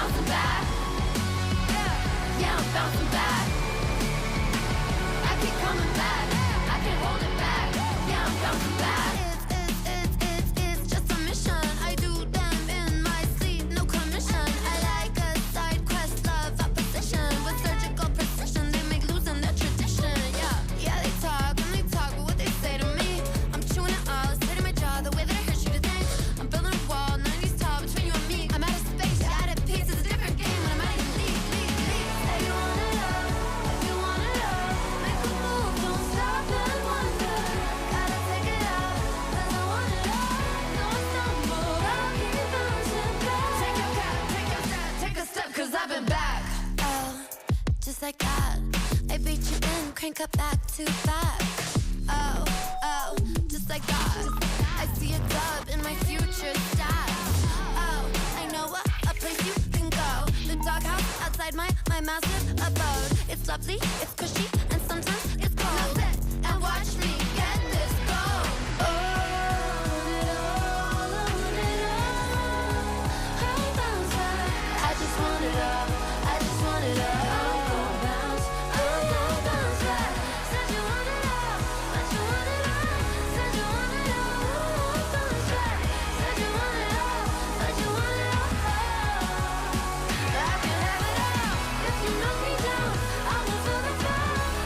bouncing back. Yeah, I'm bouncing back. I keep coming back. I can't hold it back. Yeah, I'm bouncing back. It's just a mission. I do them in my sleep, no commission. I like a side quest, love opposition. With surgical precision, they make losing their tradition. Yeah, they talk, but what they say to me, I'm chewing it all, spitting my jaw, the way that I hurt you to think. I'm building a wall, 90s tall between you and me. I'm out of space, you're out of peace. It's a different game when I'm out of your league. Say you wanna love, if you wanna love, make a move, don't stop and wonder. Gotta take it out, 'cause I wanna love. No, I stumble, I'll keep bouncing back. Take your cap, take your step, take a step, 'cause I've been back. Oh, just like that, I beat you in, crank up back to back. Oh, just like that, I see a dub in my future stats. Oh, I know a place you can go. The doghouse outside my massive abode. It's lovely, it's cushy, and sometimes it's cold. Now sit and watch me get this gold. On it all, on it all. I bounce back. I just want it all. I just want it all. I'm gon' bounce. I'm gon' bounce back. Said you want it all, but you want it all. Said you want it all. I'm bounce back. Said you want it all, but you want it all. I can have it all. If you knock me down, I will feel the fall.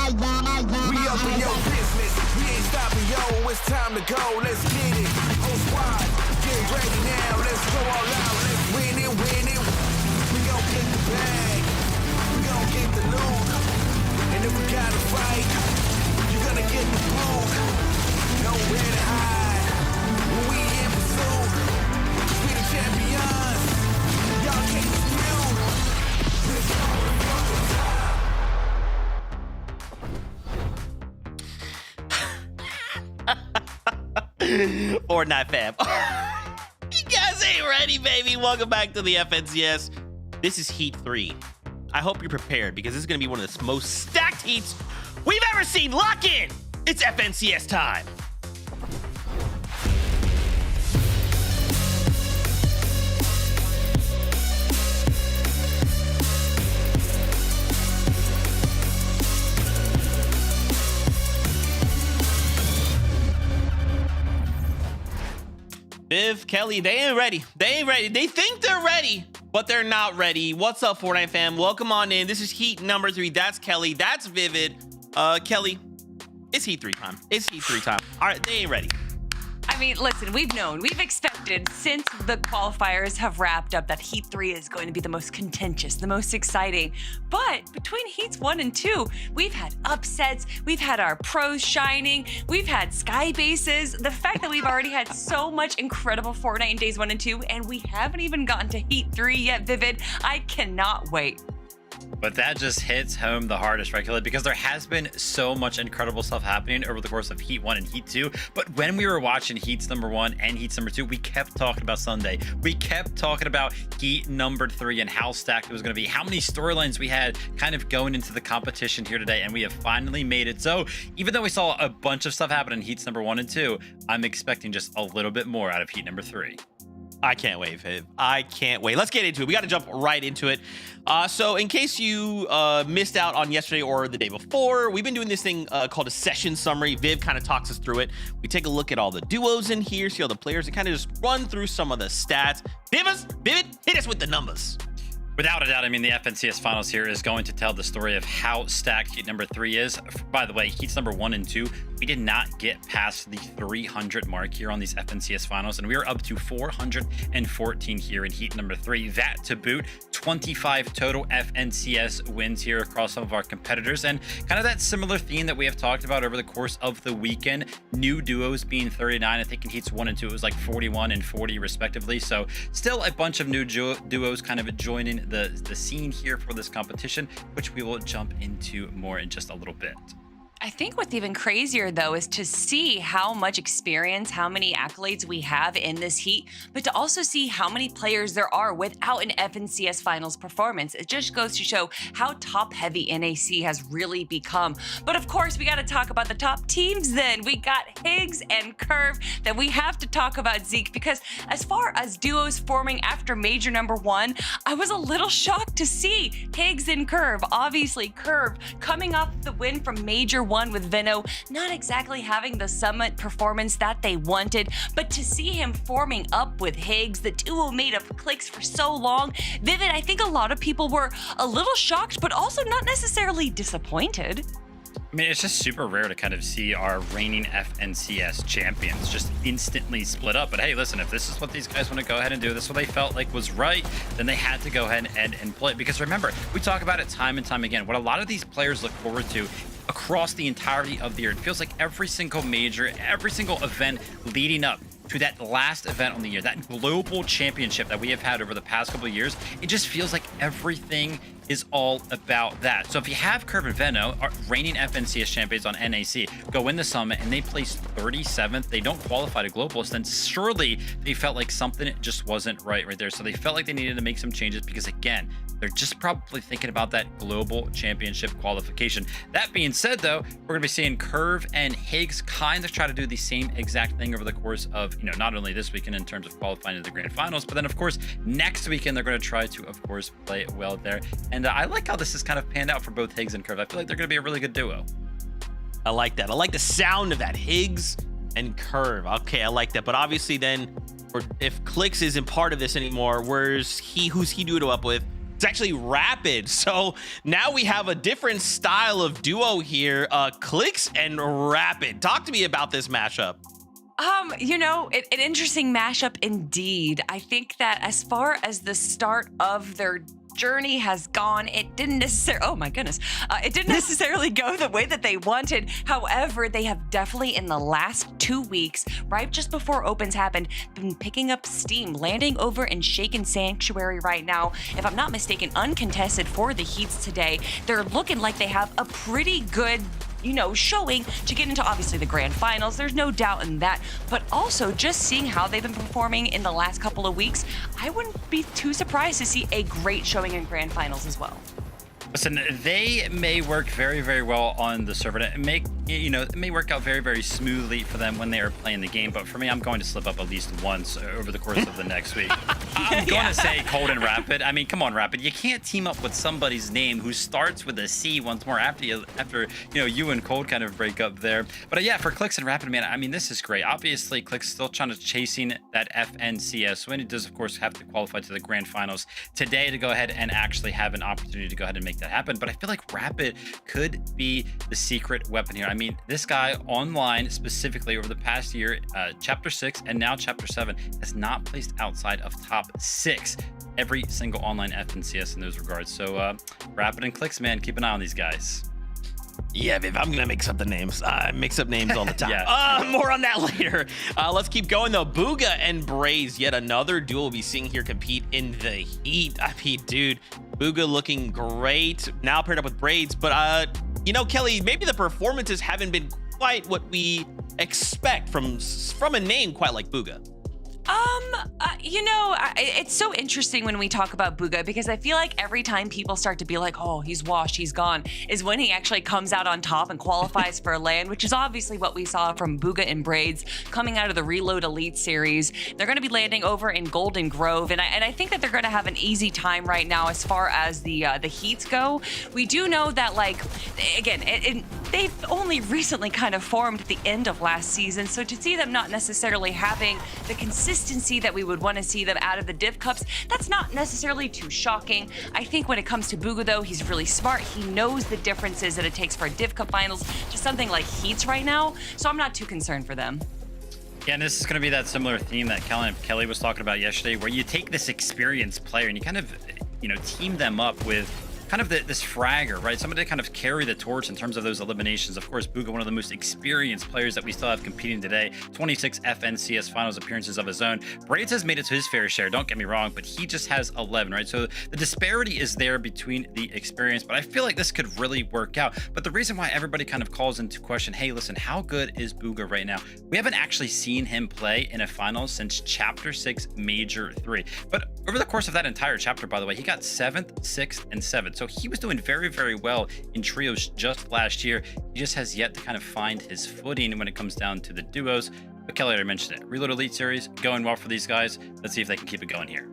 We up in your business, we ain't stopping, yo, it's time to go, let's get it. Whole squad, get ready now, let's go all out, let's win it, win it. We gon' get the bag, we gon' get the loot. And if we gotta fight, you're gonna get the boot. Nowhere to hide, when we in pursuit. We the champions, y'all can't dispute. Let's go and fuck the time. Fortnite fam. You guys ain't ready, baby. Welcome back to the FNCS. This is Heat 3. I hope you're prepared because this is going to be one of the most stacked heats we've ever seen. Lock in. It's FNCS time. Viv, Kelly, they ain't ready. They ain't ready. They think they're ready, but they're not ready. What's up, Fortnite fam? Welcome on in. This is Heat number 3. That's Kelly. That's Vivid. Kelly, it's Heat 3 time. It's Heat 3 time. All right, they ain't ready. I mean, listen, we've expected since the qualifiers have wrapped up that Heat 3 is going to be the most contentious, the most exciting. But between Heats 1 and 2, we've had upsets, we've had our pros shining, we've had sky bases. The fact that we've already had so much incredible Fortnite in days 1 and 2, and we haven't even gotten to Heat 3 yet, Vivid, I cannot wait. But that just hits home the hardest, right, Kelly? Because there has been so much incredible stuff happening over the course of Heat 1 and Heat 2. But when we were watching Heats number 1 and Heats number 2, we kept talking about Sunday. We kept talking about Heat number 3 and how stacked it was going to be, how many storylines we had kind of going into the competition here today. And we have finally made it. So even though we saw a bunch of stuff happen in Heats number 1 and 2, I'm expecting just a little bit more out of Heat number 3. I can't wait, Viv. I can't wait. Let's get into it. We got to jump right into it. So in case you missed out on yesterday or the day before, we've been doing this thing called a session summary. Viv kind of talks us through it. We take a look at all the duos in here, see all the players, and kind of just run through some of the stats. Vivid, hit us with the numbers. Without a doubt, I mean, the FNCS Finals here is going to tell the story of how stacked Heat number 3 is. By the way, Heats number 1 and 2, we did not get past the 300 mark here on these FNCS Finals, and we are up to 414 here in Heat number 3. That to boot, 25 total FNCS wins here across some of our competitors, and kind of that similar theme that we have talked about over the course of the weekend. New duos being 39. I think in Heats 1 and 2, it was like 41 and 40 respectively. So still a bunch of new duos kind of joining the scene here for this competition, which we will jump into more in just a little bit. I think what's even crazier, though, is to see how much experience, how many accolades we have in this heat, but to also see how many players there are without an FNCS Finals performance. It just goes to show how top-heavy NAC has really become. But of course, we got to talk about the top teams then. We got Higgs and Curve. Then we have to talk about Zeke, because as far as duos forming after Major number 1, I was a little shocked to see Higgs and Curve. Obviously, Curve coming off the win from Major 1 with Veno, not exactly having the summit performance that they wanted, but to see him forming up with Higgs, the duo made up clicks for so long. Vivid, I think a lot of people were a little shocked, but also not necessarily disappointed. I mean, it's just super rare to kind of see our reigning FNCS champions just instantly split up. But hey, listen, if this is what these guys want to go ahead and do, this is what they felt like was right, then they had to go ahead and play it. Because remember, we talk about it time and time again. What a lot of these players look forward to across the entirety of the year, it feels like every single major, every single event leading up to that last event on the year, that global championship that we have had over the past couple of years, it just feels like everything is all about that. So if you have Curve and Veno, our reigning FNCS champions on NAC, go in the summit and they place 37th, they don't qualify to globals, then surely they felt like something just wasn't right there. So they felt like they needed to make some changes because, again, they're just probably thinking about that global championship qualification. That being said, though, we're going to be seeing Curve and Higgs kind of try to do the same exact thing over the course of, not only this weekend in terms of qualifying to the grand finals, but then, of course, next weekend, they're going to try to, of course, play well there. And I like how this has kind of panned out for both Higgs and Curve. I feel like they're going to be a really good duo. I like that. I like the sound of that. Higgs and Curve. Okay, I like that. But obviously then, if Clicks isn't part of this anymore, who's he duo up with? It's actually Rapid. So now we have a different style of duo here. Clicks and Rapid. Talk to me about this mashup. An interesting mashup indeed. I think that as far as the start of their journey has gone, it didn't necessarily go the way that they wanted. However, they have definitely in the last 2 weeks, right just before opens happened, been picking up steam, landing over in Shaken Sanctuary right now. If I'm not mistaken, uncontested for the Heats today. They're looking like they have a pretty good showing to get into obviously the grand finals. There's no doubt in that. But also just seeing how they've been performing in the last couple of weeks, I wouldn't be too surprised to see a great showing in grand finals as well. Listen, they may work very, very well on the server. It may work out very, very smoothly for them when they are playing the game. But for me, I'm going to slip up at least once over the course of the next week. I'm going to say Cold and Rapid. I mean, come on, Rapid. You can't team up with somebody's name who starts with a C once more after you and Cold kind of break up there. But yeah, for Clicks and Rapid, man, I mean, this is great. Obviously, Clicks still trying to chasing that FNCS win. It does, of course, have to qualify to the grand finals today to go ahead and actually have an opportunity to go ahead and make that happen. But I feel like Rapid could be the secret weapon here. I mean, this guy online specifically over the past year, chapter 6 and now chapter 7, has not placed outside of top 6 every single online FNCS in those regards. So Rapid and Clicks, man, keep an eye on these guys. Yeah, Viv, I'm gonna mix up the names. I mix up names all the time. Yeah. More on that later. Let's keep going though. Booga and Braze, yet another duo we'll be seeing here compete in the heat. I mean, dude, Booga looking great now paired up with Braze, but Kelly, maybe the performances haven't been quite what we expect from a name quite like Booga. It's so interesting when we talk about Booga because I feel like every time people start to be like, oh, he's washed, he's gone, is when he actually comes out on top and qualifies for land, which is obviously what we saw from Booga and Braids coming out of the Reload Elite series. They're going to be landing over in Golden Grove, and I think that they're going to have an easy time right now as far as the Heats go. We do know that, they've only recently kind of formed at the end of last season, so to see them not necessarily having the consistency that we would want to see them out of the Div Cups, that's not necessarily too shocking. I think when it comes to Booga, though, he's really smart. He knows the differences that it takes for a Div Cup finals to something like Heats right now, so I'm not too concerned for them. Yeah, and this is going to be that similar theme that Kelly was talking about yesterday, where you take this experienced player and you kind of, team them up with kind of this fragger, right? Somebody to kind of carry the torch in terms of those eliminations. Of course, Booga, one of the most experienced players that we still have competing today, 26 FNCS finals appearances of his own. Braids has made it to his fair share, don't get me wrong, but he just has 11, right? So the disparity is there between the experience, but I feel like this could really work out. But the reason why everybody kind of calls into question, hey, listen, how good is Booga right now? We haven't actually seen him play in a final since Chapter 6 Major 3. But over the course of that entire chapter, by the way, he got 7th, 6th, and 7th. So he was doing very, very well in trios just last year. He just has yet to kind of find his footing when it comes down to the duos. But Kelly already mentioned it. Reload Elite Series, going well for these guys. Let's see if they can keep it going here.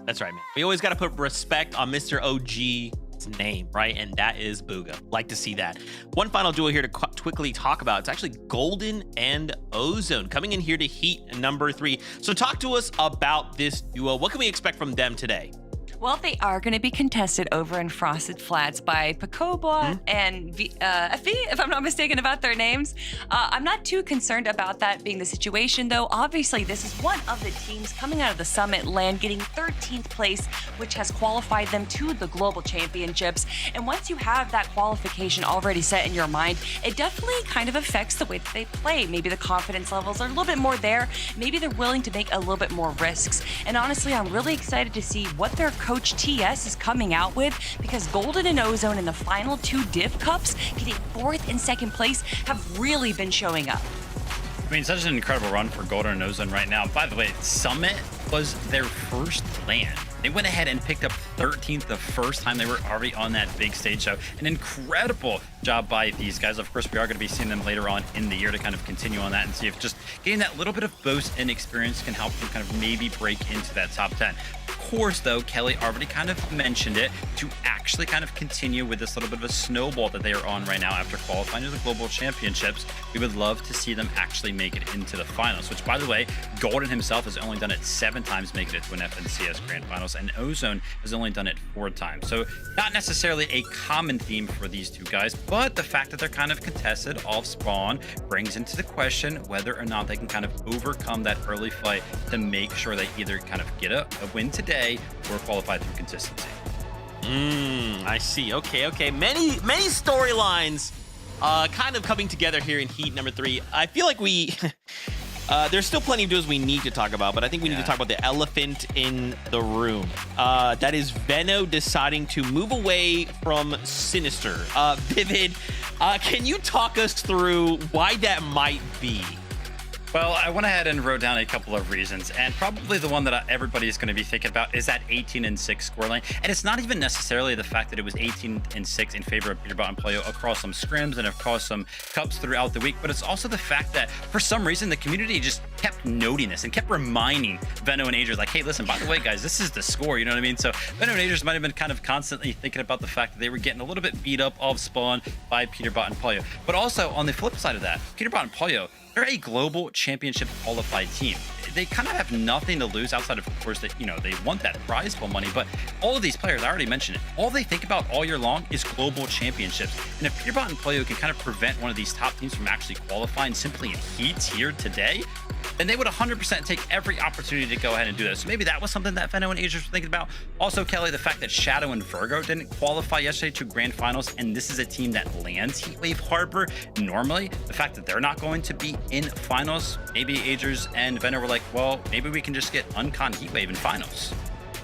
That's right, man. We always got to put respect on Mr. OG's name, right? And that is Booga. Like to see that. One final duo here to quickly talk about. It's actually Golden and Ozone coming in here to heat number 3. So talk to us about this duo. What can we expect from them today? Well, they are going to be contested over in Frosted Flats by Pacoba and Effie, if I'm not mistaken about their names. I'm not too concerned about that being the situation, though. Obviously, this is one of the teams coming out of the Summit land, getting 13th place, which has qualified them to the Global Championships. And once you have that qualification already set in your mind, it definitely kind of affects the way that they play. Maybe the confidence levels are a little bit more there. Maybe they're willing to make a little bit more risks. And honestly, I'm really excited to see what their coach TS is coming out with, because Golden and Ozone in the final 2 Div Cups, getting 4th and 2nd place, have really been showing up. I mean, such an incredible run for Golden and Ozone right now. By the way, Summit was their first land. They went ahead and picked up 13th the first time they were already on that big stage show. An incredible job by these guys. Of course, we are going to be seeing them later on in the year to kind of continue on that and see if just getting that little bit of boost and experience can help them kind of maybe break into that top 10. course, though, Kelly already kind of mentioned it, to actually kind of continue with this little bit of a snowball that they are on right now after qualifying to the Global Championships. We would love to see them actually make it into the finals, which, by the way, Golden himself has only done it 7 times, making it to an FNCS Grand Finals, and Ozone has only done it 4 times. So not necessarily a common theme for these two guys, but the fact that they're kind of contested off spawn brings into the question whether or not they can kind of overcome that early fight to make sure they either kind of get a win today or qualify through consistency. I see. Okay. Many storylines kind of coming together here in Heat number 3. I feel like we... there's still plenty of duos we need to talk about, but I think we need to talk about the elephant in the room. That is Veno deciding to move away from Sinister. Vivid, can you talk us through why that might be? Well, I went ahead and wrote down a couple of reasons, and probably the one that everybody is going to be thinking about is that 18-6 scoreline. And it's not even necessarily the fact that it was 18-6 in favor of Peterbot and Pollo across some scrims and across some cups throughout the week, but it's also the fact that for some reason the community just kept noting this and kept reminding Veno and Agers, like, hey, listen, by the way, guys, this is the score, you know what I mean? So Veno and Agers might have been kind of constantly thinking about the fact that they were getting a little bit beat up off spawn by Peterbot and Pollo. But also on the flip side of that, Peterbot and Pollo, they're a global championship qualified team. They kind of have nothing to lose outside of course, that, you know, they want that prize pool money, but all of these players, I already mentioned it, all they think about all year long is global championships. And if Peterbot and Pollo can kind of prevent one of these top teams from actually qualifying simply in heats here today, then they would 100% take every opportunity to go ahead and do that. So maybe that was something that Veno and Agers were thinking about. Also, Kelly, the fact that Shadow and Virgo didn't qualify yesterday to Grand Finals, and this is a team that lands Heatwave Harbor normally, the fact that they're not going to be in finals, maybe Agers and Veno were like, well, maybe we can just get Uncon Heatwave in finals.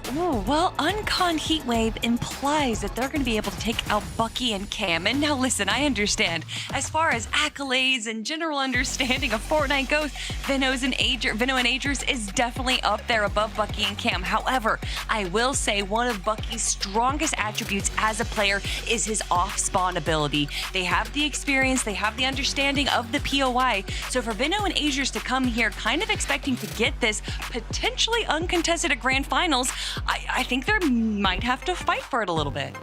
Ooh, well, Uncon Heatwave implies that they're going to be able to take out Bucky and Cam. And now listen, I understand. As far as accolades and general understanding of Fortnite goes, Veno and Agers is definitely up there above Bucky and Cam. However, I will say one of Bucky's strongest attributes as a player is his off-spawn ability. They have the experience, they have the understanding of the POI. So for Veno and Agers to come here kind of expecting to get this potentially uncontested at Grand Finals, I think they might have to fight for it a little bit.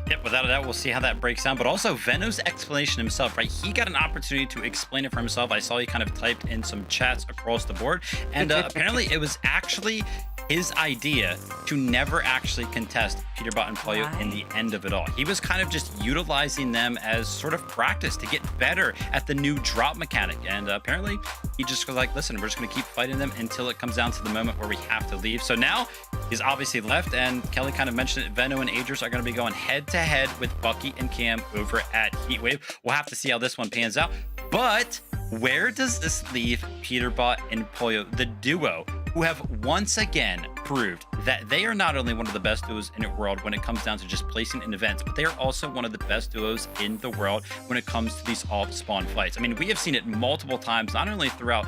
Yep, without a doubt, we'll see how that breaks down. But also, Veno's explanation himself, right? He got an opportunity to explain it for himself. I saw he kind of typed in some chats across the board. And apparently, it was actually his idea to never actually contest Peterbot and Pollo in the end of it all. He was kind of just utilizing them as sort of practice to get better at the new drop mechanic. And apparently, he just was like, listen, we're just going to keep fighting them until it comes down to the moment where we have to leave. So now he's obviously left, and Kelly kind of mentioned it. Veno and Agers are going to be going head-to-head with Bucky and Cam over at Heatwave. We'll have to see how this one pans out. But where does this leave Peterbot and Pollo, the duo, who have once again proved that they are not only one of the best duos in the world when it comes down to just placing in events, but they are also one of the best duos in the world when it comes to these off-spawn fights. I mean, we have seen it multiple times, not only throughout,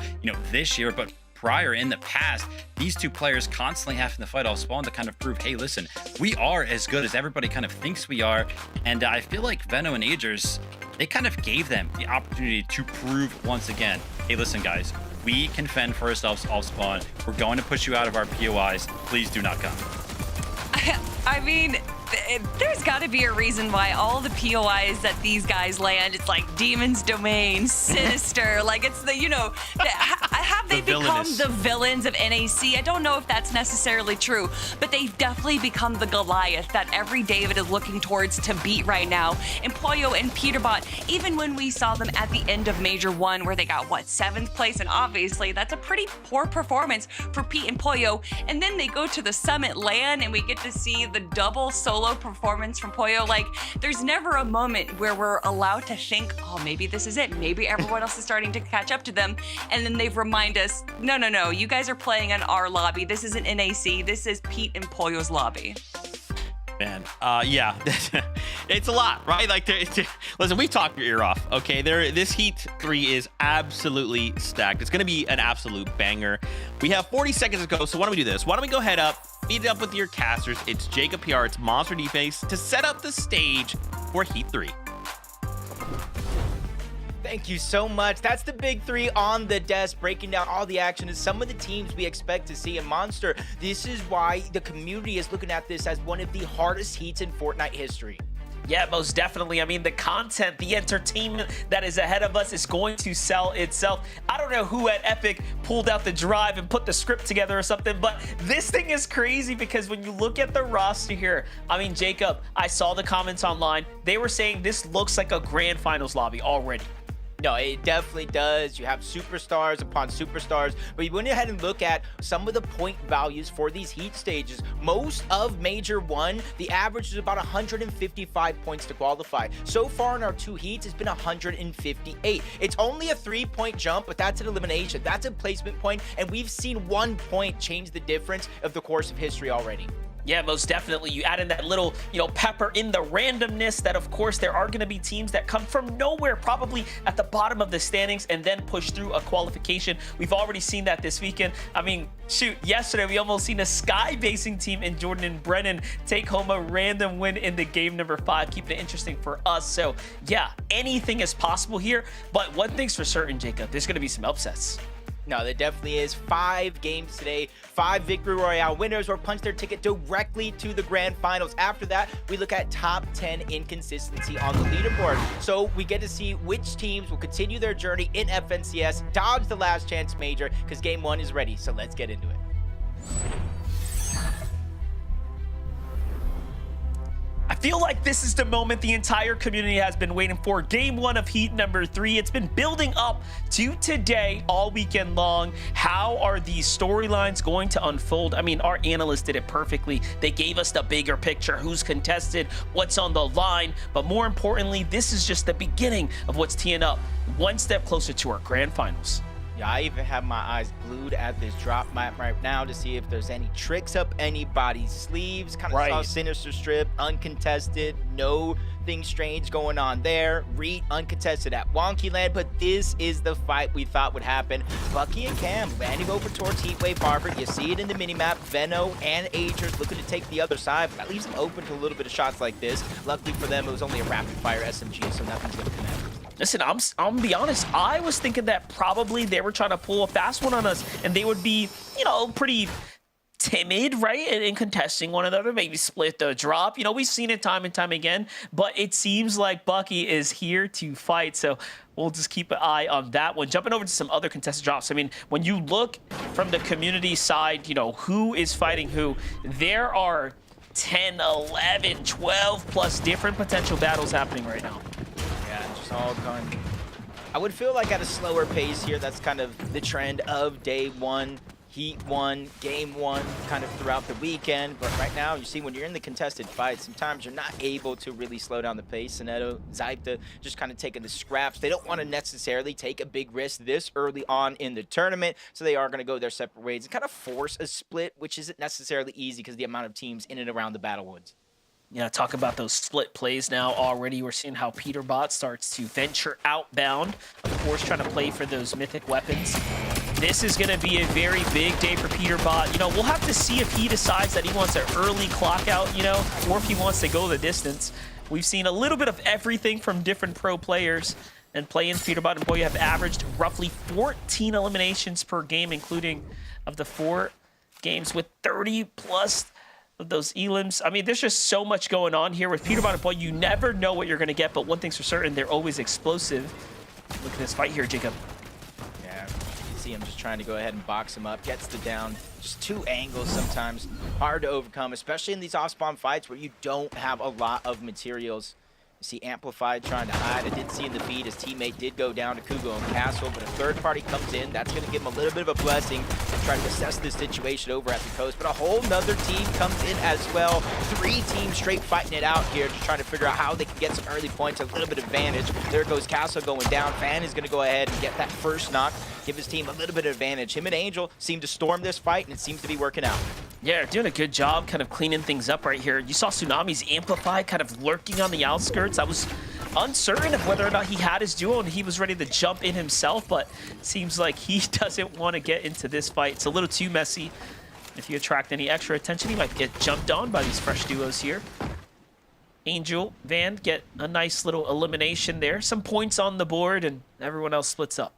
this year, but prior in the past, these two players constantly having to fight off spawn to kind of prove, hey, listen, we are as good as everybody kind of thinks we are. And I feel like Veno and Agers, they kind of gave them the opportunity to prove once again, hey, listen, guys, we can fend for ourselves off spawn. We're going to push you out of our POIs. Please do not come. I mean, there's got to be a reason why all the POIs that these guys land, it's like Demon's Domain, Sinister, like it's the, have they become the villains of NAC? I don't know if that's necessarily true, but they've definitely become the Goliath that every David is looking towards to beat right now. And Pollo and Peterbot, even when we saw them at the end of Major 1 where they got, 7th place, and obviously that's a pretty poor performance for Pete and Pollo, and then they go to the Summit LAN and we get to see the double solo performance from Pollo. Like, there's never a moment where we're allowed to think, oh, maybe this is it. Maybe everyone else is starting to catch up to them. And then they've reminded us, no, you guys are playing in our lobby. This isn't NAC. This is Pete and Pollo's lobby. Man, yeah, it's a lot, right? Like, listen, we've talked your ear off, okay? This Heat 3 is absolutely stacked. It's going to be an absolute banger. We have 40 seconds to go, so why don't we do this? Why don't we go head up, feed it up with your casters. It's Jacob PR, it's Monster D-Face to set up the stage for Heat 3. Thank you so much. That's the big three on the desk, breaking down all the action and some of the teams we expect to see in Monster. This is why the community is looking at this as one of the hardest heats in Fortnite history. Yeah, most definitely. I mean, the content, the entertainment that is ahead of us is going to sell itself. I don't know who at Epic pulled out the drive and put the script together or something, but this thing is crazy because when you look at the roster here, I mean, Jacob, I saw the comments online. They were saying this looks like a grand finals lobby already. No, it definitely does. You have superstars upon superstars, but you went ahead and look at some of the point values for these heat stages. Most of Major 1, the average is about 155 points to qualify. So far in our 2 heats, it's been 158. It's only a 3-point jump, but that's an elimination. That's a placement point, and we've seen 1 point change the difference of the course of history already. Yeah, most definitely. You add in that little, pepper in the randomness that, of course, there are going to be teams that come from nowhere, probably at the bottom of the standings, and then push through a qualification. We've already seen that this weekend. I mean, shoot, yesterday we almost seen a Sky-basing team in Jordan and Brennan take home a random win in the game number 5, keeping it interesting for us. So, yeah, anything is possible here. But one thing's for certain, Jacob, there's going to be some upsets. No, there definitely is. 5 games today, 5 Victory Royale winners or punch their ticket directly to the grand finals. After that, we look at top 10 inconsistency on the leaderboard. So we get to see which teams will continue their journey in FNCS, dodge the last chance major, because game 1 is ready. So let's get into it. I feel like this is the moment the entire community has been waiting for. Game 1 of heat number 3. It's been building up to today all weekend long. How are these storylines going to unfold? I mean, our analysts did it perfectly. They gave us the bigger picture, who's contested, what's on the line. But more importantly, this is just the beginning of what's teeing up one step closer to our grand finals. Yeah, I even have my eyes glued at this drop map right now to see if there's any tricks up anybody's sleeves. Kind of saw Sinister Strip, uncontested, nothing strange going on there. Reet, uncontested at Wonky Land, but this is the fight we thought would happen. Bucky and Cam landing over towards Heatwave Harbor. You see it in the minimap. Venno and Agers looking to take the other side, but that leaves them open to a little bit of shots like this. Luckily for them, it was only a rapid-fire SMG, so nothing's going to connect. Listen, I'm gonna be honest. I was thinking that probably they were trying to pull a fast one on us, and they would be, pretty timid, right, in contesting one another, maybe split the drop. We've seen it time and time again, but it seems like Bucky is here to fight, so we'll just keep an eye on that one. Jumping over to some other contested drops. I mean, when you look from the community side, who is fighting who, there are 10, 11, 12 plus different potential battles happening right now. All gone. I would feel like at a slower pace here, that's kind of the trend of day 1, heat 1, game 1, kind of throughout the weekend. But right now, you see when you're in the contested fight, sometimes you're not able to really slow down the pace. Sineto, Zypta just kind of taking the scraps. They don't want to necessarily take a big risk this early on in the tournament, so they are going to go their separate ways and kind of force a split, which isn't necessarily easy because the amount of teams in and around the Battle Woods. Yeah, talk about those split plays now already. We're seeing how Peterbot starts to venture outbound, of course, trying to play for those mythic weapons. This is going to be a very big day for Peterbot. We'll have to see if he decides that he wants an early clock out, or if he wants to go the distance. We've seen a little bit of everything from different pro players and play-ins. Peterbot and Boya have averaged roughly 14 eliminations per game, including of the 4 games with 30 plus of those elims. I mean, there's just so much going on here with Peterbot and Boy. You never know what you're going to get, but one thing's for certain, they're always explosive. Look at this fight here, Jacob. Yeah, you see him just trying to go ahead and box him up. Gets the down. Just 2 angles sometimes. Hard to overcome, especially in these off-spawn fights where you don't have a lot of materials. See Amplified trying to hide. I did see in the feed his teammate did go down to Kugo and Castle, but a third party comes in. That's going to give him a little bit of a blessing to try to assess this situation over at the coast. But a whole nother team comes in as well. 3 teams straight fighting it out here, just trying to figure out how they can get some early points, a little bit of advantage. There goes Castle going down. Fan is going to go ahead and get that first knock, give his team a little bit of advantage. Him and Angel seem to storm this fight, and it seems to be working out. Yeah, they're doing a good job kind of cleaning things up right here. You saw Tsunami's Amplify kind of lurking on the outskirts. I was uncertain of whether or not he had his duo and he was ready to jump in himself, but it seems like he doesn't want to get into this fight. It's a little too messy. If you attract any extra attention, he might get jumped on by these fresh duos here. Angel, Van get a nice little elimination there. Some points on the board, and everyone else splits up.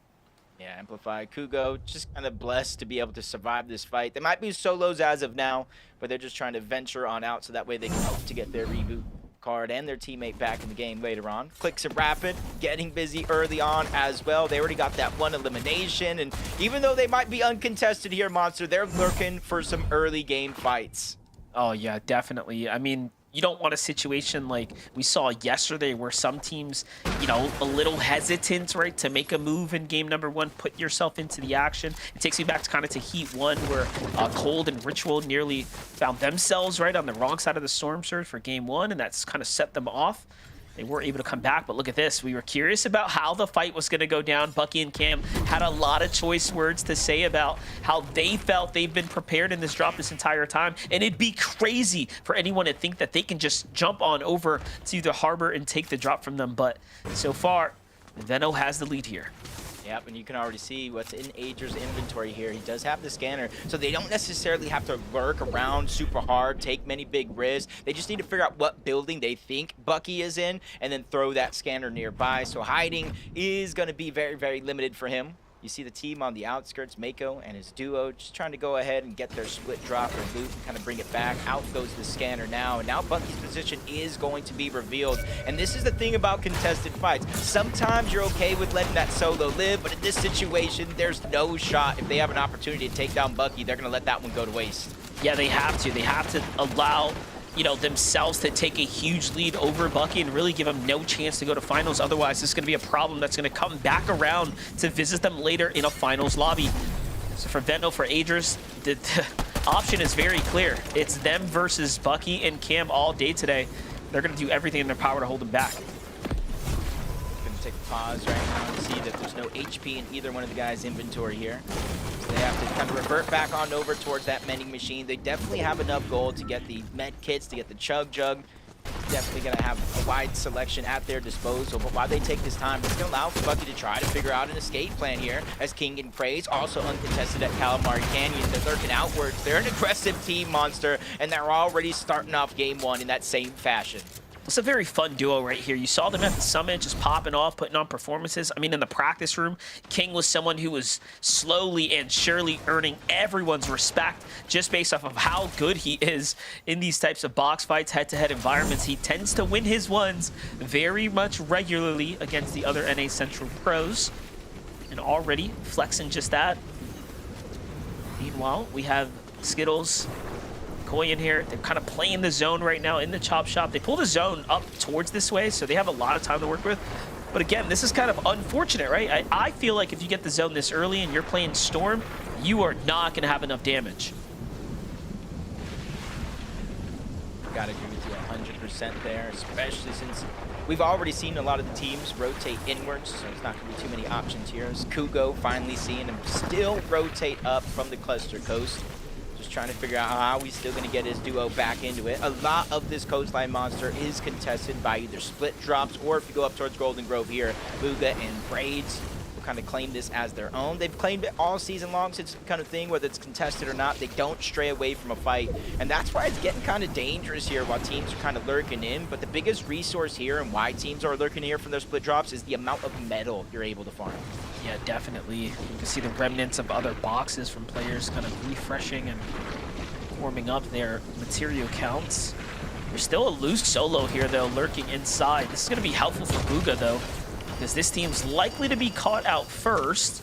Yeah, Amplify, Kugo, just kind of blessed to be able to survive this fight. They might be solos as of now, but they're just trying to venture on out so that way they can hope to get their reboot card and their teammate back in the game later on. Clicks are rapid, getting busy early on as well. They already got that one elimination, and even though they might be uncontested here, Monster, they're looking for some early game fights. Oh, yeah, definitely. I mean, you don't want a situation like we saw yesterday where some teams, you know, a little hesitant, right, to make a move in game number 1, put yourself into the action. It takes me back to kind of to Heat 1 where Cold and Ritual nearly found themselves, right, on the wrong side of the storm surge for game 1, and that's kind of set them off. They weren't able to come back, but look at this. We were curious about how the fight was going to go down. Bucky and Cam had a lot of choice words to say about how they felt they've been prepared in this drop this entire time. And it'd be crazy for anyone to think that they can just jump on over to the harbor and take the drop from them. But so far, Venno has the lead here. Yep, and you can already see what's in Ager's inventory here. He does have the scanner, so they don't necessarily have to lurk around super hard, take many big risks. They just need to figure out what building they think Bucky is in, and then throw that scanner nearby. So hiding is going to be very, very limited for him. You see the team on the outskirts, Mako and his duo, just trying to go ahead and get their split drop or loot and kind of bring it back. Out goes the scanner now, and now Bucky's position is going to be revealed. And this is the thing about contested fights. Sometimes you're okay with letting that solo live, but in this situation, there's no shot. If they have an opportunity to take down Bucky, they're going to let that one go to waste. Yeah, they have to. They have to allow, you know, themselves to take a huge lead over Bucky and really give them no chance to go to finals. Otherwise, this is going to be a problem that's going to come back around to visit them later in a finals lobby. So for Venno, for Agers, the option is very clear. It's them versus Bucky and Cam all day today. They're going to do everything in their power to hold them back. Going to take a pause right now to see that there's no HP in either one of the guys' inventory here. So they have to kind of revert back on over towards that mending machine. They definitely have enough gold to get the med kits, to get the chug jug. Definitely going to have a wide selection at their disposal. But while they take this time, it's going to allow Bucky to try to figure out an escape plan here, as King and Praise also uncontested at Calamari Canyon. They're lurking outwards. They're an aggressive team, Monster, and they're already starting off game 1 in that same fashion. It's a very fun duo right here. You saw them at the summit just popping off, putting on performances. I mean, in the practice room, King was someone who was slowly and surely earning everyone's respect just based off of how good he is in these types of box fights, head-to-head environments. He tends to win his ones very much regularly against the other NA Central pros, and already flexing just that. Meanwhile, we have Skittles, Koi in here. They're kind of playing the zone right now in the chop shop. They pull the zone up towards this way, so they have a lot of time to work with. But again, this is kind of unfortunate, right? I feel like if you get the zone this early and you're playing Storm, you are not going to have enough damage. Gotta agree with you 100% there, especially since we've already seen a lot of the teams rotate inwards, so there's not going to be too many options here. As Kugo finally seeing him still rotate up from the cluster coast. Just trying to figure out how he's still going to get his duo back into it. A lot of this coastline Monster is contested by either split drops, or if you go up towards Golden Grove here, Booga and Braids will kind of claim this as their own. They've claimed it all season long, so it's the kind of thing, whether it's contested or not, they don't stray away from a fight. And that's why it's getting kind of dangerous here while teams are kind of lurking in. But the biggest resource here and why teams are lurking here from their split drops is the amount of metal you're able to farm. Yeah, definitely. You can see the remnants of other boxes from players kind of refreshing and warming up their material counts. There's still a loose solo here, though, lurking inside. This is going to be helpful for Booga, though, because this team's likely to be caught out first.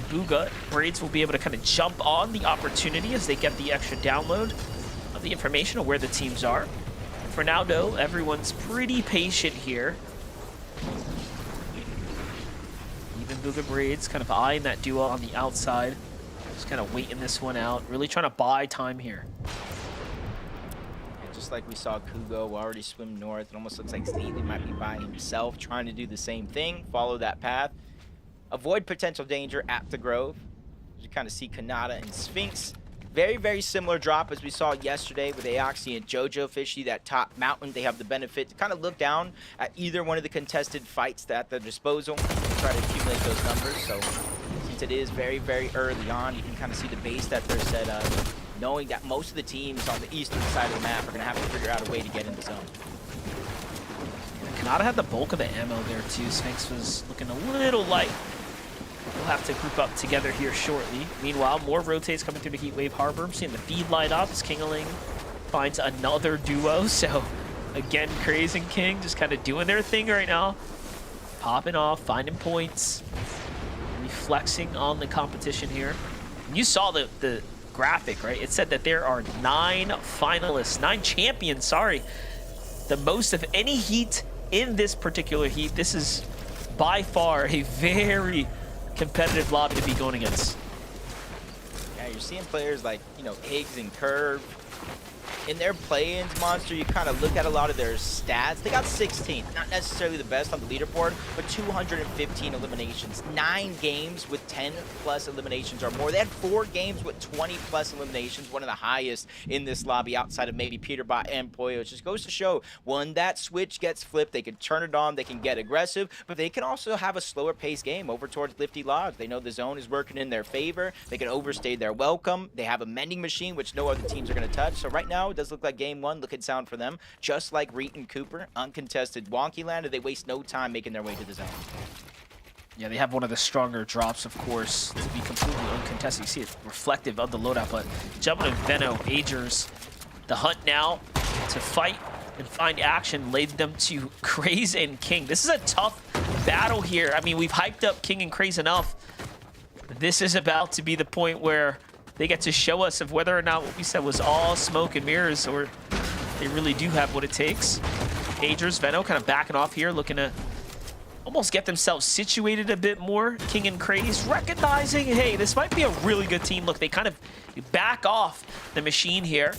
Booga, Braids will be able to kind of jump on the opportunity as they get the extra download of the information of where the teams are. For now, though, everyone's pretty patient here. Even Booga Braids kind of eyeing that duo on the outside. Just kind of waiting this one out. Really trying to buy time here. Just like we saw Kugo already swim north, it almost looks like Steely might be by himself, trying to do the same thing, follow that path. Avoid potential danger at the Grove. You kind of see Kanata and Sphinx. Very, very similar drop as we saw yesterday with Aoxy and Jojo Fishy, that top mountain. They have the benefit to kind of look down at either one of the contested fights at their disposal and try to accumulate those numbers. So since it is very, very early on, you can kind of see the base that they're set up, knowing that most of the teams on the eastern side of the map are going to have to figure out a way to get in the zone. Kanata had the bulk of the ammo there too. Sphinx was looking a little light. We'll have to group up together here shortly. Meanwhile, more rotates coming through the Heatwave Harbor. I'm seeing the feed light up as Kingaling finds another duo. So again, Craze and King just kind of doing their thing right now. Popping off, finding points, reflexing on the competition here. And you saw the graphic, right? It said that there are 9 finalists, 9 champions, sorry. The most of any heat in this particular heat. This is by far a very competitive lobby to be going against. Yeah, you're seeing players like, you know, Higgs and Curve. In their play-ins, Monster, you kind of look at a lot of their stats. They got 16, not necessarily the best on the leaderboard, but 215 eliminations. 9 games with 10+ eliminations or more. They had 4 games with 20+ eliminations, one of the highest in this lobby outside of maybe Peterbot and Poyo. It just goes to show, when that switch gets flipped, they can turn it on, they can get aggressive, but they can also have a slower paced game over towards Lifty Logs. They know the zone is working in their favor. They can overstay their welcome. They have a mending machine, which no other teams are going to touch. So right now, it does look like game 1, look and sound for them. Just like Reet and Cooper, uncontested Wonky Land, and they waste no time making their way to the zone. Yeah, they have one of the stronger drops, of course, to be completely uncontested. You see it reflective of the loadout, but jumping in Veno, Agers, the hunt now to fight and find action led them to Craze and King. This is a tough battle here. I mean, we've hyped up King and Craze enough. This is about to be the point where they get to show us of whether or not what we said was all smoke and mirrors, or they really do have what it takes. Agers, Veno kind of backing off here, looking to almost get themselves situated a bit more. King and Craze recognizing, hey, this might be a really good team. Look, they kind of back off the machine here,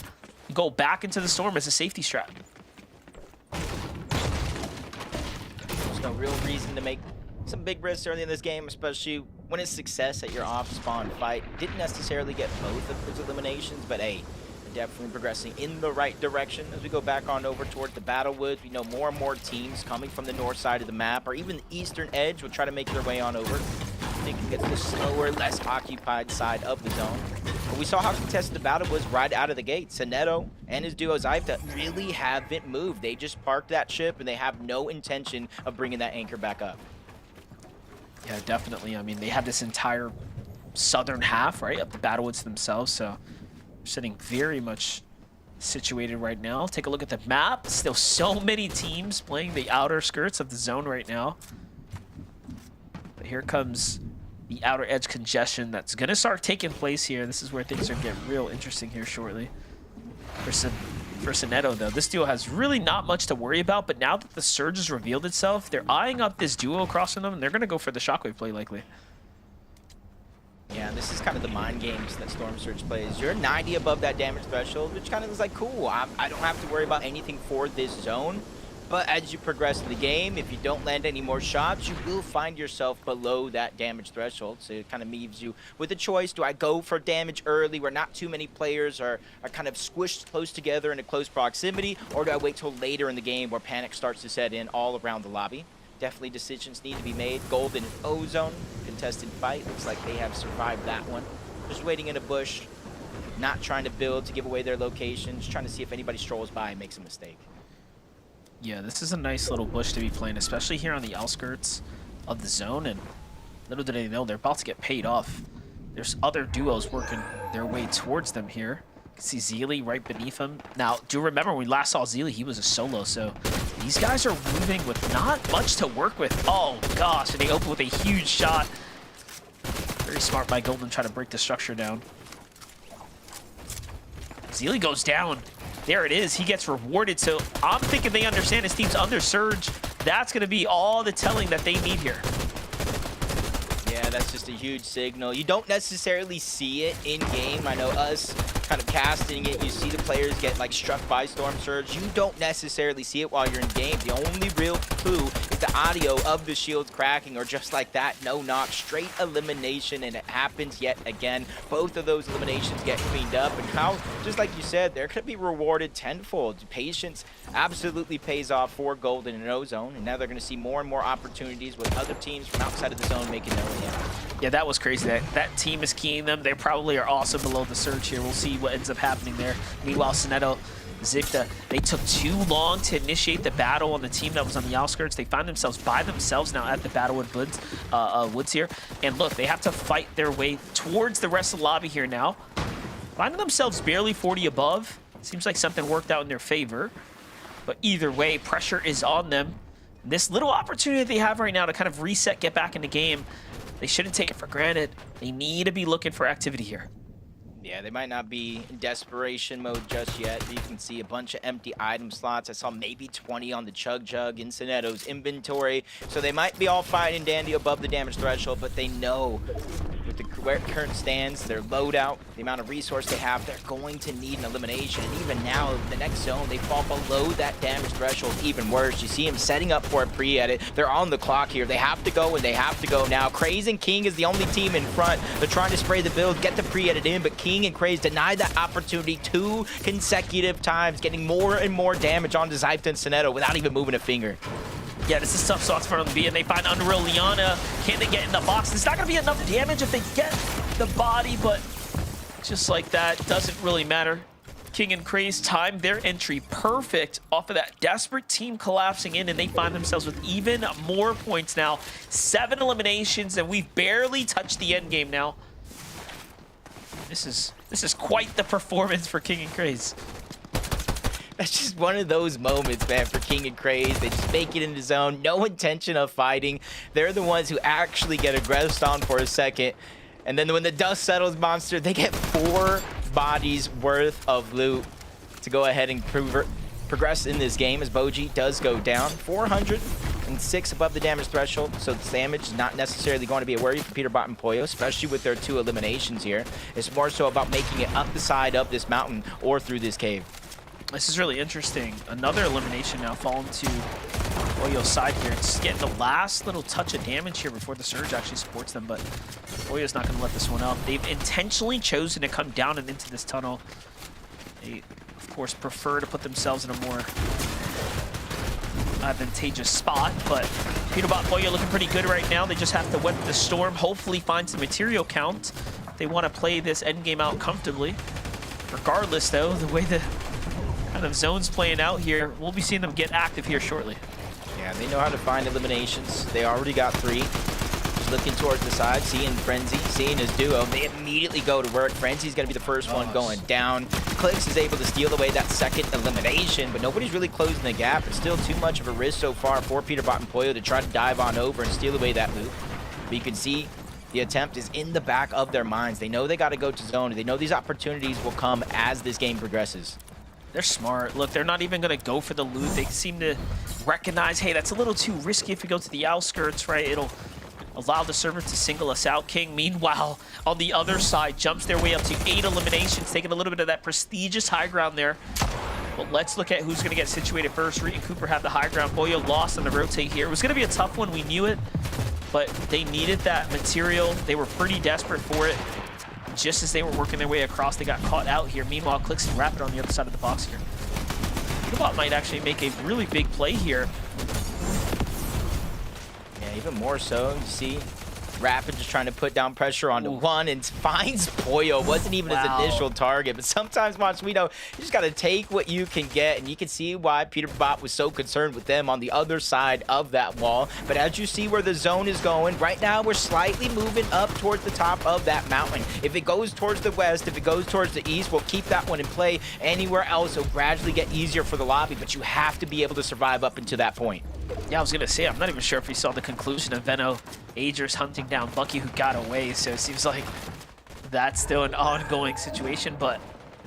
go back into the storm as a safety strat. There's no real reason to make some big risks early in this game, especially when it's success at your off-spawn fight. Didn't necessarily get both of those eliminations, but hey, they're definitely progressing in the right direction. As we go back on over toward the Battle Woods, we know more and more teams coming from the north side of the map, or even the eastern edge, will try to make their way on over. I think it gets the slower, less occupied side of the zone. But we saw how contested the battle was right out of the gate. Soneto and his duo Zypta really haven't moved. They just parked that ship, and they have no intention of bringing that anchor back up. Yeah, definitely. I mean, they had this entire southern half, right, of the Battlewoods themselves, so they're sitting very much situated right now. Take a look at the map. Still so many teams playing the outer skirts of the zone right now. But here comes the outer edge congestion that's going to start taking place here. This is where things are getting real interesting here shortly. For Soneto, though, this duo has really not much to worry about, but now that the Surge has revealed itself, they're eyeing up this duo across from them, and they're going to go for the Shockwave play, likely. Yeah, this is kind of the mind games that Storm Surge plays. You're 90 above that damage threshold, which kind of is like, cool, I don't have to worry about anything for this zone. But as you progress in the game, if you don't land any more shots, you will find yourself below that damage threshold. So it kind of leaves you with a choice. Do I go for damage early where not too many players are kind of squished close together in a close proximity? Or do I wait till later in the game where panic starts to set in all around the lobby? Definitely decisions need to be made. Golden and Ozone, contested fight. Looks like they have survived that one. Just waiting in a bush, not trying to build to give away their locations, trying to see if anybody strolls by and makes a mistake. Yeah, this is a nice little bush to be playing, especially here on the outskirts of the zone, and little do they know, they're about to get paid off. There's other duos working their way towards them here. You can see Zeely right beneath him. Now, do remember when we last saw Zeely, he was a solo, so these guys are moving with not much to work with. Oh, gosh, and they open with a huge shot. Very smart by Golden trying to break the structure down. Zeely goes down. There it is. He gets rewarded. So I'm thinking they understand his team's under Surge. That's going to be all the telling that they need here. Yeah, that's just a huge signal. You don't necessarily see it in game. I know us kind of casting it, you see the players get like struck by Storm Surge. You don't necessarily see it while you're in game. The only real clue is the audio of the shields cracking, or just like that, no knock, straight elimination, and it happens yet again. Both of those eliminations get cleaned up, and how, just like you said, they're going to be rewarded tenfold. Patience absolutely pays off for Golden and Ozone, and now they're going to see more and more opportunities with other teams from outside of the zone making their way in. Yeah, that was crazy. That team is keying them. They probably are also below the Surge here. We'll see what ends up happening there. Meanwhile, Soneto Zikta, they took too long to initiate the battle on the team that was on the outskirts. They find themselves by themselves now at the Battlewood Woods here. And look, they have to fight their way towards the rest of the lobby here now. Finding themselves barely 40 above. Seems like something worked out in their favor. But either way, pressure is on them. This little opportunity they have right now to kind of reset, get back in the game, they shouldn't take it for granted. They need to be looking for activity here. Yeah, they might not be in desperation mode just yet. You can see a bunch of empty item slots. I saw maybe 20 on the Chug Jug in Sonetto's inventory. So they might be all fine and dandy above the damage threshold, but they know with the where it current stands, their loadout, the amount of resource they have, they're going to need an elimination. And even now, the next zone, they fall below that damage threshold even worse. You see them setting up for a pre-edit. They're on the clock here. They have to go, and they have to go now. Craze and King is the only team in front. They're trying to spray the build, get the pre-edit in, but King and Craze denied that opportunity 2 consecutive times, getting more and more damage onto Zypta and Sonetto without even moving a finger. Yeah, this is tough spots for them to be in. They find Unreal Liana. Can they get in the box? It's not going to be enough damage if they get the body, but just like that, doesn't really matter. King and Craze timed their entry perfect off of that desperate team collapsing in, and they find themselves with even more points now. 7 eliminations, and we've barely touched the end game now. This is quite the performance for King and Craze. That's just one of those moments, man, for King and Craze. They just make it into zone, no intention of fighting. They're the ones who actually get aggressed on for a second. And then when the dust settles, Monster, they get 4 bodies worth of loot to go ahead and progress in this game as Boji does go down. 406 above the damage threshold, so the damage is not necessarily going to be a worry for Peterbot and Pollo, especially with their 2 eliminations here. It's more so about making it up the side of this mountain or through this cave. This is really interesting. Another elimination now falling to Pollo's side here. It's getting the last little touch of damage here before the Surge actually supports them, but Pollo's not going to let this one up. They've intentionally chosen to come down and into this tunnel. They, of course, prefer to put themselves in a more advantageous spot, but Peterbot and Pollo looking pretty good right now. They just have to weather the storm, hopefully find some material count. They want to play this endgame out comfortably. Regardless, though, the way the kind of zone's playing out here, we'll be seeing them get active here shortly. Yeah, they know how to find eliminations. They already got 3. Just looking towards the side, seeing Frenzy, seeing his duo. They immediately go to work. Frenzy's going to be the first one going down. Clix is able to steal away that second elimination, but nobody's really closing the gap. It's still too much of a risk so far for Peterbot and Pollo to try to dive on over and steal away that loot. But you can see the attempt is in the back of their minds. They know they got to go to zone. They know these opportunities will come as this game progresses. They're smart. Look, they're not even going to go for the loot. They seem to recognize, hey, that's a little too risky if we go to the outskirts, right? It'll allow the server to single us out. King, meanwhile, on the other side, jumps their way up to 8 eliminations, taking a little bit of that prestigious high ground there. But let's look at who's going to get situated first. Reed and Cooper have the high ground. Pollo lost on the rotate here. It was going to be a tough one. We knew it, but they needed that material. They were pretty desperate for it. Just as they were working their way across, they got caught out here. Meanwhile, Clix and Rapid on the other side of the box here. Peterbot might actually make a really big play here. Yeah, even more so. You see Rapid just trying to put down pressure onto one and finds Pollo. Wasn't even his initial target, but sometimes, Monster, we know you just got to take what you can get, and you can see why Peterbot was so concerned with them on the other side of that wall. But as you see where the zone is going, right now we're slightly moving up towards the top of that mountain. If it goes towards the west, if it goes towards the east, we'll keep that one in play. Anywhere else, it'll gradually get easier for the lobby, but you have to be able to survive up until that point. Yeah, I was going to say, I'm not even sure if we saw the conclusion of Venno Agers hunting down Bucky, who got away, so it seems like that's still an ongoing situation, but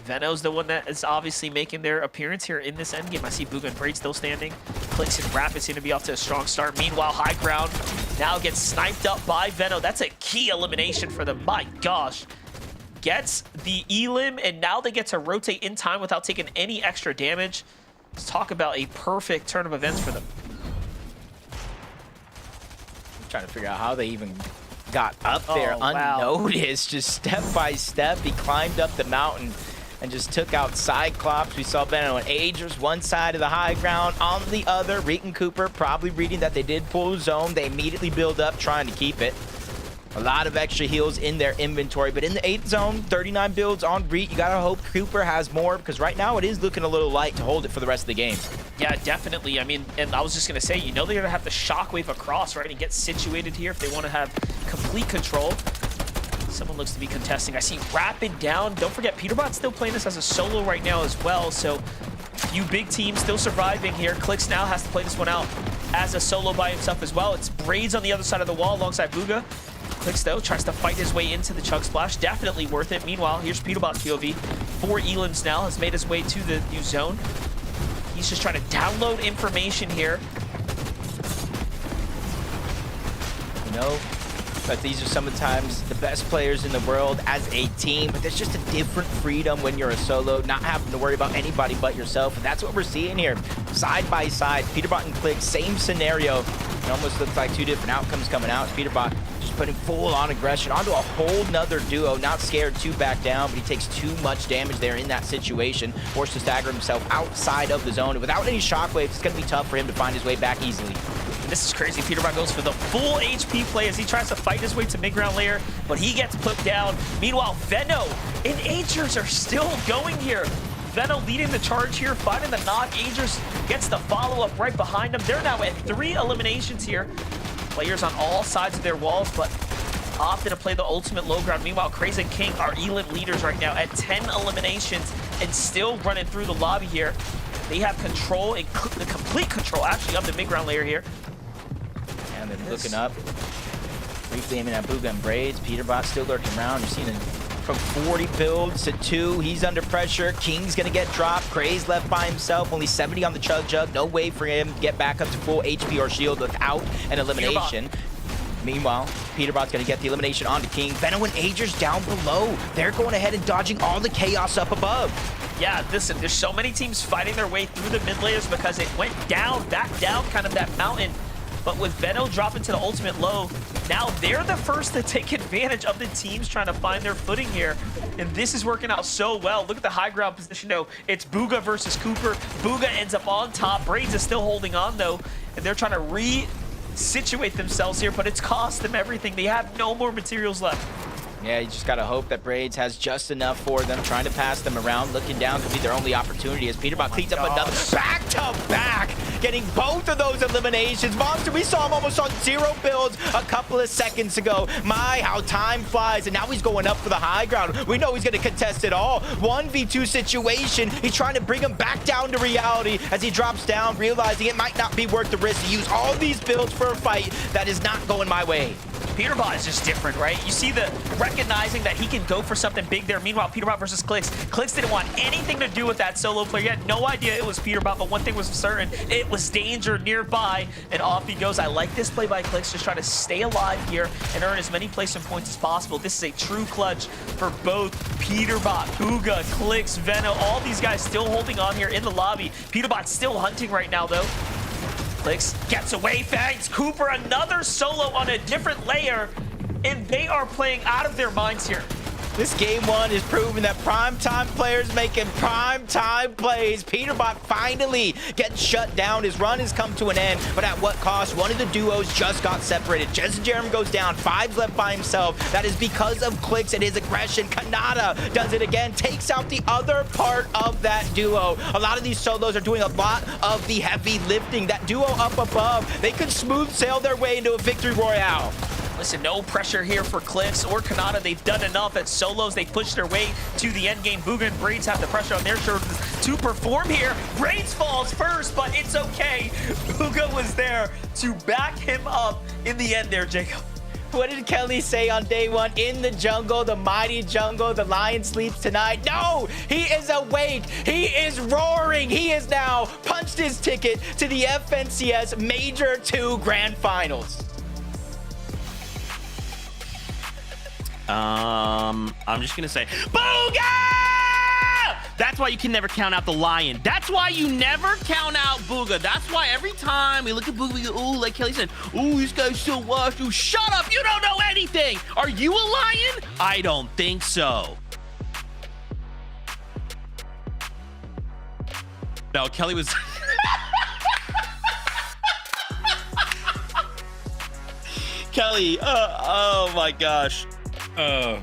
Venno's the one that is obviously making their appearance here in this endgame. I see Booga and Braid still standing. Clix and Rapid seem to be off to a strong start. Meanwhile, High Ground now gets sniped up by Venno. That's a key elimination for them. My gosh. Gets the elim, and now they get to rotate in time without taking any extra damage. Let's talk about a perfect turn of events for them. Trying to figure out how they even got up there unnoticed. Just step by step, he climbed up the mountain and just took out Cyclops. We saw Venno and Agers one side of the high ground, on the other, Reed and Cooper probably reading that they did pull zone. They immediately build up trying to keep it. A lot of extra heals in their inventory, but in the 8th zone, 39 builds on Breed. You gotta hope Cooper has more, because right now it is looking a little light to hold it for the rest of the game. Yeah, definitely. I mean, and I was just going to say, you know, they're going to have to shockwave across, right, and get situated here if they want to have complete control. Someone looks to be contesting. I see Rapid down. Don't forget, Peterbot's still playing this as a solo right now as well, so few big teams still surviving here. Clix now has to play this one out as a solo by himself as well. It's Braids on the other side of the wall alongside Booga. Clix, though, tries to fight his way into the Chug Splash. Definitely worth it. Meanwhile, here's Peterbot's POV. 4 Elans now has made his way to the new zone. He's just trying to download information here. You know, but these are sometimes the best players in the world as a team, but there's just a different freedom when you're a solo, not having to worry about anybody but yourself, and that's what we're seeing here. Side by side, Peterbot and Clix, same scenario. It almost looks like two different outcomes coming out. Peterbot just putting full-on aggression onto a whole nother duo, not scared to back down, but he takes too much damage there in that situation, forced to stagger himself outside of the zone, and without any shockwaves, it's going to be tough for him to find his way back easily. This is crazy. Peterbot goes for the full HP play as he tries to fight his way to mid-ground layer, but he gets put down. Meanwhile, Venno and Agers are still going here. Venno leading the charge here, finding the knock. Agers gets the follow-up right behind him. They're now at 3 eliminations here. Players on all sides of their walls, but opting to play the ultimate low ground. Meanwhile, Crazy King are Elim leaders right now at 10 eliminations and still running through the lobby here. They have control, and the complete control, actually, of the mid-ground layer here. And they're looking up, briefly aiming at Booga and Braids. Peterbot still lurking around. You're seeing him from 40 builds to 2. He's under pressure. King's gonna get dropped. Craze left by himself. Only 70 on the Chug Jug. No way for him to get back up to full HP or shield without an elimination. Meanwhile, Peterbot's gonna get the elimination onto King. Venno and Agers down below. They're going ahead and dodging all the chaos up above. Yeah, listen, there's so many teams fighting their way through the mid layers because it went down, back down, kind of that mountain. But with Venno dropping to the ultimate low, now they're the first to take advantage of the teams trying to find their footing here. And this is working out so well. Look at the high ground position, though. It's Booga versus Cooper. Booga ends up on top. Braids is still holding on, though. And they're trying to re-situate themselves here, but it's cost them everything. They have no more materials left. Yeah, you just gotta hope that Braids has just enough for them, trying to pass them around, looking down to be their only opportunity as Peterbot cleans up another back-to-back, getting both of those eliminations. Monster, we saw him almost on 0 builds a couple of seconds ago. My, how time flies, and now he's going up for the high ground. We know he's gonna contest it all. 1v2 situation. He's trying to bring him back down to reality as he drops down, realizing it might not be worth the risk to use all these builds for a fight that is not going my way. Peterbot is just different, right? You see the recognizing that he can go for something big there. Meanwhile, Peterbot versus Clix. Clix didn't want anything to do with that solo player. He had no idea it was Peterbot, but one thing was certain. It was danger nearby, and off he goes. I like this play by Clix, just trying to stay alive here and earn as many placement points as possible. This is a true clutch for both Peterbot, Booga, Clix, Venno. All these guys still holding on here in the lobby. Peterbot's still hunting right now, though. Clix gets away, finds Cooper, another solo on a different layer, and they are playing out of their minds here. This game one is proving that primetime players making primetime plays. Peterbot finally gets shut down. His run has come to an end, but at what cost? One of the duos just got separated. Jesse Jerem goes down. 5's left by himself. That is because of Clix and his aggression. Kanata does it again, takes out the other part of that duo. A lot of these solos are doing a lot of the heavy lifting. That duo up above, they could smooth sail their way into a victory royale. Listen, no pressure here for Clix or Kanata. They've done enough at solos. They pushed their way to the end game. Booga and Braids have the pressure on their shoulders to perform here. Braids falls first, but it's okay. Booga was there to back him up in the end there, Jacob. What did Kelly say on day one? In the jungle, the mighty jungle, the lion sleeps tonight. No, he is awake. He is roaring. He has now punched his ticket to the FNCS Major 2 Grand Finals. I'm just gonna say, Booga! That's why you can never count out the lion. That's why you never count out Booga. That's why every time we look at Booga, we go, ooh, like Kelly said, ooh, this guy's so washed. Ooh, shut up, you don't know anything. Are you a lion? I don't think so. No, Kelly was... Kelly. Oh my gosh. Oh.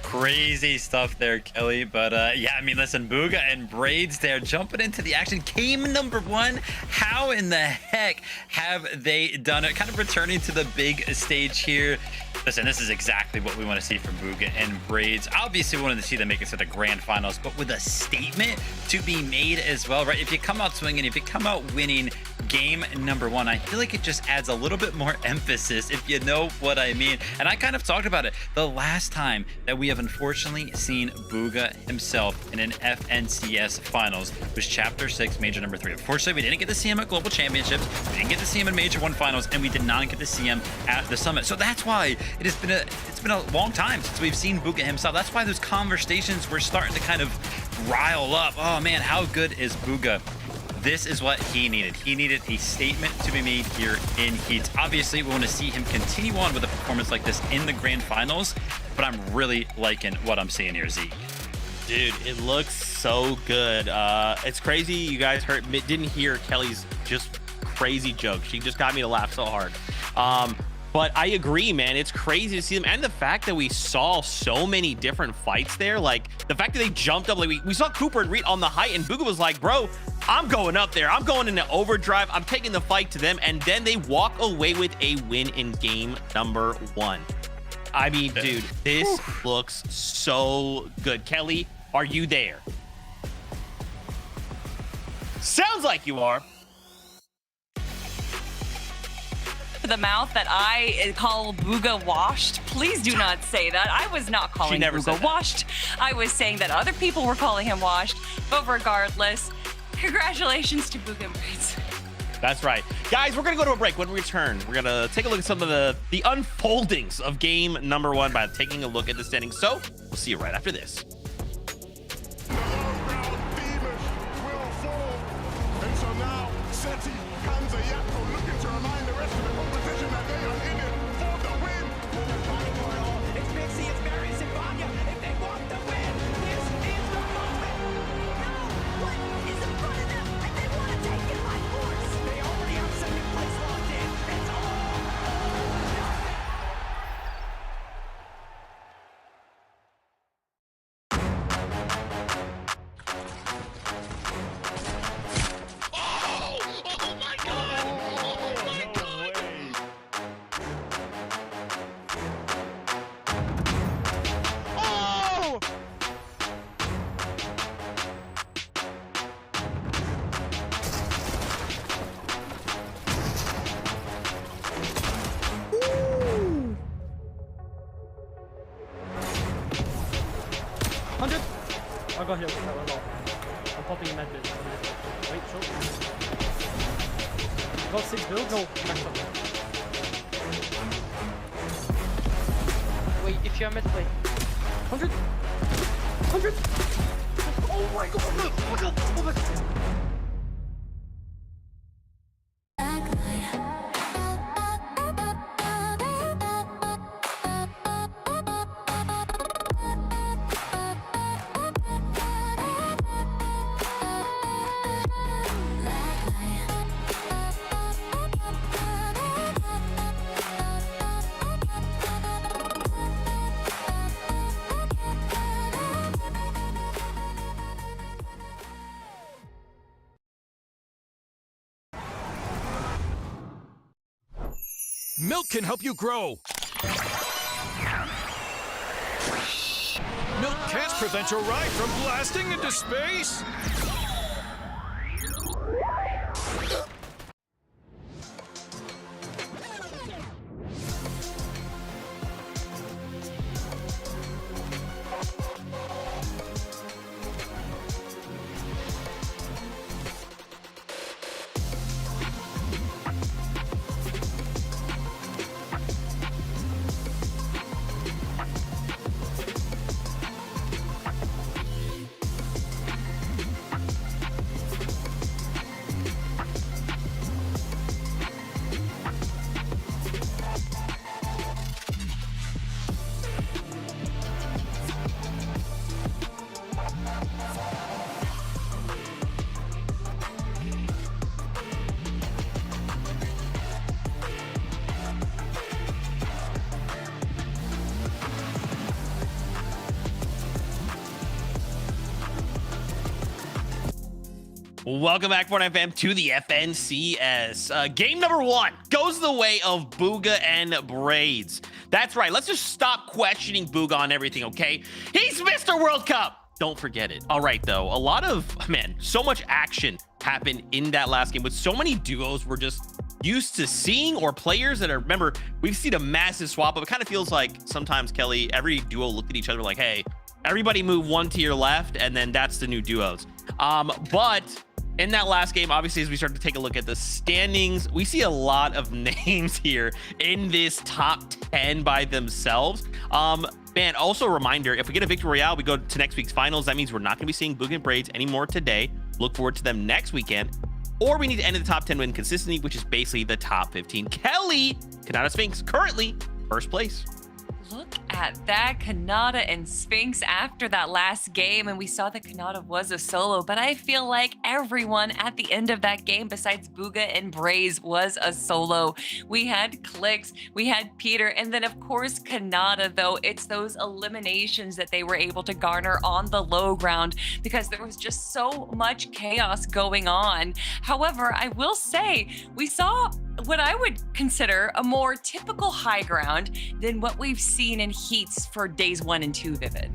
Crazy stuff there, Kelly. But yeah, I mean, listen, Booga and Braids there jumping into the action. Game number 1. How in the heck have they done it? Kind of returning to the big stage here. Listen, this is exactly what we want to see from Booga and Braids. Obviously, we wanted to see them make it to the grand finals, but with a statement to be made as well, right? If you come out swinging, if you come out winning game number 1, I feel like it just adds a little bit more emphasis, if you know what I mean. And I kind of talked about it. The last time that we have unfortunately seen Booga himself in an FNCS finals was Chapter 6, Major number 3. Unfortunately, we didn't get to see him at Global Championships. We didn't get to see him in Major 1 finals, and we did not get to see him at the Summit. So that's why it's been a long time since we've seen Booga himself. That's why those conversations were starting to kind of rile up. Oh man, how good is Booga? This is what he needed. He needed a statement to be made here in Heats. Obviously, we want to see him continue on with a performance like this in the grand finals, but I'm really liking what I'm seeing here, Zeke. Dude, it looks so good. It's crazy. You guys didn't hear Kelly's just crazy joke. She just got me to laugh so hard. But I agree, man. It's crazy to see them. And the fact that we saw so many different fights there, like the fact that they jumped up, like we saw Cooper and Reed on the height, and Booga was like, bro, I'm going up there. I'm going into overdrive. I'm taking the fight to them. And then they walk away with a win in game number 1. I mean, dude, this looks so good. Kelly, are you there? Sounds like you are. The mouth that I call Booga washed. Please do not say that. I was not calling Booga washed. I was saying that other people were calling him washed. But regardless, congratulations to Booga and Braids. That's right. Guys, we're going to go to a break. When we return, we're going to take a look at some of the unfoldings of game number 1 by taking a look at the standings. So we'll see you right after this. I got hit with that one off. I'm popping a med bit. Wait, short. Got 6 builds? No, back up. Wait, if you're mid, wait. 100! 100! Oh my god! Oh my god! Oh my god! Milk can help you grow. Milk can't prevent your ride from blasting into space. Welcome back, Fortnite fam, to the FNCS. Game number 1 goes the way of Booga and Braids. That's right. Let's just stop questioning Booga on everything, okay? He's Mr. World Cup. Don't forget it. All right, though. A lot of, so much action happened in that last game with so many duos we're just used to seeing, or players that are, remember, we've seen a massive swap up. It kind of feels like sometimes, Kelly, every duo looked at each other like, hey, everybody move one to your left, and then that's the new duos. But in that last game, obviously, as we start to take a look at the standings, we see a lot of names here in this top 10 by themselves. Man, also a reminder, if we get a victory royale, we go to next week's finals. That means we're not going to be seeing Booga and Braids anymore today. Look forward to them next weekend. Or we need to end in the top 10 win consistency, which is basically the top 15. Kelly, Kanata Sphinx, currently first place. Look at that, Kanata and Sphinx after that last game, and we saw that Kanata was a solo, but I feel like everyone at the end of that game besides Booga and Braids was a solo. We had Clicks, we had Peter, and then of course Kanata, though. It's those eliminations that they were able to garner on the low ground because there was just so much chaos going on. However, I will say we saw what I would consider a more typical high ground than what we've seen in heats for days 1 and 2, Vivid.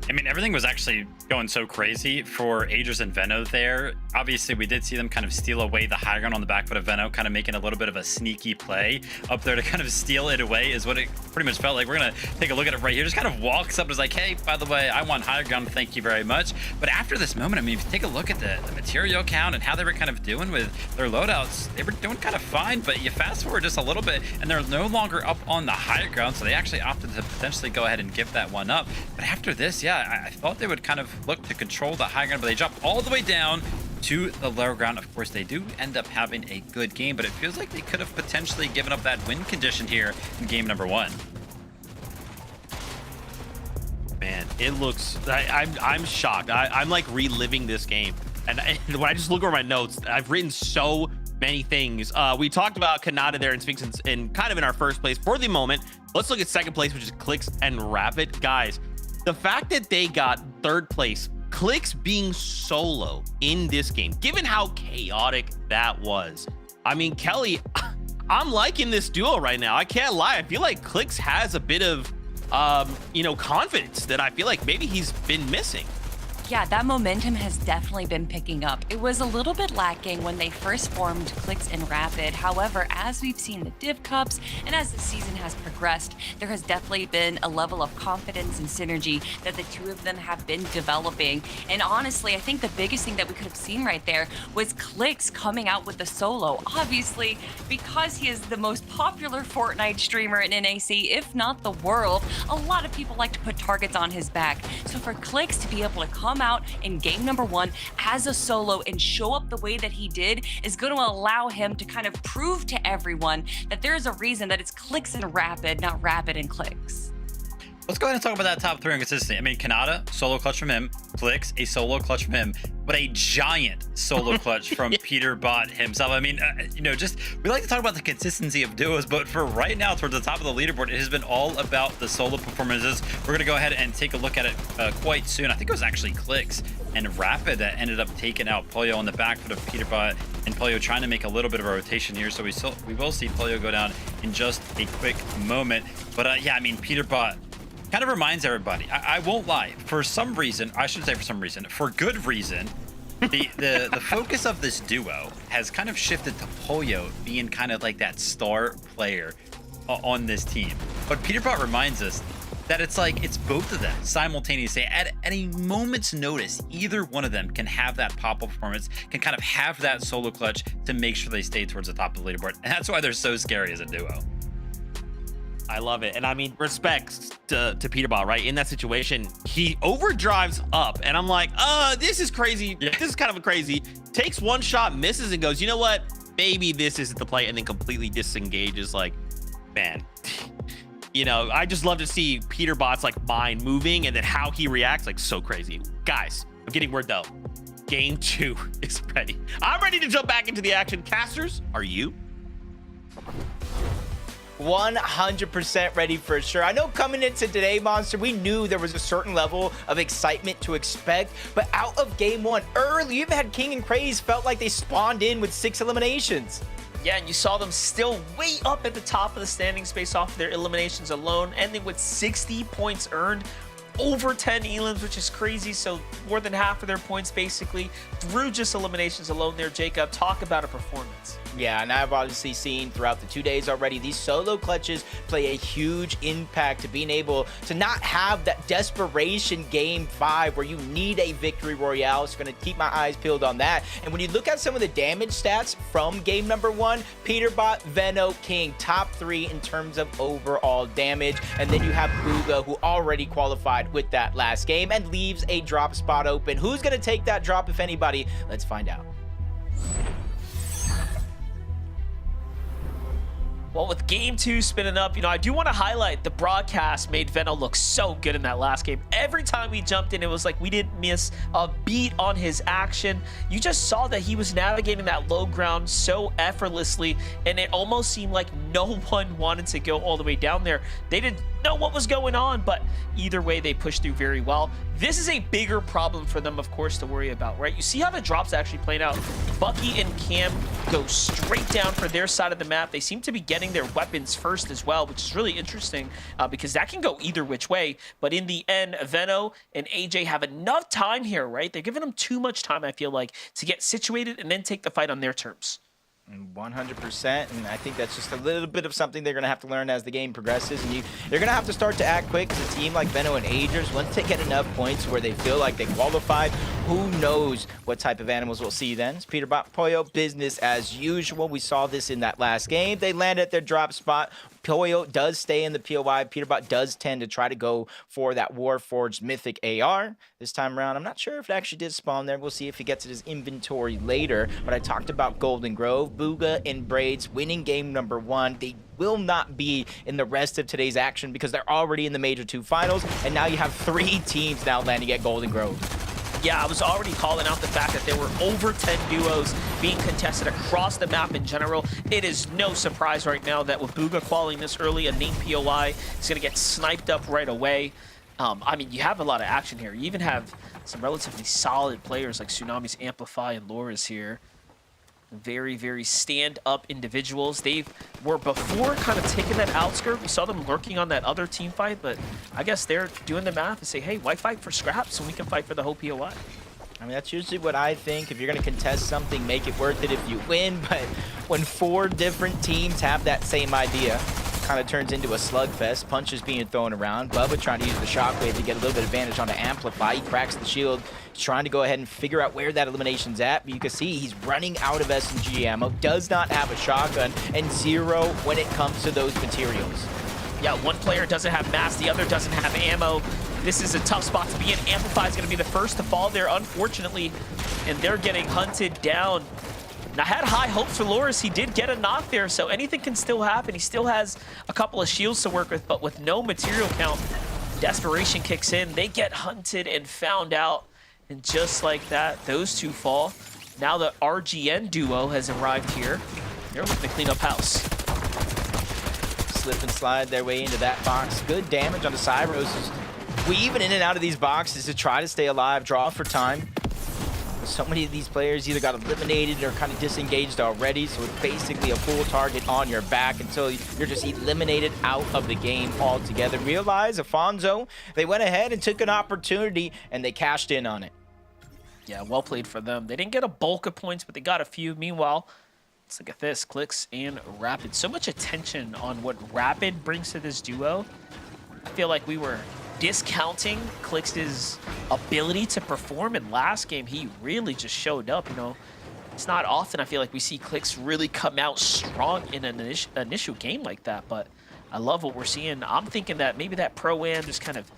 I mean, everything was actually going so crazy for Aegis and Veno there. Obviously, we did see them kind of steal away the high ground on the back foot of Veno, kind of making a little bit of a sneaky play up there to kind of steal it away is what it pretty much felt like. We're going to take a look at it right here. Just kind of walks up and is like, hey, by the way, I want high ground. Thank you very much. But after this moment, I mean, if you take a look at the material count and how they were kind of doing with their loadouts, they were doing kind of fine. But you fast forward just a little bit and they're no longer up on the high ground. So they actually opted to potentially go ahead and give that one up. But after this, yeah, I thought they would kind of look to control the high ground, but they drop all the way down to the lower ground. Of course, they do end up having a good game, but it feels like they could have potentially given up that win condition here in game number 1. Man, it looks, I'm shocked. I'm like reliving this game. And when I just look over my notes, I've written so many things. We talked about Kanata there and Sphinx in kind of in our first place for the moment. Let's look at second place, which is Clicks and Rapid. Guys, the fact that they got third place, Clicks being solo in this game, given how chaotic that was. I mean, Kelly, I'm liking this duo right now. I can't lie. I feel like Clicks has a bit of, confidence that I feel like maybe he's been missing. Yeah, that momentum has definitely been picking up. It was a little bit lacking when they first formed Clicks and Rapid. However, as we've seen the Div Cups and as the season has progressed, there has definitely been a level of confidence and synergy that the two of them have been developing. And honestly, I think the biggest thing that we could have seen right there was Clicks coming out with the solo. Obviously, because he is the most popular Fortnite streamer in NAC, if not the world, a lot of people like to put targets on his back. So for Clicks to be able to come out in game number 1 as a solo and show up the way that he did is going to allow him to kind of prove to everyone that there's a reason that it's Clicks and Rapid, not Rapid and Clicks. Let's go ahead and talk about that top 3 on consistency. I mean, Kanata, solo clutch from him. Clicks, a solo clutch from him. But a giant solo clutch from Peter Bot himself. I mean, we like to talk about the consistency of duos, but for right now, towards the top of the leaderboard, it has been all about the solo performances. We're going to go ahead and take a look at it quite soon. I think it was actually Clicks and Rapid that ended up taking out Pollo on the back foot of Peter Bot, and Pollo trying to make a little bit of a rotation here. So we will see Pollo go down in just a quick moment. But yeah, I mean, Peter Bot kind of reminds everybody, I won't lie, for some reason, I should say for some reason, for good reason, the focus of this duo has kind of shifted to Pollo being kind of like that star player on this team. But Peter Bot reminds us that it's both of them simultaneously. At a moment's notice, either one of them can have that pop-up performance, can kind of have that solo clutch to make sure they stay towards the top of the leaderboard. And that's why they're so scary as a duo. I love it. And I mean, respects to Peter Bot, right? In that situation, he overdrives up. And I'm like, this is crazy. Yeah. This is kind of crazy. Takes one shot, misses, and goes, you know what? Maybe this isn't the play. And then completely disengages. Like, man, I just love to see Peter Bot's mind moving and then how he reacts. Like, so crazy. Guys, I'm getting word though. Game 2 is ready. I'm ready to jump back into the action. Casters, are you? 100% ready for sure. I know coming into today, Monster, we knew there was a certain level of excitement to expect, but out of game one, early, you even had King and Craze felt like they spawned in with 6 eliminations. Yeah, and you saw them still way up at the top of the standings based off of their eliminations alone, ending with 60 points earned. Over 10 elims, which is crazy. So more than half of their points basically through just eliminations alone there, Jacob. Talk about a performance. Yeah, and I've obviously seen throughout the 2 days already, these solo clutches play a huge impact to being able to not have that desperation game 5 where you need a victory royale. It's going to keep my eyes peeled on that. And when you look at some of the damage stats from game number 1, Peterbot, Veno, King, top 3 in terms of overall damage. And then you have Booga, who already qualified with that last game and leaves a drop spot open. Who's going to take that drop, if anybody? Let's find out. Well, with game 2 spinning up, I do want to highlight the broadcast made Veno look so good in that last game. Every time he jumped in, it was like we didn't miss a beat on his action. You just saw that he was navigating that low ground so effortlessly, and it almost seemed like no one wanted to go all the way down there. They didn't know what was going on, but either way, they pushed through very well. This is a bigger problem for them, of course, to worry about, right? You see how the drops actually playing out. Bucky and Cam go straight down for their side of the map. They seem to be getting their weapons first as well, which is really interesting because that can go either which way. But in the end, Veno and AJ have enough time here, right? They're giving them too much time, I feel like, to get situated and then take the fight on their terms. 100%, and I think that's just a little bit of something they're going to have to learn as the game progresses, and you're going to have to start to act quick as a team like Veno and Agers. Once they get enough points where they feel like they qualified, who knows what type of animals we'll see then. It's Peterbot Poyo, business as usual. We saw this in that last game. They landed at their drop spot. Poyo does stay in the POI. Peterbot does tend to try to go for that Warforged Mythic AR this time around. I'm not sure if it actually did spawn there. We'll see if he gets it his inventory later. But I talked about Golden Grove, Booga, and Braids winning game number 1. They will not be in the rest of today's action because they're already in the Major 2 finals. And now you have 3 teams now landing at Golden Grove. Yeah, I was already calling out the fact that there were over 10 duos being contested across the map in general. It is no surprise right now that with Booga qualifying this early, a named POI is going to get sniped up right away. I mean, you have a lot of action here. You even have some relatively solid players like Tsunami's Amplify and Laura's here. Very, very stand-up individuals. They were before kind of taking that outskirt. We saw them lurking on that other team fight, but I guess they're doing the math and say, hey, why fight for scraps when we can fight for the whole POI? I mean, that's usually what I think. If you're going to contest something, make it worth it if you win. But when 4 different teams have that same idea, kind of turns into a slugfest. Punches being thrown around. Bubba trying to use the shockwave to get a little bit of advantage onto Amplify. He cracks the shield. He's trying to go ahead and figure out where that elimination's at. But you can see he's running out of SMG ammo. Does not have a shotgun. And 0 when it comes to those materials. Yeah, one player doesn't have mass. The other doesn't have ammo. This is a tough spot to be in. Amplify is going to be the first to fall there, unfortunately. And they're getting hunted down. And I had high hopes for Loris. He did get a knock there, so anything can still happen. He still has a couple of shields to work with, but with no material count, desperation kicks in. They get hunted and found out. And just like that, those 2 fall. Now the RGN duo has arrived here. They're looking to clean up house. Slip and slide their way into that box. Good damage on the Cyros. Weaving in and out of these boxes to try to stay alive, draw for time. So many of these players either got eliminated or kind of disengaged already, so it's basically a full target on your back until you're just eliminated out of the game altogether. Realize, Afonso, they went ahead and took an opportunity, and they cashed in on it. Yeah, well played for them. They didn't get a bulk of points, but they got a few. Meanwhile, let's look at this. Clix and Rapid. So much attention on what Rapid brings to this duo. I feel like we were discounting Clix's ability to perform in last game. He really just showed up, It's not often I feel like we see Clix really come out strong in an initial game like that, but I love what we're seeing. I'm thinking that maybe that Pro-Am just kind of,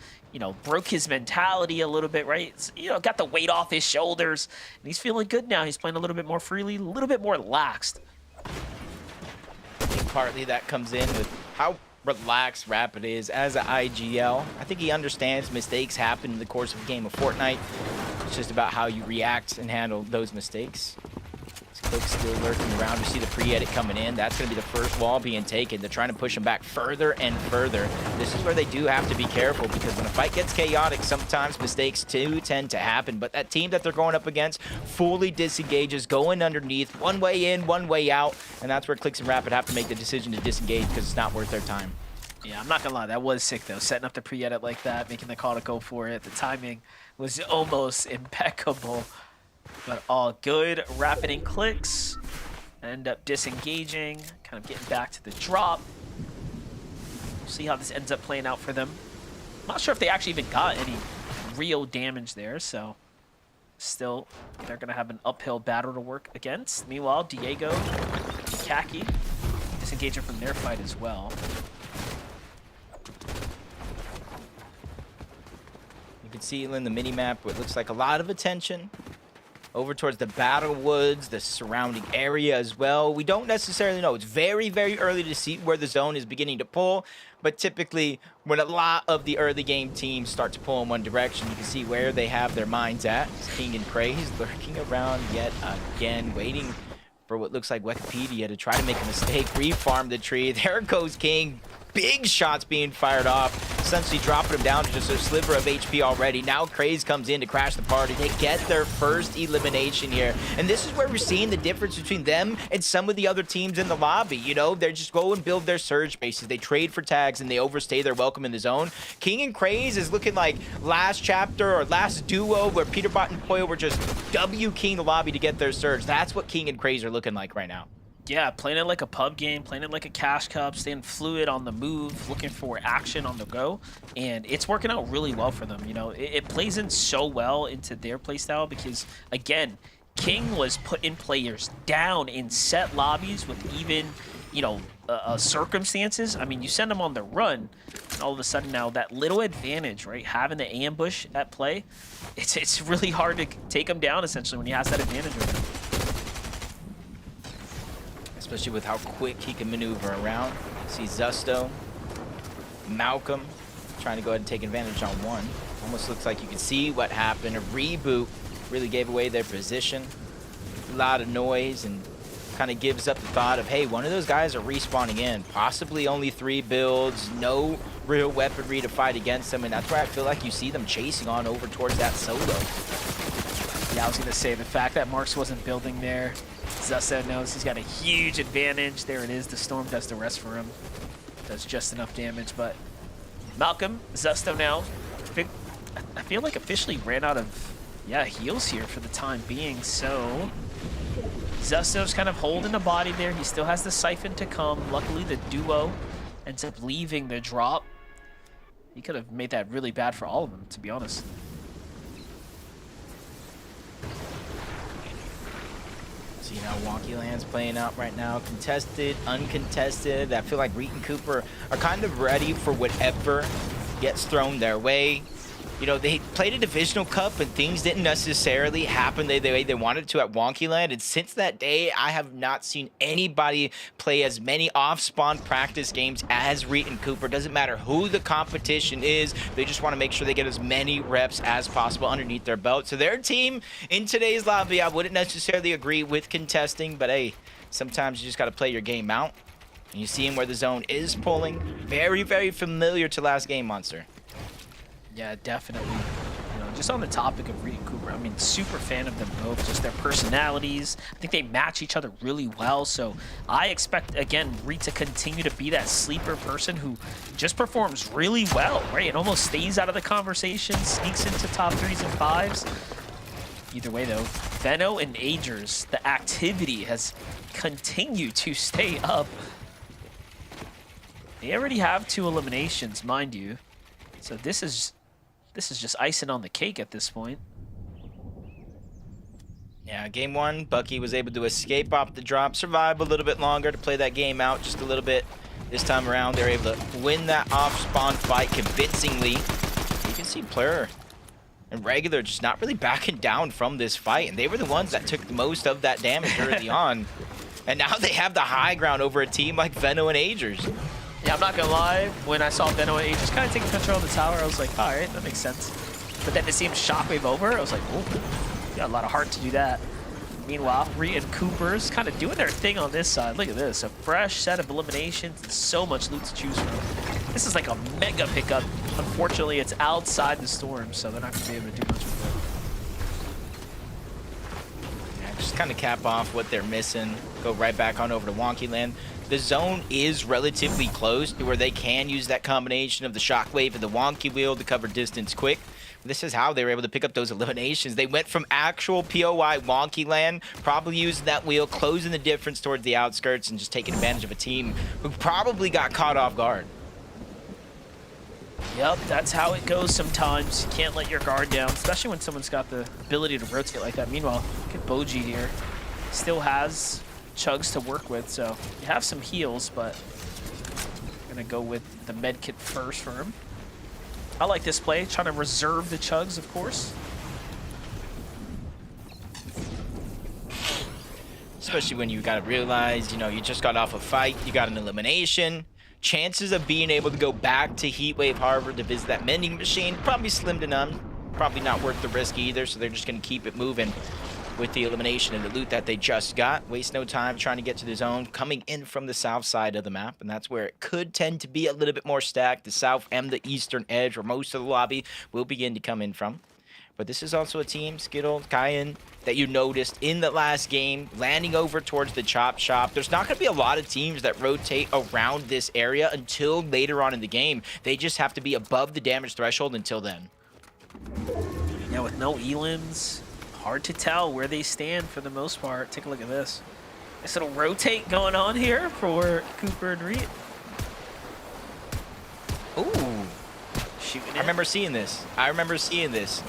broke his mentality a little bit, right? It's, got the weight off his shoulders, and he's feeling good now. He's playing a little bit more freely, a little bit more relaxed. I think partly that comes in with how relaxed Rapid is as an IGL. I think he understands mistakes happen in the course of a game of Fortnite. It's just about how you react and handle those mistakes. Click still lurking around. You see the pre-edit coming in. That's going to be the first wall being taken. They're trying to push him back further and further. This is where they do have to be careful, because when a fight gets chaotic, sometimes mistakes do tend to happen. But that team that they're going up against fully disengages, going underneath, one way in, one way out. And that's where Clicks and Rapid have to make the decision to disengage, because it's not worth their time. Yeah, I'm not gonna lie, that was sick though. Setting up the pre-edit like that, making the call to go for it. The timing was almost impeccable. But all good. Rapid and Clicks end up disengaging, kind of getting back to the drop. We'll see how this ends up playing out for them. I'm not sure if they actually even got any real damage there, so still they're gonna have an uphill battle to work against. Meanwhile, Diego, Kaki disengaging from their fight as well. You can see in the mini-map where it looks like a lot of attention over towards the battle woods, the surrounding area as well. We don't necessarily know. It's very, very early to see where the zone is beginning to pull, but typically when a lot of the early game teams start to pull in one direction, you can see where they have their minds at. King and Craze lurking around yet again, waiting for what looks like Wikipedia to try to make a mistake, refarm the tree. There goes King. Big shots being fired off, essentially dropping him down to just a sliver of HP already. Now Craze comes in to crash the party. They get their first elimination here. And this is where we're seeing the difference between them and some of the other teams in the lobby. You know, they just go and build their surge bases. They trade for tags and they overstay their welcome in the zone. King and Craze is looking like last chapter or last duo where Peterbot and Poyo were just W-king the lobby to get their surge. That's what King and Craze are looking like right now. Yeah, playing it like a pub game, playing it like a cash cup, staying fluid on the move, looking for action on the go, and it's working out really well for them. You know, it plays in so well into their playstyle because, again, King was putting players down in set lobbies with even, you know, circumstances. I mean, you send them on the run, and all of a sudden now that little advantage, right, having the ambush at play, it's really hard to take them down essentially when he has that advantage with him. Especially with how quick he can maneuver around. See Zusto, Malcolm trying to go ahead and take advantage on one. Almost looks like you can see what happened. A reboot really gave away their position. A lot of noise and kind of gives up the thought of, hey, one of those guys are respawning in. Possibly only 3 builds, no real weaponry to fight against them, and that's where I feel like you see them chasing on over towards that solo. Yeah, I was going to say, the fact that Marks wasn't building there, Zusto knows he's got a huge advantage. There it is. The Storm does the rest for him. Does just enough damage, but Malcolm, Zusto now, I feel like officially ran out of, heals here for the time being, so Zusto's kind of holding the body there. He still has the Siphon to come. Luckily, the duo ends up leaving the drop. He could have made that really bad for all of them, to be honest. See how Wonky Land's playing out right now. Contested, uncontested. I feel like Reet and Cooper are kind of ready for whatever gets thrown their way. You know, they played a divisional cup and things didn't necessarily happen the way they wanted to at Wonky Land. And since that day, I have not seen anybody play as many off-spawn practice games as Reet and Cooper. Doesn't matter who the competition is. They just want to make sure they get as many reps as possible underneath their belt. So their team in today's lobby, I wouldn't necessarily agree with contesting, but hey, sometimes you just got to play your game out. And you see him where the zone is pulling. Very, very familiar to last game, Monster. Yeah, definitely. You know, just on the topic of Reed and Cooper, I mean, super fan of them both, just their personalities. I think they match each other really well, so I expect, again, Reed to continue to be that sleeper person who just performs really well, right? And almost stays out of the conversation, sneaks into top 3s and 5s. Either way, though, Venno and Agers, the activity has continued to stay up. They already have 2 eliminations, mind you. So this is just icing on the cake at this point. Yeah, game 1, Bucky was able to escape off the drop, survive a little bit longer to play that game out just a little bit. This time around, they're able to win that off-spawn fight convincingly. You can see Plur and Regular just not really backing down from this fight, and they were the ones that took the most of that damage early on. And now they have the high ground over a team like Venno and Agers. Yeah, I'm not gonna lie, when I saw Venno and Agers kind of taking control of the tower, I was like, all right, that makes sense. But then to see him shockwave over, I was like, oh, you got a lot of heart to do that. Meanwhile, Reed and Cooper's kind of doing their thing on this side. Look at this, a fresh set of eliminations and so much loot to choose from. This is like a mega pickup. Unfortunately, it's outside the storm, so they're not going to be able to do much with it. Yeah, just kind of cap off what they're missing. Go right back on over to Wonky Land. The zone is relatively close to where they can use that combination of the Shockwave and the Wonky Wheel to cover distance quick. This is how they were able to pick up those eliminations. They went from actual POI Wonky Land, probably using that wheel, closing the difference towards the outskirts, and just taking advantage of a team who probably got caught off guard. Yep, that's how it goes sometimes. You can't let your guard down, especially when someone's got the ability to rotate like that. Meanwhile, look at Boji here. Still has chugs to work with, so you have some heals, but I'm gonna go with the med kit first for him. I like this play, trying to reserve the chugs, of course. Especially when you gotta realize, you know, you just got off a fight, you got an elimination. Chances of being able to go back to Heatwave Harbor to visit that mending machine, probably slim to none. Probably not worth the risk either, so they're just gonna keep it moving with the elimination and the loot that they just got. Waste no time trying to get to the zone, coming in from the south side of the map, and that's where it could tend to be a little bit more stacked, the south and the eastern edge, where most of the lobby will begin to come in from. But this is also a team, Skittle, Kyan, that you noticed in the last game, landing over towards the chop shop. There's not going to be a lot of teams that rotate around this area until later on in the game. They just have to be above the damage threshold until then. Yeah, with no elims, hard to tell where they stand for the most part. Take a look at this. Nice little rotate going on here for Cooper and Reed. Ooh. Shooting I remember seeing this.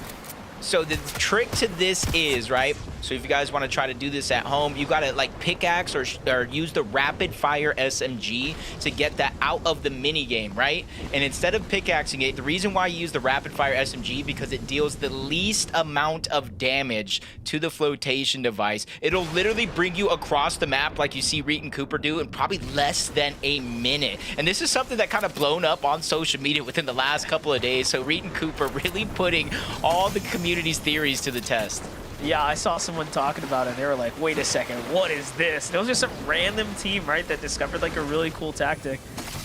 So the trick to this is, right, so if you guys want to try to do this at home, you got to like pickaxe or use the rapid fire SMG to get that out of the mini game, right? And instead of pickaxing it, the reason why you use the rapid fire SMG, because it deals the least amount of damage to the flotation device. It'll literally bring you across the map like you see Reed and Cooper do in probably less than a minute. And this is something that kind of blown up on social media within the last couple of days. So Reed and Cooper really putting all the community's theories to the test. Yeah, I saw someone talking about it. They were like, wait a second, what is this? And it was just some random team, right, that discovered like a really cool tactic.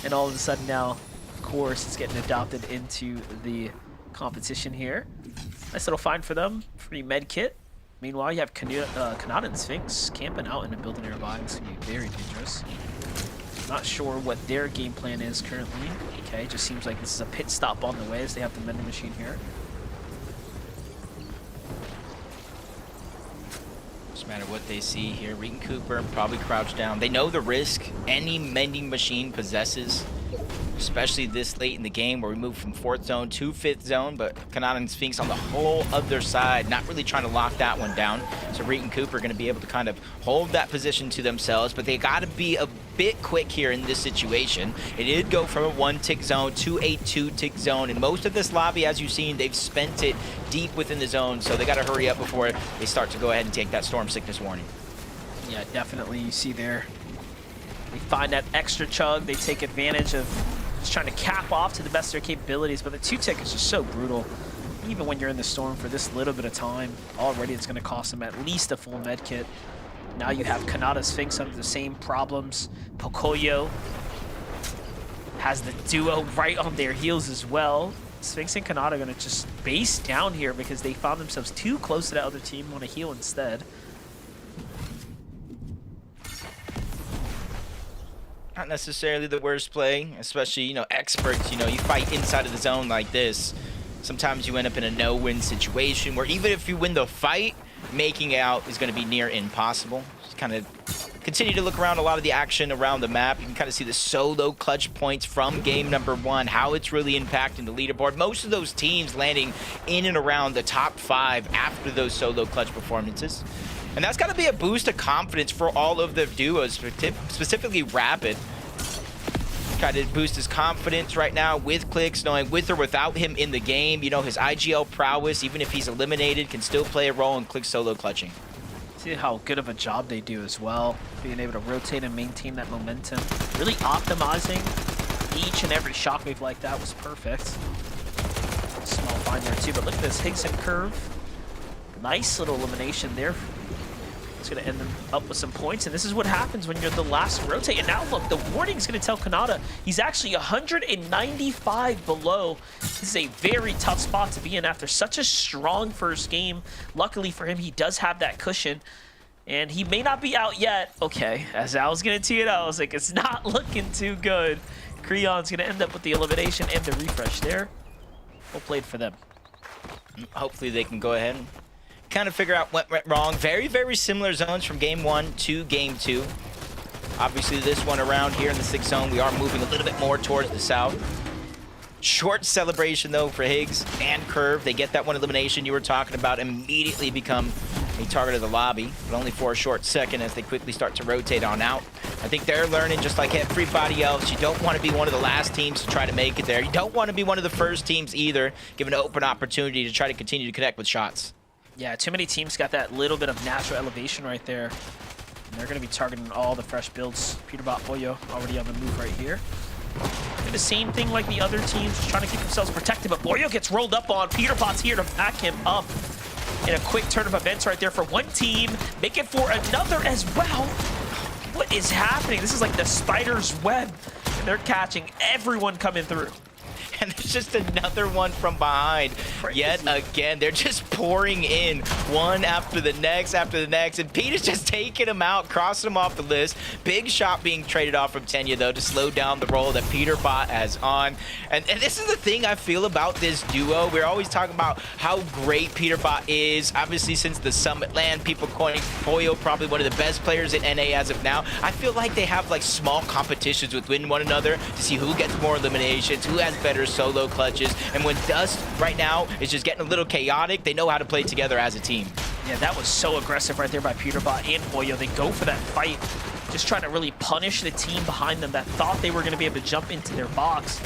And all of a sudden now, of course, it's getting adopted into the competition here. Nice little find for them. Free med kit. Meanwhile, you have Kanata and Sphinx camping out in a building nearby. This can be very dangerous. Not sure what their game plan is currently. Okay, just seems like this is a pit stop on the way as they have the mending machine here. No matter what they see here, Reed and Cooper probably crouched down. They know the risk any mending machine possesses, especially this late in the game where we move from 4th zone to 5th zone, but Kanata and Sphinx on the whole other side, not really trying to lock that one down. So Reed and Cooper are going to be able to kind of hold that position to themselves, but they got to be a bit quick here in this situation. It did go from a 1-tick zone to a 2-tick zone, and most of this lobby, as you've seen, they've spent it deep within the zone, so they got to hurry up before they start to go ahead and take that storm sickness warning. Yeah, definitely. You see there, they find that extra chug. They take advantage of just trying to cap off to the best of their capabilities, but the 2-tick is just so brutal. Even when you're in the storm for this little bit of time, already it's going to cost them at least a full med kit. Now you have Kanata Sphinx under the same problems. Pocoyo has the duo right on their heels as well. Sphinx and Kanata are going to just base down here because they found themselves too close to that other team, want to heal instead. Not necessarily the worst play, especially, you know, experts, you know, you fight inside of the zone like this. Sometimes you end up in a no-win situation where even if you win the fight, making it out is going to be near impossible. Just kind of continue to look around a lot of the action around the map. You can kind of see the solo clutch points from game number 1, how it's really impacting the leaderboard. Most of those teams landing in and around the top 5 after those solo clutch performances. And that's got to be a boost of confidence for all of the duos, specifically Rapid. Try to boost his confidence right now with Clicks, knowing with or without him in the game, you know, his IGL prowess, even if he's eliminated, can still play a role in Clicks solo clutching. See how good of a job they do as well, being able to rotate and maintain that momentum. Really optimizing each and every shockwave like that was perfect. Small find there too, but look at this Higgs and Curve. Nice little elimination there. It's going to end them up with some points, and this is what happens when you're the last to rotate. And now look, the warning's going to tell Kanata he's actually 195 below. This is a very tough spot to be in after such a strong first game. Luckily for him, he does have that cushion, and he may not be out yet. Okay, as I was going to tee it out, I was like, it's not looking too good. Creon's going to end up with the elimination and the refresh there. Well played for them. Hopefully they can go ahead and kind of figure out what went wrong. Very, very similar zones from game 1 to game 2. Obviously, this one around here in the 6th zone, we are moving a little bit more towards the south. Short celebration, though, for Higgs and Curve. They get that one elimination you were talking about, immediately become a target of the lobby, but only for a short second as they quickly start to rotate on out. I think they're learning, just like everybody else, you don't want to be one of the last teams to try to make it there. You don't want to be one of the first teams either, given an open opportunity to try to continue to connect with shots. Yeah, too many teams got that little bit of natural elevation right there. And they're going to be targeting all the fresh builds. Peterbot, Pollo already on the move right here. Do the same thing like the other teams, just trying to keep themselves protected, but Pollo gets rolled up on. Peterbot's here to back him up. In a quick turn of events right there for one team. Make it for another as well. What is happening? This is like the spider's web. And they're catching everyone coming through. And there's just another one from behind. Crazy. Yet again, they're just pouring in one after the next, and Pete is just taking them out, crossing them off the list. Big shot being traded off from Tenya, though, to slow down the roll that Peterbot has on. And this is the thing I feel about this duo. We're always talking about how great Peterbot is. Obviously, since the Summit land, people calling Pollo probably one of the best players in NA as of now. I feel like they have like small competitions within one another to see who gets more eliminations, who has better solo clutches, and when Dust right now is just getting a little chaotic, they know how to play together as a team. Yeah, that was so aggressive right there by Peterbot and Pollo. They go for that fight, just trying to really punish the team behind them that thought they were going to be able to jump into their box.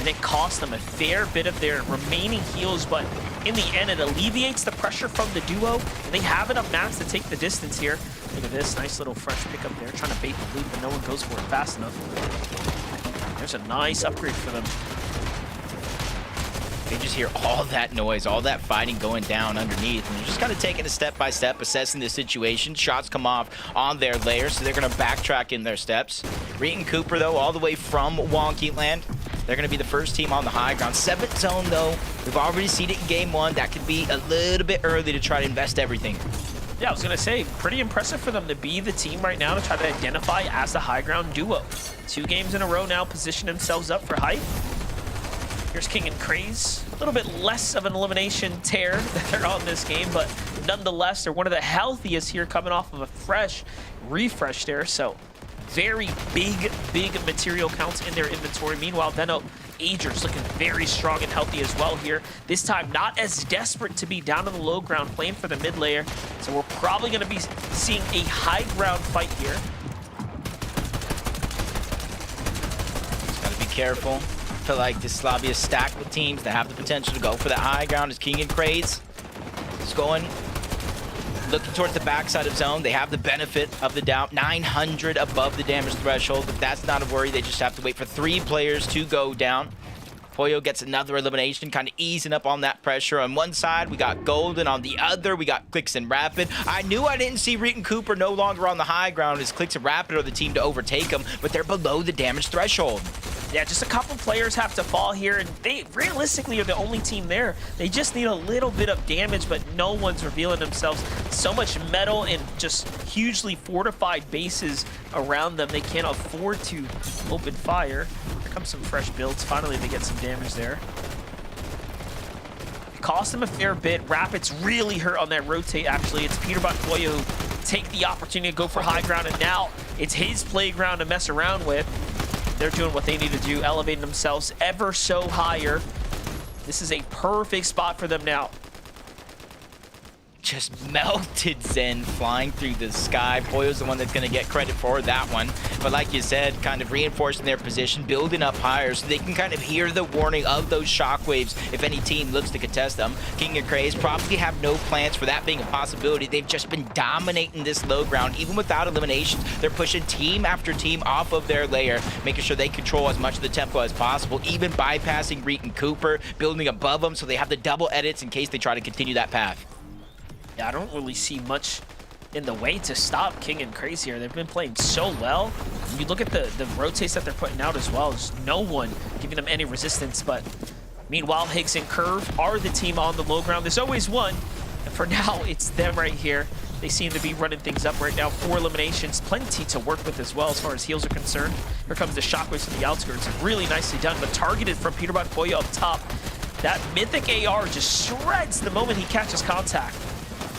And it cost them a fair bit of their remaining heals, but in the end, it alleviates the pressure from the duo, and they have enough mats to take the distance here. Look at this, nice little fresh pickup there, trying to bait the loop, but no one goes for it fast enough. There's a nice upgrade for them. They just hear all that noise, all that fighting going down underneath, and they're just kind of taking it step by step, assessing the situation. Shots come off on their layer, so they're going to backtrack in their steps. Reet and Cooper, though, all the way from Wonky Land. They're going to be the first team on the high ground. 7th zone, though. We've already seen it in game 1. That could be a little bit early to try to invest everything. Yeah, I was going to say, pretty impressive for them to be the team right now to try to identify as the high ground duo. 2 games in a row now, position themselves up for hype. Here's King and Craze. A little bit less of an elimination tear that they're on this game, but nonetheless, they're one of the healthiest here coming off of a fresh refresh there. So very big material counts in their inventory. Meanwhile, Veno Agers looking very strong and healthy as well here. This time, not as desperate to be down on the low ground, playing for the mid layer. So we're probably going to be seeing a high ground fight here. Just got to be careful. I feel like this lobby is stacked with teams that have the potential to go for the high ground. As King and Craze is going, looking towards the backside of zone. They have the benefit of the doubt. 900 above the damage threshold, but that's not a worry. They just have to wait for 3 players to go down. Pollo gets another elimination, kind of easing up on that pressure. On one side, we got Golden. On the other, we got Clicks and Rapid. I knew I didn't see Reet and Cooper no longer on the high ground as Clicks and Rapid are the team to overtake them, but they're below the damage threshold. Yeah, just a couple players have to fall here, and they realistically are the only team there. They just need a little bit of damage, but no one's revealing themselves. So much metal and just hugely fortified bases around them. They can't afford to open fire. Here comes some fresh builds. Finally, they get some damage there. It cost them a fair bit. Rapid's really hurt on that rotate, actually. It's Peterbot and Pollo who take the opportunity to go for high ground, and now it's his playground to mess around with. They're doing what they need to do, elevating themselves ever so higher. This is a perfect spot for them now. Just melted Zen flying through the sky. Pollo's the one that's going to get credit for that one. But like you said, kind of reinforcing their position, building up higher so they can kind of hear the warning of those shockwaves if any team looks to contest them. King and Craze probably have no plans for that being a possibility. They've just been dominating this low ground. Even without eliminations, they're pushing team after team off of their layer, making sure they control as much of the tempo as possible, even bypassing Reet and Cooper, building above them so they have the double edits in case they try to continue that path. Yeah, I don't really see much in the way to stop King and Crazy here. They've been playing so well. You look at the rotates that they're putting out as well. There's no one giving them any resistance, but meanwhile, Higgs and Curve are the team on the low ground. There's always one, and for now, it's them right here. They seem to be running things up right now. 4 eliminations, plenty to work with as well as far as heals are concerned. Here comes the Shockwaves from the outskirts. Really nicely done, but targeted from Peterbot Boyo up top. That Mythic AR just shreds the moment he catches contact.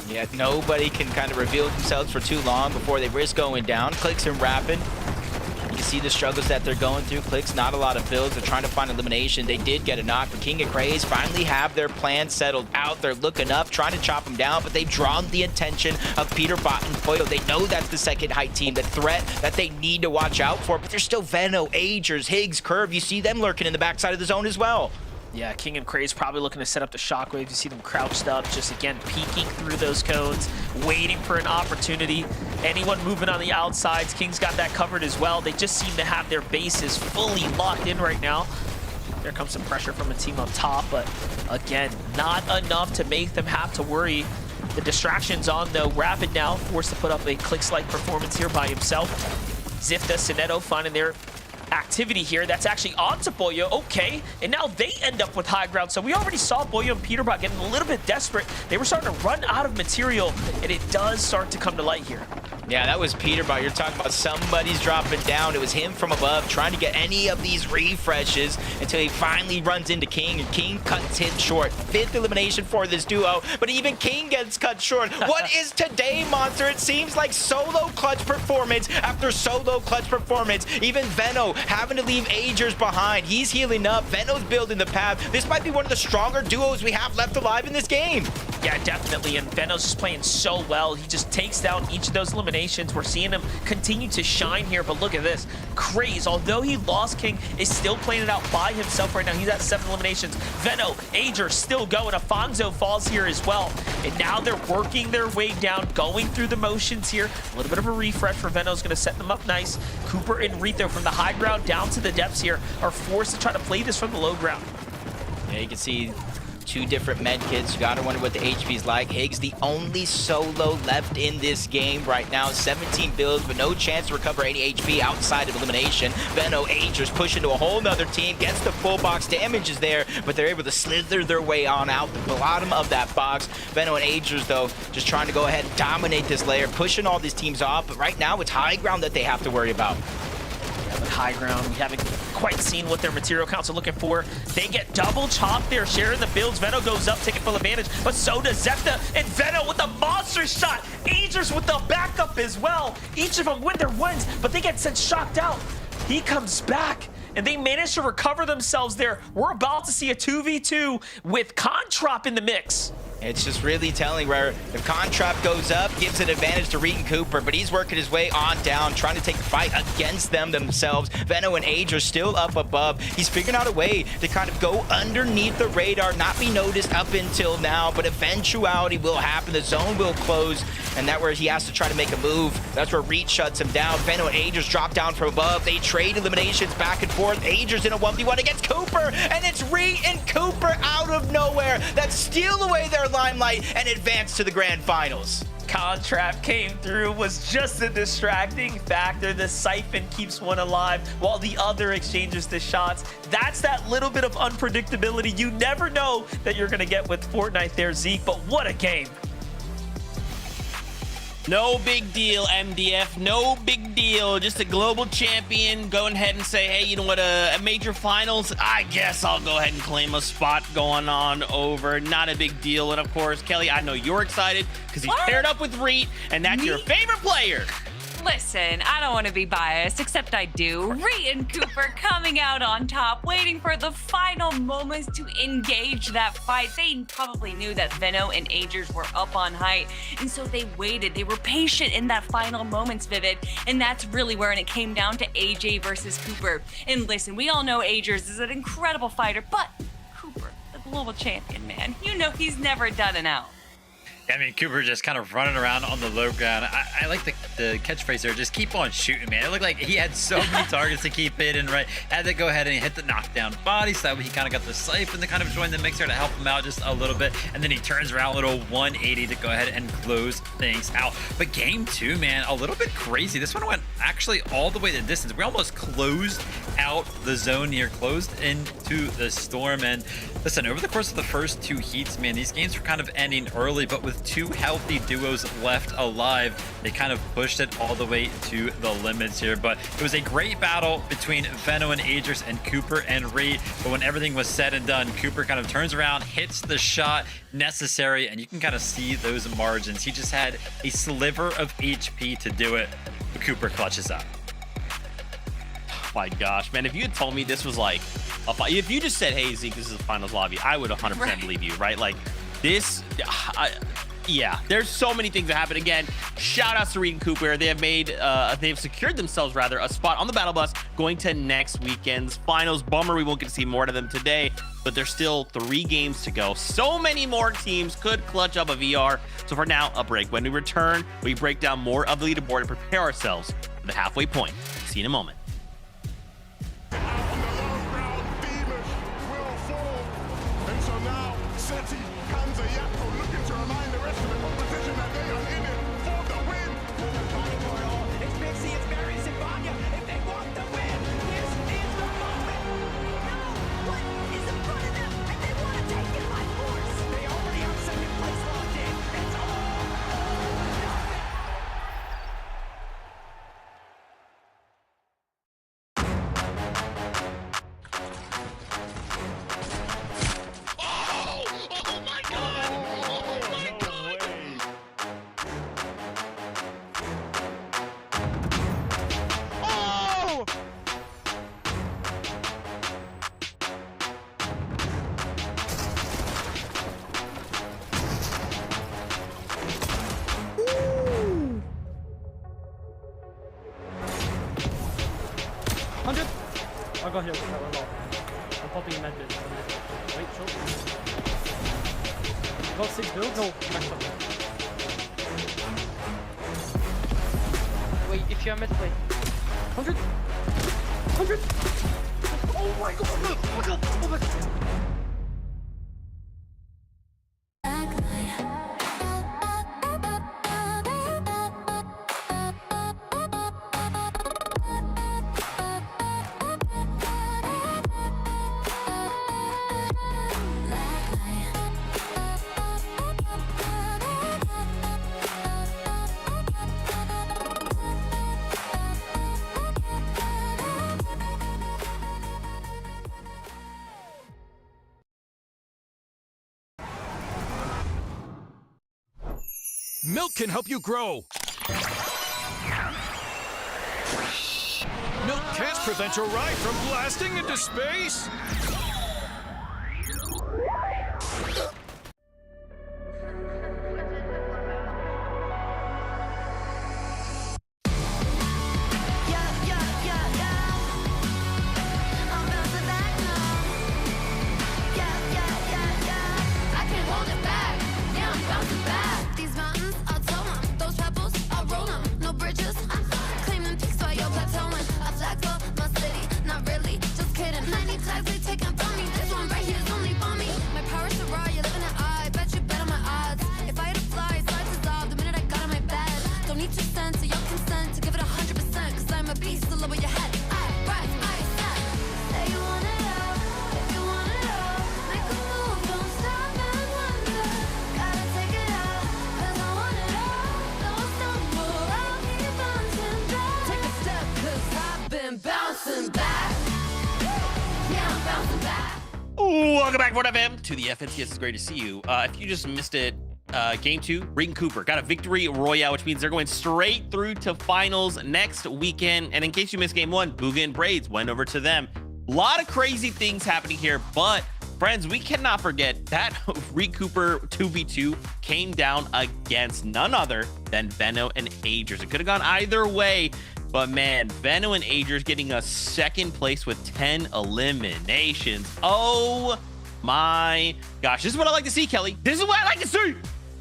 Yeah, nobody can kind of reveal themselves for too long before they risk going down. Clicks and Rapid. You can see the struggles that they're going through. Clicks, not a lot of builds. They're trying to find elimination. They did get a knock, but King and Craze finally have their plan settled out. They're looking up, trying to chop them down, but they've drawn the attention of Peterbot and Boyo. They know that's the second height team, the threat that they need to watch out for, but there's still Veno, Agers, Higgs, Curve. You see them lurking in the backside of the zone as well. Yeah, King and Craze probably looking to set up the Shockwaves. You see them crouched up, just again peeking through those cones, waiting for an opportunity. Anyone moving on the outsides, King's got that covered as well. They just seem to have their bases fully locked in right now. There comes some pressure from a team up top, but again, not enough to make them have to worry. The distraction's on though. Rapid now forced to put up a Clicks-like performance here by himself. Zifta, Sinetto finding their activity here. That's actually onto Boyo. Okay, and now they end up with high ground. So we already saw Boyo and Peterbot getting a little bit desperate. They were starting to run out of material, and it does start to come to light here. Yeah, that was Peterbot. You're talking about somebody's dropping down. It was him from above trying to get any of these refreshes until he finally runs into King, and King cuts him short. 5th elimination for this duo, but even King gets cut short. What is today, Monster? It seems like solo clutch performance after solo clutch performance. Even Veno having to leave Agers behind. He's healing up. Veno's building the path. This might be one of the stronger duos we have left alive in this game. Yeah, definitely, and Veno's just playing so well. He just takes down each of those eliminations. We're seeing him continue to shine here, but look at this. Craze, although he lost King, is still playing it out by himself right now. He's at 7 eliminations. Veno, Ager still going. Afonso falls here as well. And now they're working their way down, going through the motions here. A little bit of a refresh for Veno's going to set them up nice. Cooper and Rito from the high ground down to the depths here are forced to try to play this from the low ground. Yeah, you can see 2 different med kits. You gotta wonder what the HP's like. Higgs, the only solo left in this game right now. 17 builds, but no chance to recover any HP outside of elimination. Veno, Agers push into a whole nother team, gets the full box. Damage is there, but they're able to slither their way on out the bottom of that box. Veno and Agers, though, just trying to go ahead and dominate this layer, pushing all these teams off, but right now it's high ground that they have to worry about. Yeah, but high ground, we haven't quite seen what their material counts are looking for. They get double chopped there, sharing the builds. Veno goes up, taking full advantage, but so does Zepta, and Veno with a monster shot. Agers with the backup as well. Each of them win their wins, but they get sent shocked out. He comes back, and they manage to recover themselves there. We're about to see a 2v2 with Contrap in the mix. It's just really telling where if Contrap goes up, gives an advantage to Reed and Cooper, but he's working his way on down, trying to take the fight against them themselves. Veno and Age are still up above. He's figuring out a way to kind of go underneath the radar, not be noticed up until now, but eventuality will happen. The zone will close, and that's where he has to try to make a move. That's where Reed shuts him down. Veno and Agers drop down from above. They trade eliminations back and forth. Agers in a 1v1 against Cooper, and it's Reed and Cooper out of nowhere that steal away their limelight and advance to the grand finals. Contrap came through, was just a distracting factor. The siphon keeps one alive while the other exchanges the shots. That's that little bit of unpredictability you never know that you're going to get with Fortnite there, Zeke, but what a game. No big deal, MDF. No big deal. Just a global champion going ahead and say, hey, you know what, a major finals, I guess I'll go ahead and claim a spot going on over. Not a big deal. And of course, Kelly, I know you're excited because he's paired up with Reet, and that's your favorite player. Listen, I don't want to be biased, except I do. Reet and Cooper coming out on top, waiting for the final moments to engage that fight. They probably knew that Veno and Agers were up on height, and so they waited. They were patient in that final moments, Vivid, and that's really where it came down to AJ versus Cooper. And listen, we all know Agers is an incredible fighter, but Cooper, the global champion, man, you know he's never done an out. I mean, Cooper just kind of running around on the low ground. I like the catchphrase there. Just keep on shooting, man. It looked like he had so many targets to keep hitting, right? Had to go ahead and hit the knockdown body, so that way he kind of got the siphon to kind of join the mixer to help him out just a little bit. And then he turns around a little 180 to go ahead and close things out. But game 2, man, a little bit crazy. This one went actually all the way the distance. We almost closed out the zone here, closed into the storm. And listen, over the course of the first 2 heats, man, these games were kind of ending early, but with 2 healthy duos left alive, they kind of pushed it all the way to the limits here. But it was a great battle between Veno and Aegis and Cooper and Reed. But when everything was said and done, Cooper kind of turns around, hits the shot necessary, and you can kind of see those margins. He just had a sliver of HP to do it, but Cooper clutches up. My gosh, man, if you had told me this was like if you just said, hey Zeke, this is the finals lobby, I would 100% believe you, right? Like this, yeah, there's so many things that happen. Again, shout outs to Reed and Cooper. They have made they've secured themselves rather a spot on the battle bus going to next weekend's finals. Bummer we won't get to see more of them today, but there's still 3 games to go. So many more teams could clutch up a VR. So for now, a break. When we return, we break down more of the leaderboard and prepare ourselves for the halfway point. See you in a moment. I got hit with that one off. I'm popping a medbit. Wait, short. Got 6 builds? No, max up. Wait, if you're mid, wait. 100! 100! Oh my god! Oh my god! Oh my god! Milk can help you grow. Milk can't prevent your ride from blasting into space. Welcome back, Fort FM, to the FNCS. It's great to see you. If you just missed it, Game 2, Reed and Cooper got a victory royale, which means they're going straight through to finals next weekend. And in case you missed Game 1, Booga and Braids went over to them. A lot of crazy things happening here, but friends, we cannot forget that Reed Cooper 2v2 came down against none other than Veno and Aegis. It could have gone either way, but man, Veno and Aegis getting a second place with 10 eliminations. Oh my gosh, this is what I like to see, Kelly. This is what I like to see.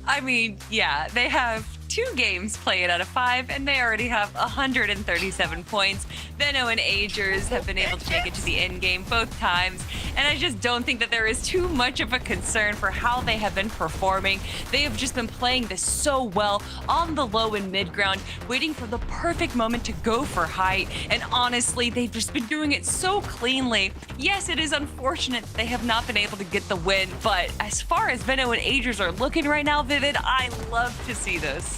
I mean, yeah, they have 2 games played out of 5, and they already have 137 points. Venno and Agers have been able to make it to the end game both times, and I just don't think that there is too much of a concern for how they have been performing. They have just been playing this so well on the low and mid ground, waiting for the perfect moment to go for height, and honestly, they've just been doing it so cleanly. Yes, it is unfortunate that they have not been able to get the win, but as far as Venno and Agers are looking right now, Vivid, I love to see this.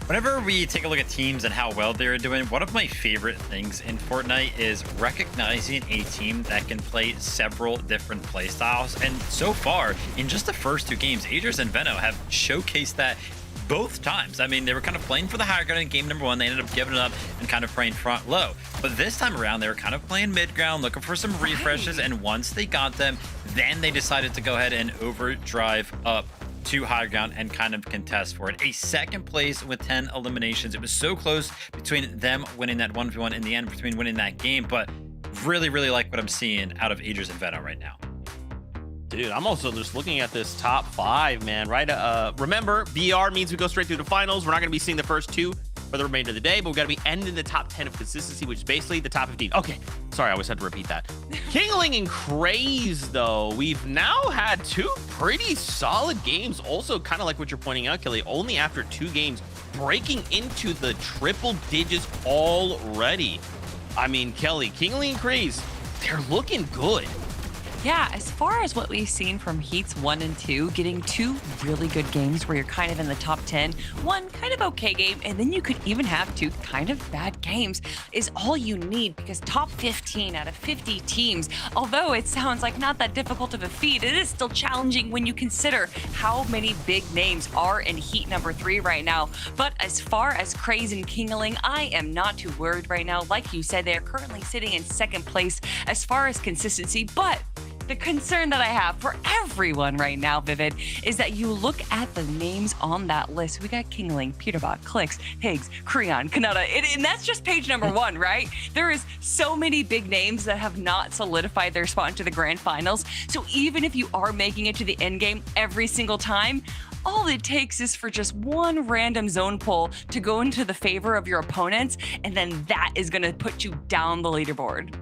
Whenever we take a look at teams and how well they're doing, one of my favorite things in Fortnite is recognizing a team that can play several different play styles. And so far, in just the first 2 games, Agers and Venno have showcased that both times. I mean, they were kind of playing for the higher ground in game number 1. They ended up giving it up and kind of playing front low. But this time around, they were kind of playing mid ground, looking for some refreshes. And once they got them, then they decided to go ahead and overdrive up to high ground and kind of contest for it. A second place with 10 eliminations. It was so close between them winning that 1v1 in the end, between winning that game, but really, really like what I'm seeing out of Agers and Venno right now. Dude, I'm also just looking at this top 5, man, right? Remember, BR means we go straight through the finals. We're not going to be seeing the first 2 for the remainder of the day, but we've got to be ending the top 10 of consistency, which is basically the top 15. Okay, sorry, I always had to repeat that. Kingling and Craze, though, we've now had 2 pretty solid games. Also, kind of like what you're pointing out, Kelly, only after 2 games, breaking into the triple digits already. I mean, Kelly, Kingling and Craze, they're looking good. Yeah, as far as what we've seen from Heats 1 and 2, getting 2 really good games where you're kind of in the top 10, 1 kind of okay game, and then you could even have 2 kind of bad games is all you need, because top 15 out of 50 teams, although it sounds like not that difficult of a feat, it is still challenging when you consider how many big names are in Heat number 3 right now. But as far as Craze and Kingling, I am not too worried right now. Like you said, they are currently sitting in 2nd place as far as consistency, but the concern that I have for everyone right now, Vivid, is that you look at the names on that list. We got Kingling, Peterbot, Clicks, Higgs, Creon, Kanata, and that's just page number 1, right? There is so many big names that have not solidified their spot into the grand finals. So even if you are making it to the end game every single time, all it takes is for just 1 random zone pull to go into the favor of your opponents, and then that is going to put you down the leaderboard.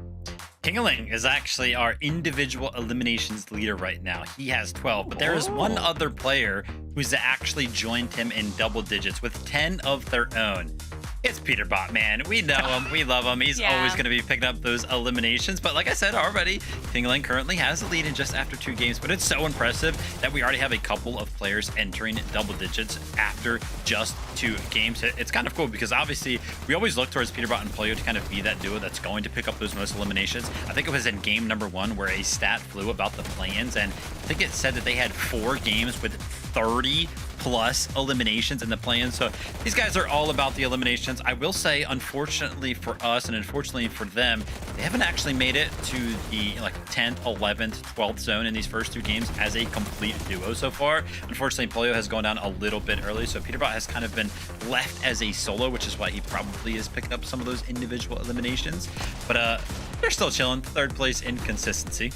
Kingling is actually our individual eliminations leader right now. He has 12, but there is one other player who's actually joined him in double digits with 10 of their own. It's Peterbot, man. We know him. We love him. He's always going to be picking up those eliminations. But like I said already, Kingling currently has the lead in just after 2 games. But it's so impressive that we already have a couple of players entering double digits after just 2 games. It's kind of cool because obviously we always look towards Peterbot and Polio to kind of be that duo that's going to pick up those most eliminations. I think it was in game number 1 where a stat flew about the play-ins, and I think it said that they had 4 games with 30 plus eliminations in the play-in. So these guys are all about the eliminations. I will say, unfortunately for us and unfortunately for them, they haven't actually made it to the 10th, 11th, 12th zone in these first 2 games as a complete duo so far. Unfortunately, Polio has gone down a little bit early, so Peterbot has kind of been left as a solo, which is why he probably is picking up some of those individual eliminations. But they're still chilling. 3rd place in consistency.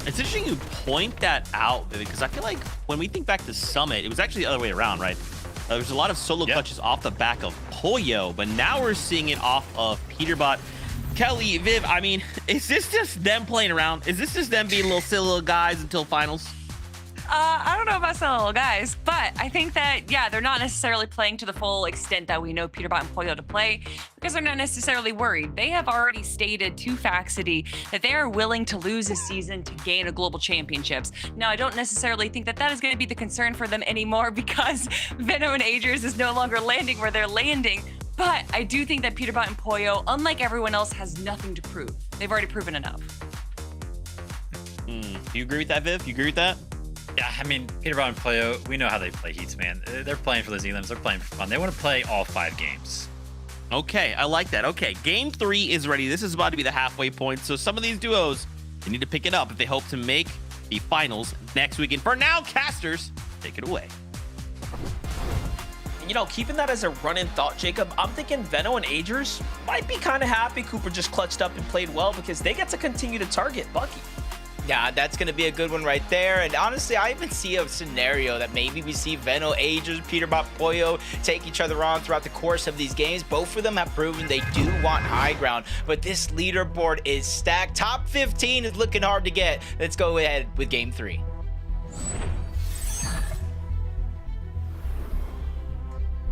It's interesting you point that out, because I feel like when we think back to Summit, it was actually the other way around, right? There was a lot of solo clutches off the back of Polio, but now we're seeing it off of Peterbot. Kelly, Viv, I mean, is this just them playing around? Is this just them being little silly little guys until finals? I don't know about some little guys, but I think that, yeah, they're not necessarily playing to the full extent that we know Peterbot and Polio to play, because they're not necessarily worried. They have already stated to Faxity that they are willing to lose a season to gain a global championships. Now, I don't necessarily think that that is going to be the concern for them anymore, because Venno and Agers is no longer landing where they're landing. But I do think that Peterbot and Polio, unlike everyone else, has nothing to prove. They've already proven enough. Do you agree with that, Viv? You agree with that? Yeah, I mean, Peterbot and Polio, we know how they play Heats, man. They're playing for the Zealands. They're playing for fun. They want to play all 5 games. Okay, I like that. Okay, game 3 is ready. This is about to be the halfway point. So some of these duos, they need to pick it up if they hope to make the finals next weekend. For now, casters, take it away. You know, keeping that as a running thought, Jacob, I'm thinking Venno and Agers might be kind of happy Cooper just clutched up and played well, because they get to continue to target Bucky. Yeah, that's going to be a good one right there. And honestly, I even see a scenario that maybe we see Veno, Agers, Peterbot, Pollo take each other on throughout the course of these games. Both of them have proven they do want high ground, but this leaderboard is stacked. Top 15 is looking hard to get. Let's go ahead with game 3.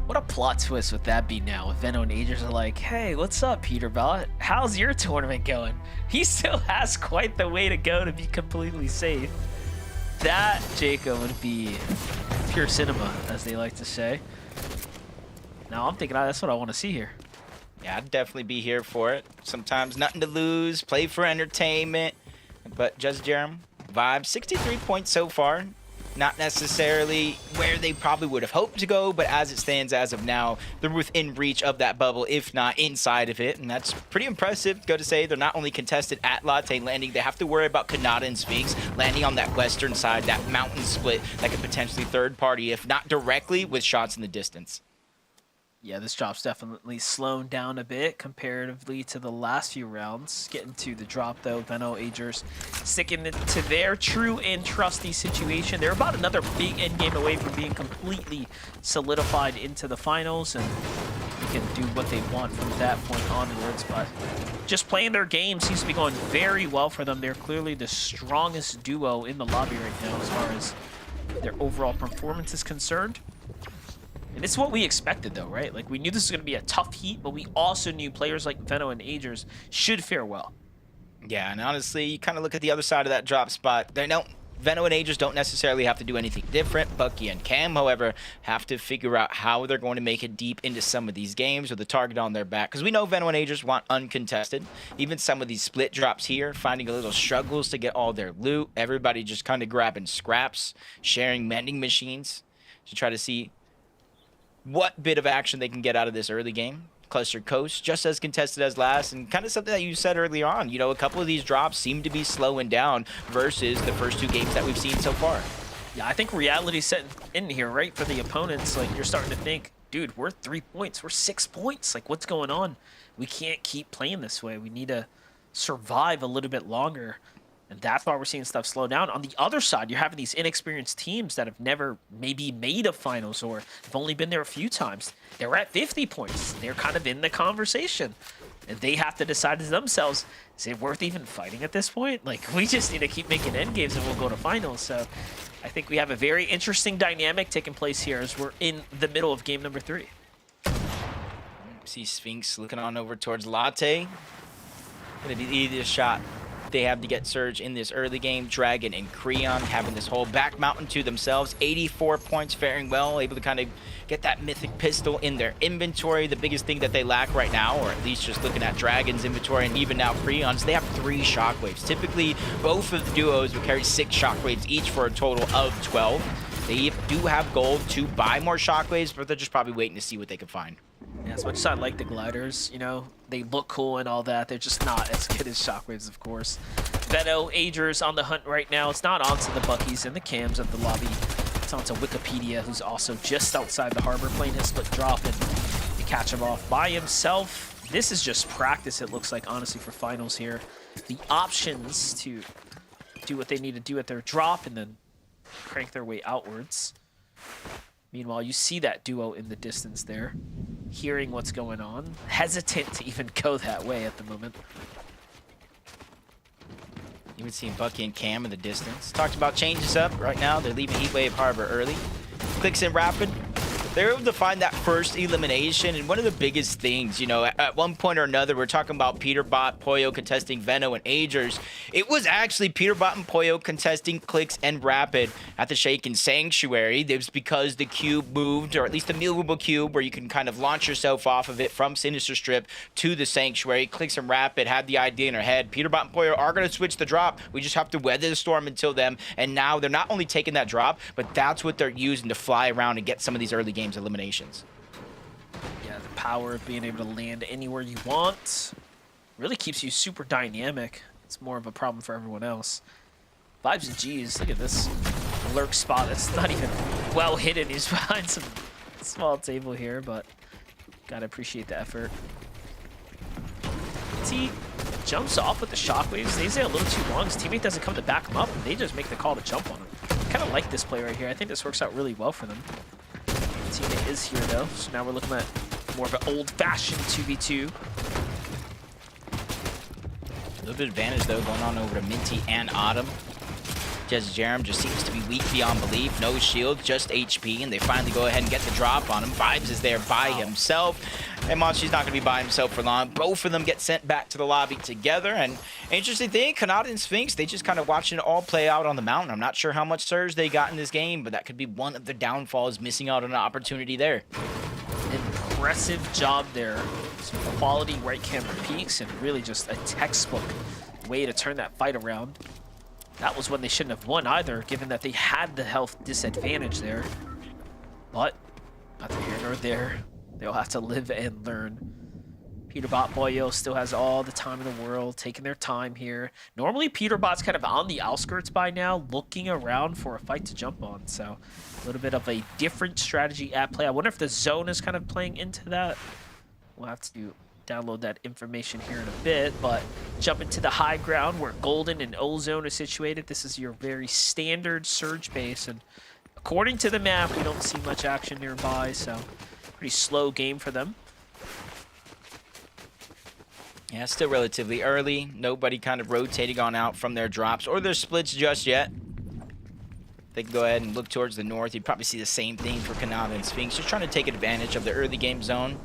What a plot twist would that be now if Veno and Agers are like, hey, what's up, Peterbot? How's your tournament going? He still has quite the way to go to be completely safe. That, Jacob, would be pure cinema, as they like to say. Now I'm thinking, that's what I want to see here. Yeah, I'd definitely be here for it. Sometimes nothing to lose, play for entertainment. But just Jerem, vibe, 63 points so far. Not necessarily where they probably would have hoped to go, but as it stands as of now, they're within reach of that bubble, if not inside of it, and that's pretty impressive. Go to say they're not only contested at Latte landing, they have to worry about Kanata and Sphinx landing on that western side, that mountain split that could potentially third party, if not directly, with shots in the distance. Yeah, this drop's definitely slowed down a bit comparatively to the last few rounds. Getting to the drop, though, Veno, Agers sticking to their true and trusty situation. They're about another big endgame away from being completely solidified into the finals, and they can do what they want from that point onwards. But just playing their game seems to be going very well for them. They're clearly the strongest duo in the lobby right now as far as their overall performance is concerned. And it's what we expected, though, right? Like, we knew this was going to be a tough heat, but we also knew players like Veno and Agers should fare well. Yeah, and honestly, you kind of look at the other side of that drop spot. Veno and Agers don't necessarily have to do anything different. Bucky and Cam, however, have to figure out how they're going to make it deep into some of these games with the target on their back. Because we know Veno and Agers want uncontested. Even some of these split drops here, finding a little struggles to get all their loot. Everybody just kind of grabbing scraps, sharing mending machines to try to see what bit of action they can get out of this early game. Cluster Coast, just as contested as last, and kind of something that you said early on. You know, a couple of these drops seem to be slowing down versus the first 2 games that we've seen so far. Yeah, I think reality's setting in here, right? For the opponents, like, you're starting to think, dude, we're 3 points, we're 6 points. Like, what's going on? We can't keep playing this way. We need to survive a little bit longer. And that's why we're seeing stuff slow down. On the other side, you're having these inexperienced teams that have never maybe made a finals or have only been there a few times. They're at 50 points. They're kind of in the conversation. And they have to decide to themselves, is it worth even fighting at this point? Like, we just need to keep making end games and we'll go to finals. So I think we have a very interesting dynamic taking place here as we're in the middle of game number 3. See Sphinx looking on over towards Latte. Gonna be the easiest shot they have to get Surge in this early game. Dragon and Creon having this whole back mountain to themselves. 84 points, faring well, able to kind of get that mythic pistol in their inventory. The biggest thing that they lack right now, or at least just looking at Dragon's inventory and even now Creon's, they have 3 shockwaves. Typically, both of the duos would carry 6 shockwaves each for a total of 12. They do have gold to buy more shockwaves, but they're just probably waiting to see what they can find. Yeah, as much as I like the gliders, you know, they look cool and all that, they're just not as good as shockwaves, of course. Veno, Agers on the hunt right now. It's not onto the Buckies and the Cams of the lobby. It's onto Wikipedia, who's also just outside the harbor playing his split drop, and you catch him off by himself. This is just practice, it looks like, honestly, for finals here. The options to do what they need to do at their drop and then crank their way outwards. Meanwhile, you see that duo in the distance there, hearing what's going on, hesitant to even go that way at the moment. Even seeing Bucky and Cam in the distance. Talked about changes up right now. They're leaving Heatwave Harbor early. Clicks in Rapid. They're able to find that first elimination, and one of the biggest things, you know, at one point or another, we're talking about Peterbot, Pollo contesting Veno and Agers. It was actually Peterbot and Pollo contesting Clicks and Rapid at the Shaken Sanctuary. It was because the cube moved, or at least the movable cube, where you can kind of launch yourself off of it from Sinister Strip to the Sanctuary. Clicks and Rapid had the idea in their head. Peterbot and Pollo are going to switch the drop. We just have to weather the storm until then, and now they're not only taking that drop, but that's what they're using to fly around and get some of these early games eliminations. Yeah, the power of being able to land anywhere you want really keeps you super dynamic. It's more of a problem for everyone else. Vibes and G's, look at this lurk spot. It's not even well hidden. He's behind some small table here, but gotta appreciate the effort. T jumps off with the shockwaves. Stays there a little too long. His teammate doesn't come to back him up, and they just make the call to jump on him. Kind of like this play right here. I think this works out really well for them. Teammate is here though, so now we're looking at more of an old-fashioned 2v2. A little bit of advantage though going on over to Minty and Autumn. Just Jerem just seems to be weak beyond belief. No shield, just HP, and they finally go ahead and get the drop on him. Vibes is there by himself. And Monchi's not going to be by himself for long. Both of them get sent back to the lobby together. And interesting thing, Kanata and Sphinx, they just kind of watching it all play out on the mountain. I'm not sure how much surge they got in this game, but that could be one of the downfalls, missing out on an opportunity there. Impressive job there. Some quality right camera peaks and really just a textbook way to turn that fight around. That was when they shouldn't have won either, given that they had the health disadvantage there. But neither here nor there. They'll have to live and learn. Peterbot Boyo still has all the time in the world, taking their time here. Normally, Peterbot's kind of on the outskirts by now, looking around for a fight to jump on. So a little bit of a different strategy at play. I wonder if the zone is kind of playing into that. We'll have to download that information here in a bit, but jump into the high ground where Golden and Ozone are situated. This is your very standard surge base, and according to the map, we don't see much action nearby, so pretty slow game for them. Yeah, still relatively early. Nobody kind of rotating on out from their drops or their splits just yet. They can go ahead and look towards the north. You'd probably see the same thing for Kanata and Sphinx, just trying to take advantage of the early game zone.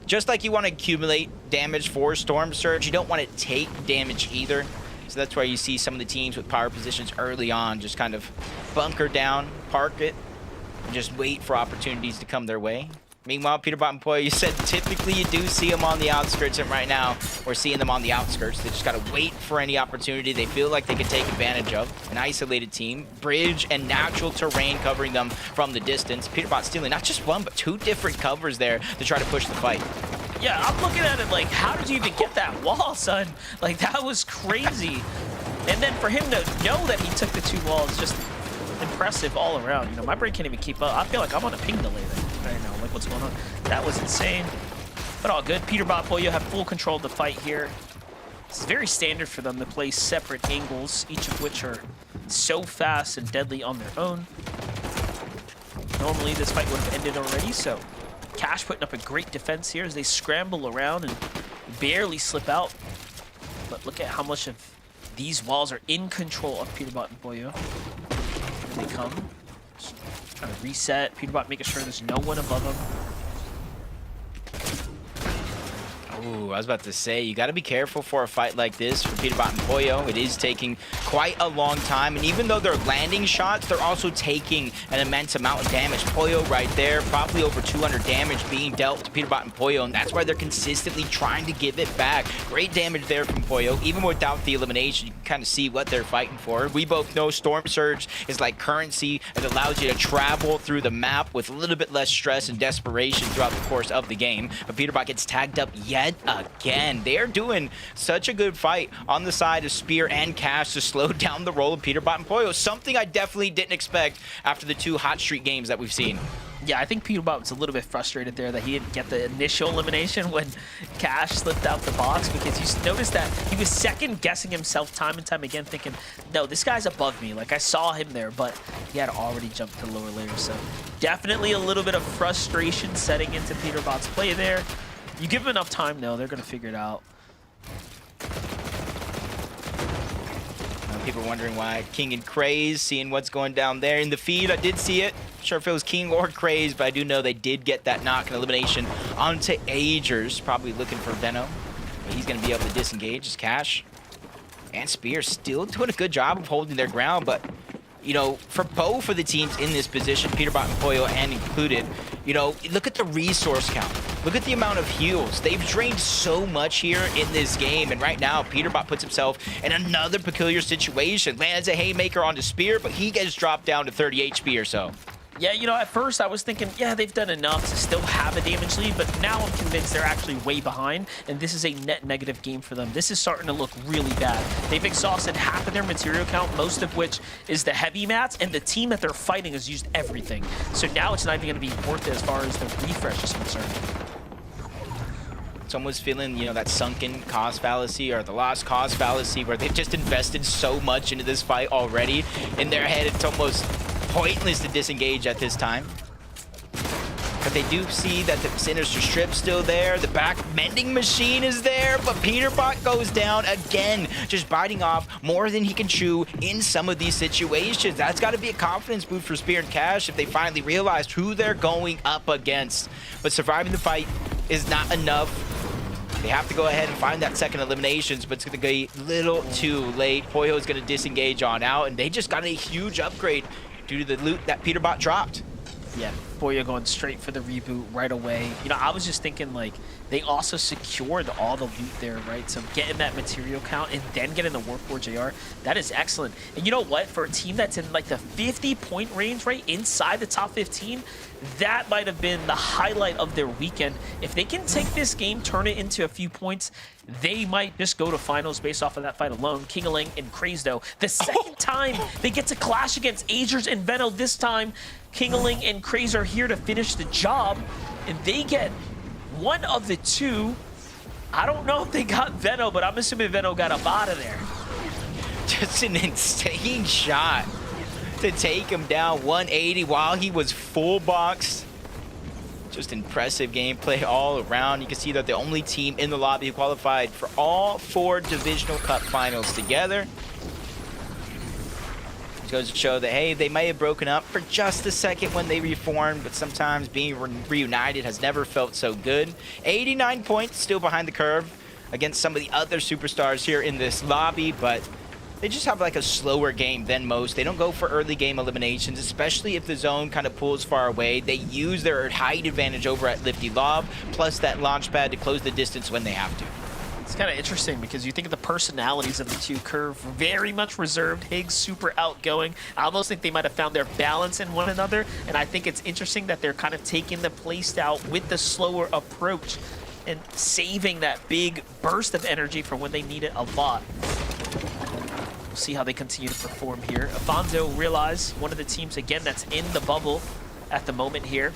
Just like you want to accumulate damage for Storm Surge, you don't want to take damage either. So that's why you see some of the teams with power positions early on just kind of bunker down, park it, and just wait for opportunities to come their way. Meanwhile, Peterbot and Poya, you said typically you do see them on the outskirts, and right now we're seeing them on the outskirts. They just got to wait for any opportunity they feel like they can take advantage of. An isolated team, bridge and natural terrain covering them from the distance. Peterbot stealing not just one, but two different covers there to try to push the fight. Yeah, I'm looking at it like, how did you even get that wall, son? Like, that was crazy. And then for him to know that he took the two walls, just impressive all around. You know, my brain can't even keep up. I feel like I'm on a ping delay right now. Like, what's going on? That was insane. But all good. Peterbot Boyo have full control of the fight here. It's very standard for them to play separate angles, each of which are so fast and deadly on their own. Normally, this fight would have ended already, so Cash putting up a great defense here as they scramble around and barely slip out. But look at how much of these walls are in control of Peterbot and Boyo. Here they come. Just trying to reset. Peterbot making sure there's no one above them. Ooh, I was about to say, you got to be careful for a fight like this for Peterbot and Poyo. It is taking quite a long time, and even though they're landing shots, they're also taking an immense amount of damage. Poyo right there, probably over 200 damage being dealt to Peterbot and Poyo, and that's why they're consistently trying to give it back. Great damage there from Poyo. Even without the elimination, you can kind of see what they're fighting for. We both know Storm Surge is like currency. It allows you to travel through the map with a little bit less stress and desperation throughout the course of the game. But Peterbot gets tagged up yet again. They're doing such a good fight on the side of Spear and Cash to slow down the roll of Peterbot and Poyo. Something I definitely didn't expect after the two hot streak games that we've seen. Yeah, I think Peterbot was a little bit frustrated there that he didn't get the initial elimination when Cash slipped out the box, because you noticed that he was second guessing himself time and time again, thinking, no, this guy's above me. Like, I saw him there, but he had already jumped to lower layers. So definitely a little bit of frustration setting into Peterbot's play there. You give them enough time, though, they're going to figure it out. People wondering why King and Craze, seeing what's going down there in the feed. I did see it. Not sure if it was King or Craze, but I do know they did get that knock and elimination onto Agers. Probably looking for Venom. But he's going to be able to disengage as Cash. And Spear still doing a good job of holding their ground, but you know, for both of the teams in this position, Peterbot and Poyo and included, you know, look at the resource count. Look at the amount of heals. They've drained so much here in this game, and right now, Peterbot puts himself in another peculiar situation. Lands a haymaker onto Spear, but he gets dropped down to 30 HP or so. Yeah, you know, at first I was thinking, yeah, they've done enough to still have a damage lead, but now I'm convinced they're actually way behind, and this is a net negative game for them. This is starting to look really bad. They've exhausted half of their material count, most of which is the heavy mats, and the team that they're fighting has used everything. So now it's not even going to be worth it as far as the refresh is concerned. It's almost feeling, you know, that sunken cost fallacy or the lost cause fallacy where they've just invested so much into this fight already. In their head, it's almost pointless to disengage at this time. But they do see that the Sinister Strip's still there. The back mending machine is there, but Peterbot goes down again, just biting off more than he can chew in some of these situations. That's got to be a confidence boost for Spear and Cash if they finally realized who they're going up against. But surviving the fight is not enough. They have to go ahead and find that second eliminations, but it's going to be a little too late. Poyo is going to disengage on out, and they just got a huge upgrade due to the loot that Peterbot dropped. Yeah, Boya going straight for the reboot right away. You know, I was just thinking, like, they also secured all the loot there, right? So getting that material count and then getting the Warforged AR, that is excellent. And you know what? For a team that's in, like, the 50-point range, right, inside the top 15, that might have been the highlight of their weekend. If they can take this game, turn it into a few points, they might just go to finals based off of that fight alone. Kingaling and Kraze, though, the second time they get to clash against Agers and Veno. This time, Kingaling and Kraze are here to finish the job, and they get one of the two. I don't know if they got Veno, but I'm assuming Veno got him out of there. Just an insane shot to take him down 180 while he was full boxed. Just impressive gameplay all around. You can see that the only team in the lobby who qualified for all 4 Divisional Cup finals together. It goes to show that, hey, they may have broken up for just a second when they reformed, but sometimes being reunited has never felt so good. 89 points, still behind the curve against some of the other superstars here in this lobby, but they just have like a slower game than most. They don't go for early game eliminations, especially if the zone kind of pulls far away. They use their height advantage over at Lifty Lob, plus that launch pad to close the distance when they have to. It's kind of interesting because you think of the personalities of the two. Curve very much reserved, Higgs super outgoing. I almost think they might have found their balance in one another, and I think it's interesting that they're kind of taking the playstyle with the slower approach and saving that big burst of energy for when they need it a lot. We'll see how they continue to perform here. Afonso realize one of the teams, again, that's in the bubble at the moment here.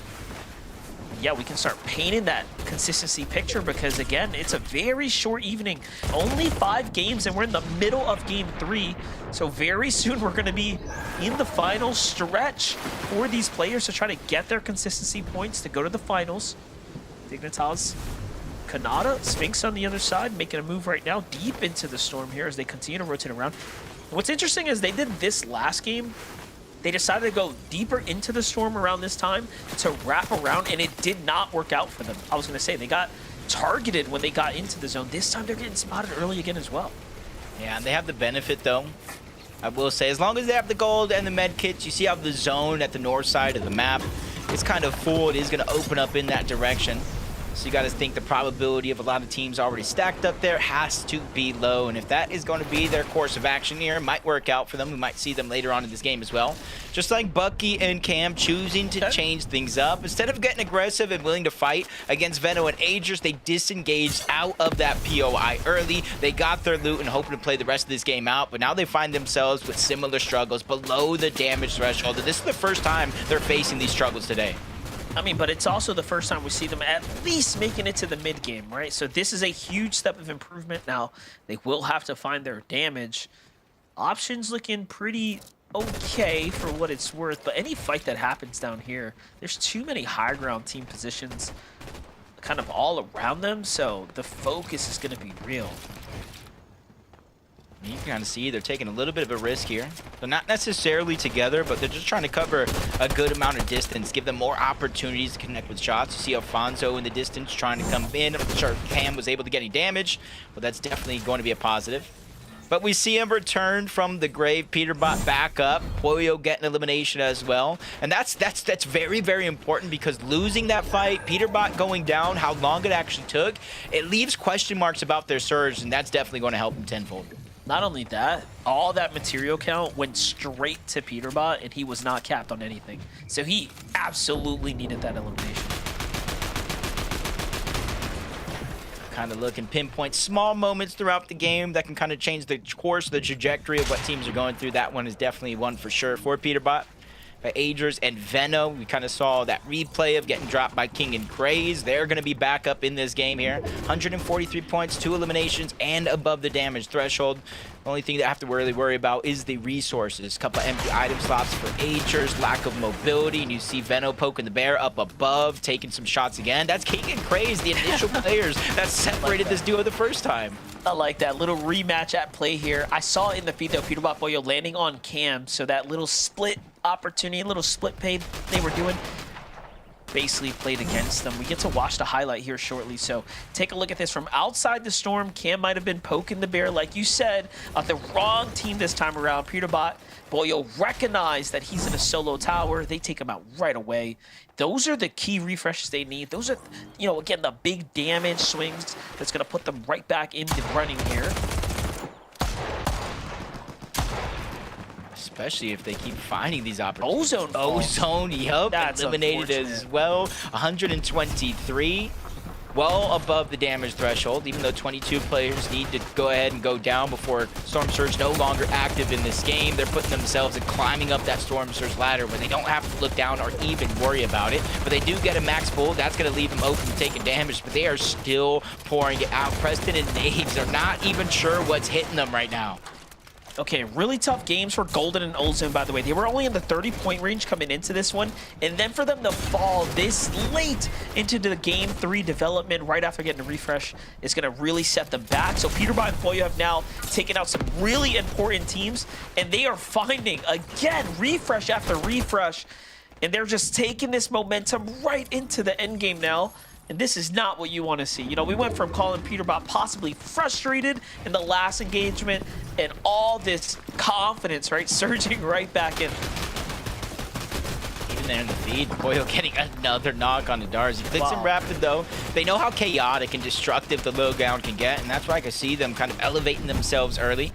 Yeah, we can start painting that consistency picture because, again, it's a very short evening. Only 5 games, and we're in the middle of Game 3. So very soon we're going to be in the final stretch for these players to try to get their consistency points to go to the finals. Dignitas, Kanata, Sphinx on the other side, making a move right now deep into the storm here as they continue to rotate around. What's interesting is they did this last game. They decided to go deeper into the storm around this time to wrap around, and it did not work out for them. I was going to say, they got targeted when they got into the zone. This time they're getting spotted early again as well. Yeah, and they have the benefit, though. I will say, as long as they have the gold and the med kits, you see how the zone at the north side of the map is kind of full. It is going to open up in that direction. So you got to think the probability of a lot of teams already stacked up there has to be low. And if that is going to be their course of action here, it might work out for them. We might see them later on in this game as well. Just like Bucky and Cam choosing to change things up. Instead of getting aggressive and willing to fight against Veno and Agers, they disengaged out of that POI early. They got their loot and hoping to play the rest of this game out. But now they find themselves with similar struggles below the damage threshold. And this is the first time they're facing these struggles today. I mean, but it's also the first time we see them at least making it to the mid game, right? So this is a huge step of improvement. Now, they will have to find their damage. Options looking pretty okay for what it's worth, but any fight that happens down here, there's too many high ground team positions kind of all around them, so the focus is going to be real. You can kind of see they're taking a little bit of a risk here. They're not necessarily together, but they're just trying to cover a good amount of distance, give them more opportunities to connect with shots. You see Alfonso in the distance trying to come in. I'm not sure if Cam was able to get any damage, but that's definitely going to be a positive. But we see him return from the grave. Peterbot back up. Poyo getting elimination as well. And that's very, very important because losing that fight, Peterbot going down, how long it actually took, it leaves question marks about their surge, and that's definitely going to help them tenfold. Not only that, all that material count went straight to Peterbot, and he was not capped on anything. So he absolutely needed that elimination. Kind of look and pinpoint small moments throughout the game that can kind of change the course, the trajectory of what teams are going through. That one is definitely one for sure for Peterbot. by Agers and Veno. We kind of saw that replay of getting dropped by King and Craze. They're going to be back up in this game here. 143 points, 2 eliminations, and above the damage threshold. The only thing that I have to really worry about is the resources. Couple of empty item slots for Agers, lack of mobility, and you see Veno poking the bear up above, taking some shots again. That's King and Craze, the initial players that separated this duo the first time. I like that little rematch at play here. I saw in the feed though, Peterbot Boyo landing on Cam, so that little split opportunity, little split pay they were doing, basically played against them. We get to watch the highlight here shortly, so take a look at this from outside the storm. Cam might have been poking the bear, like you said, the wrong team this time around. Peterbot Boyo recognized that he's in a solo tower. They take him out right away. Those are the key refreshes they need. Those are, you know, again, the big damage swings that's going to put them right back in the running here. Especially if they keep finding these opportunities. Ozone falls. Ozone, yup, That's eliminated as well. 123, well above the damage threshold, even though 22 players need to go ahead and go down before Storm Surge no longer active in this game. They're putting themselves and climbing up that Storm Surge ladder where they don't have to look down or even worry about it. But they do get a max pull. That's going to leave them open to taking damage, but they are still pouring it out. Preston and Naves are not even sure what's hitting them right now. Okay, really tough games for Golden and Ozone, by the way. They were only in the 30-point range coming into this one, and then for them to fall this late into the Game 3 development right after getting a refresh is going to really set them back. So Peterbot and Boyo have now taken out some really important teams, and they are finding, again, refresh after refresh, and they're just taking this momentum right into the end game now. And this is not what you want to see. You know, we went from calling Peterbot possibly frustrated in the last engagement and all this confidence, right, surging right back in. Even there in the feed, Boyo getting another knock on the Darz. He clicks him rapid though. They know how chaotic and destructive the low ground can get, and that's why I can see them kind of elevating themselves early.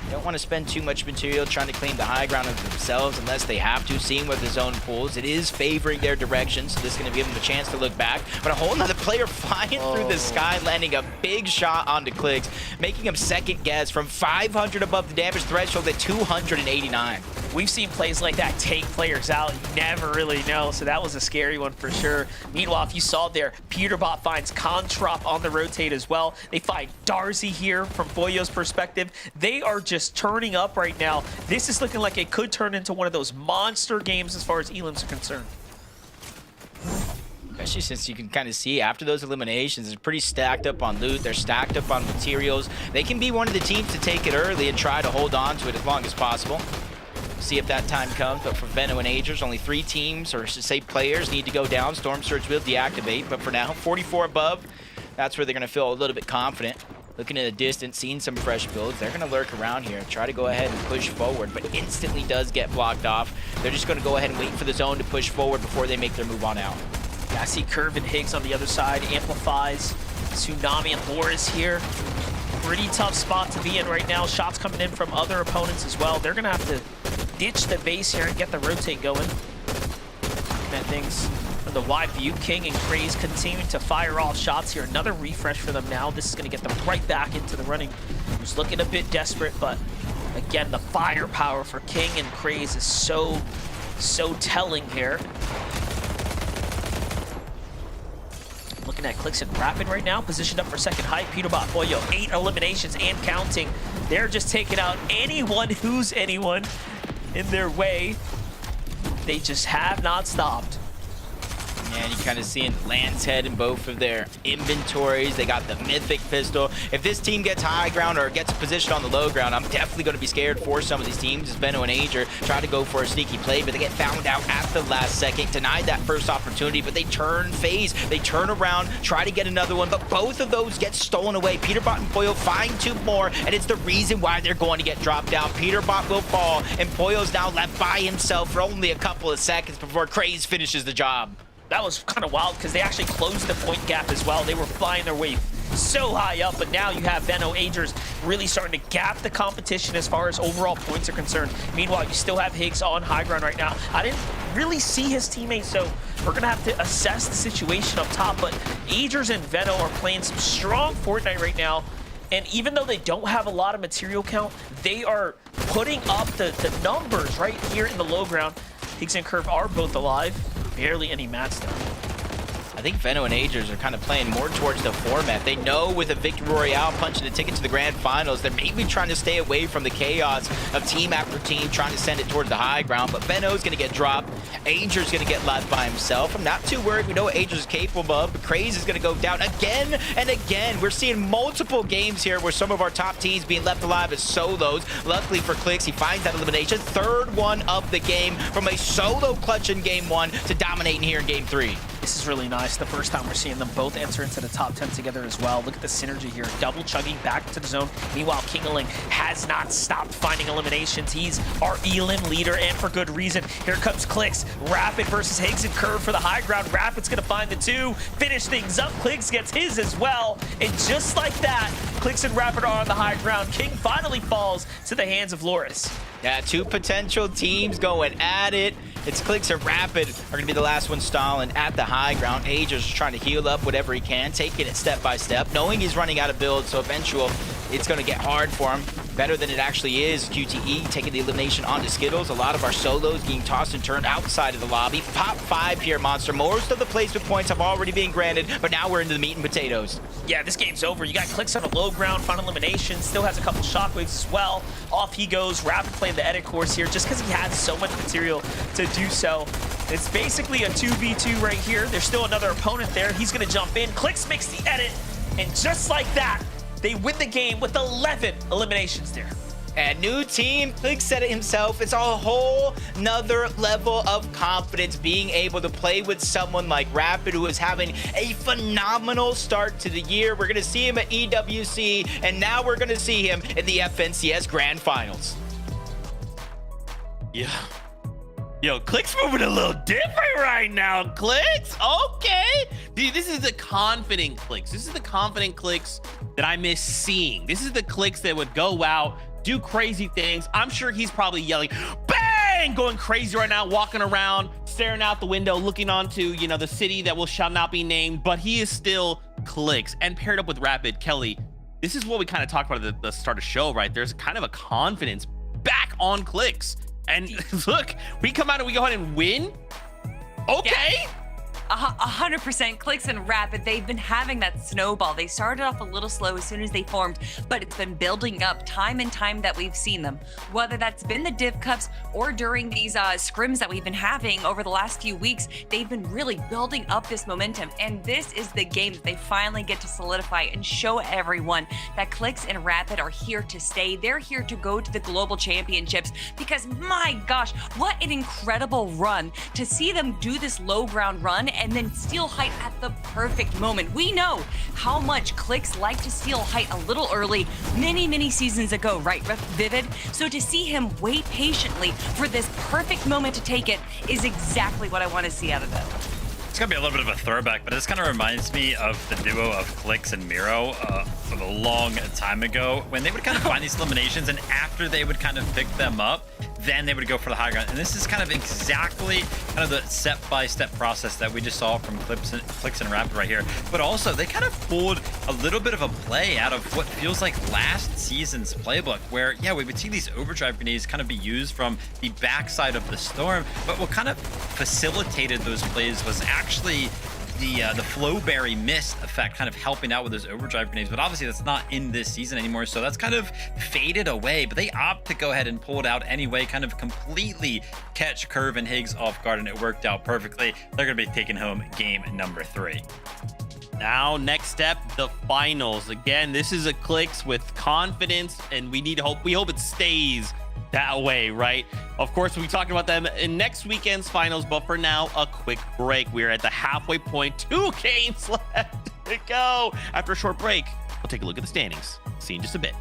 They don't want to spend too much material trying to claim the high ground of themselves unless they have to, seeing where the zone pulls. It is favoring their direction, so this is going to give them a chance to look back. But a whole nother player flying through the sky, landing a big shot onto Clicks, making him second guess from 500 above the damage threshold to 289. We've seen plays like that take players out. You never really know, so that was a scary one for sure. Meanwhile, if you saw there, Peterbot finds Contrap on the rotate as well. They find Darcy here from Boyo's perspective. They are just turning up right now. This is looking like it could turn into one of those monster games as far as Elam's are concerned. Especially since you can kind of see after those eliminations, they're pretty stacked up on loot. They're stacked up on materials. They can be one of the teams to take it early and try to hold on to it as long as possible. See if that time comes, but for Veno and Agers, only 3 teams, or I should say players, need to go down. Storm Surge will deactivate, but for now, 44 above, that's where they're going to feel a little bit confident. Looking at the distance, seeing some fresh builds, they're going to lurk around here, try to go ahead and push forward, but instantly does get blocked off. They're just going to go ahead and wait for the zone to push forward before they make their move on out. Yeah, I see Curve and Higgs on the other side, amplifies. Tsunami and Loris here. Pretty tough spot to be in right now. Shots coming in from other opponents as well. They're going to have to ditch the base here and get the rotate going. Looking at things from the wide view. King and Craze continuing to fire off shots here. Another refresh for them now. This is going to get them right back into the running. Who's looking a bit desperate, but again, the firepower for King and Craze is so telling here. Looking at Clicks and Rapid right now, positioned up for second height. Peterbot Boyo, 8 eliminations and counting. They're just taking out anyone who's anyone in their way. They just have not stopped. And you kind of seeing Land's Head in both of their inventories. They got the Mythic Pistol. If this team gets high ground or gets a position on the low ground, I'm definitely going to be scared for some of these teams. As Veno and Ager try to go for a sneaky play, but they get found out at the last second, denied that first opportunity, but they turn phase. They turn around, try to get another one, but both of those get stolen away. Peterbot and Boyo find 2 more, and it's the reason why they're going to get dropped out. Peterbot will fall, and Boyo's now left by himself for only a couple of seconds before Craze finishes the job. That was kind of wild because they actually closed the point gap as well. They were flying their way so high up, but now you have Veno Agers really starting to gap the competition as far as overall points are concerned. Meanwhile, you still have Higgs on high ground right now. I didn't really see his teammates, so we're going to have to assess the situation up top, but Agers and Veno are playing some strong Fortnite right now, and even though they don't have a lot of material count, they are putting up the numbers right here in the low ground. Higgs and Curve are both alive. Barely any mats though. I think Veno and Agers are kind of playing more towards the format. They know with a Victory Royale punching a ticket to the Grand Finals, they're maybe trying to stay away from the chaos of team after team trying to send it towards the high ground. But Veno's going to get dropped. Agers going to get left by himself. I'm not too worried. We know what Agers is capable of. But Craze is going to go down again and again. We're seeing multiple games here where some of our top teams being left alive as solos. Luckily for Clix, he finds that elimination. Third one of the game from a solo clutch in game 1 to dominating here in game 3. This is really nice. The first time we're seeing them both enter into the top 10 together as well. Look at the synergy here. Double chugging back to the zone. Meanwhile, Kingaling has not stopped finding eliminations. He's our elim leader, and for good reason. Here comes Clix. Rapid versus Higgs and Curve for the high ground. Rapid's going to find the 2. Finish things up. Clix gets his as well. And just like that, Clix and Rapid are on the high ground. King finally falls to the hands of Loris. Yeah, 2 potential teams going at it. It's Clix and Rapid are going to be the last one stalling at the high ground. Agers trying to heal up whatever he can, taking it step by step, knowing he's running out of build, so eventually it's going to get hard for him. Better than it actually is. QTE taking the elimination onto Skittles. A lot of our solos getting tossed and turned outside of the lobby. Pop 5 here, Monster. Most of the placement points have already been granted, but now we're into the meat and potatoes. Yeah, this game's over. You got Clix on a low ground, final elimination. Still has a couple shockwaves as well. Off he goes. Rapid playing the edit course here just because he has so much material to do so. It's basically a 2v2 right here. There's still another opponent there. He's going to jump in. Clix makes the edit, and just like that, they win the game with 11 eliminations there. And new team, Clix said it himself, it's a whole nother level of confidence being able to play with someone like Rapid, who is having a phenomenal start to the year. We're going to see him at EWC, and now we're going to see him in the FNCS Grand Finals. Yeah. Yo, Click's moving a little different right now, Clicks. Okay. Dude, this is the confident Clicks. This is the confident Clicks that I miss seeing. This is the Clicks that would go out, do crazy things. I'm sure he's probably yelling, bang, going crazy right now, walking around, staring out the window, looking onto, you know, the city that shall not be named, but he is still Clicks. And paired up with Rapid, Kelly, this is what we kind of talked about at the start of the show, right? There's kind of a confidence back on Clicks. And look, we come out and we go ahead and win. Okay. Yeah. 100% Clix and Rapid, they've been having that snowball. They started off a little slow as soon as they formed, but it's been building up time and time that we've seen them. Whether that's been the Div Cups or during these scrims that we've been having over the last few weeks, they've been really building up this momentum. And this is the game that they finally get to solidify and show everyone that Clix and Rapid are here to stay. They're here to go to the global championships because my gosh, what an incredible run to see them do this low ground run and then steal height at the perfect moment. We know how much Clix like to steal height a little early many seasons ago, right, Vivid? So to see him wait patiently for this perfect moment to take it is exactly what I want to see out of them. It's gonna be a little bit of a throwback, but this kind of reminds me of the duo of Clix and Miro from a long time ago when they would kind of find these eliminations, and after they would kind of pick them up, then they would go for the high ground. And this is kind of exactly kind of the step-by-step process that we just saw from Clix and Rapid right here. But also, they kind of pulled a little bit of a play out of what feels like last season's playbook, where, yeah, we would see these overdrive grenades kind of be used from the backside of the storm, but what kind of facilitated those plays was actually the Flowberry Mist effect kind of helping out with those overdrive grenades, but obviously that's not in this season anymore, so that's kind of faded away, but they opt to go ahead and pull it out anyway, kind of completely catch Curve and Higgs off guard, and it worked out perfectly. They're going to be taking home game number 3. Now, next step, the finals. Again, this is a Clix with confidence, and we hope it stays that way, right? Of course, we'll be talking about them in next weekend's finals, but for now, a quick break. We're at the halfway point. 2 games left to go. After a short break, we'll take a look at the standings. See you in just a bit.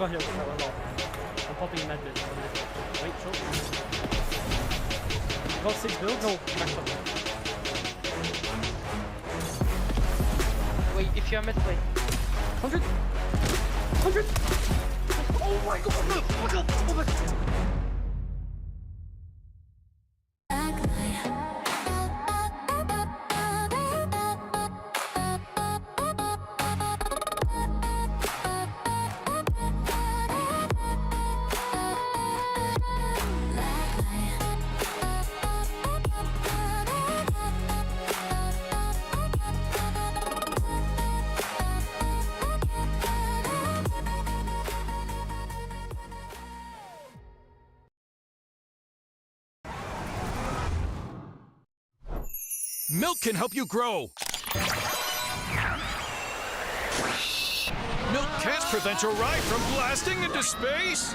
got healed. I'm popping in med bit. Wait, short. Got 6 builds. No, back up. Wait, if you're mid, wait. 100. 100. Oh my god! Oh my god! Oh my god! Milk can help you grow. Milk can't prevent your ride from blasting into space.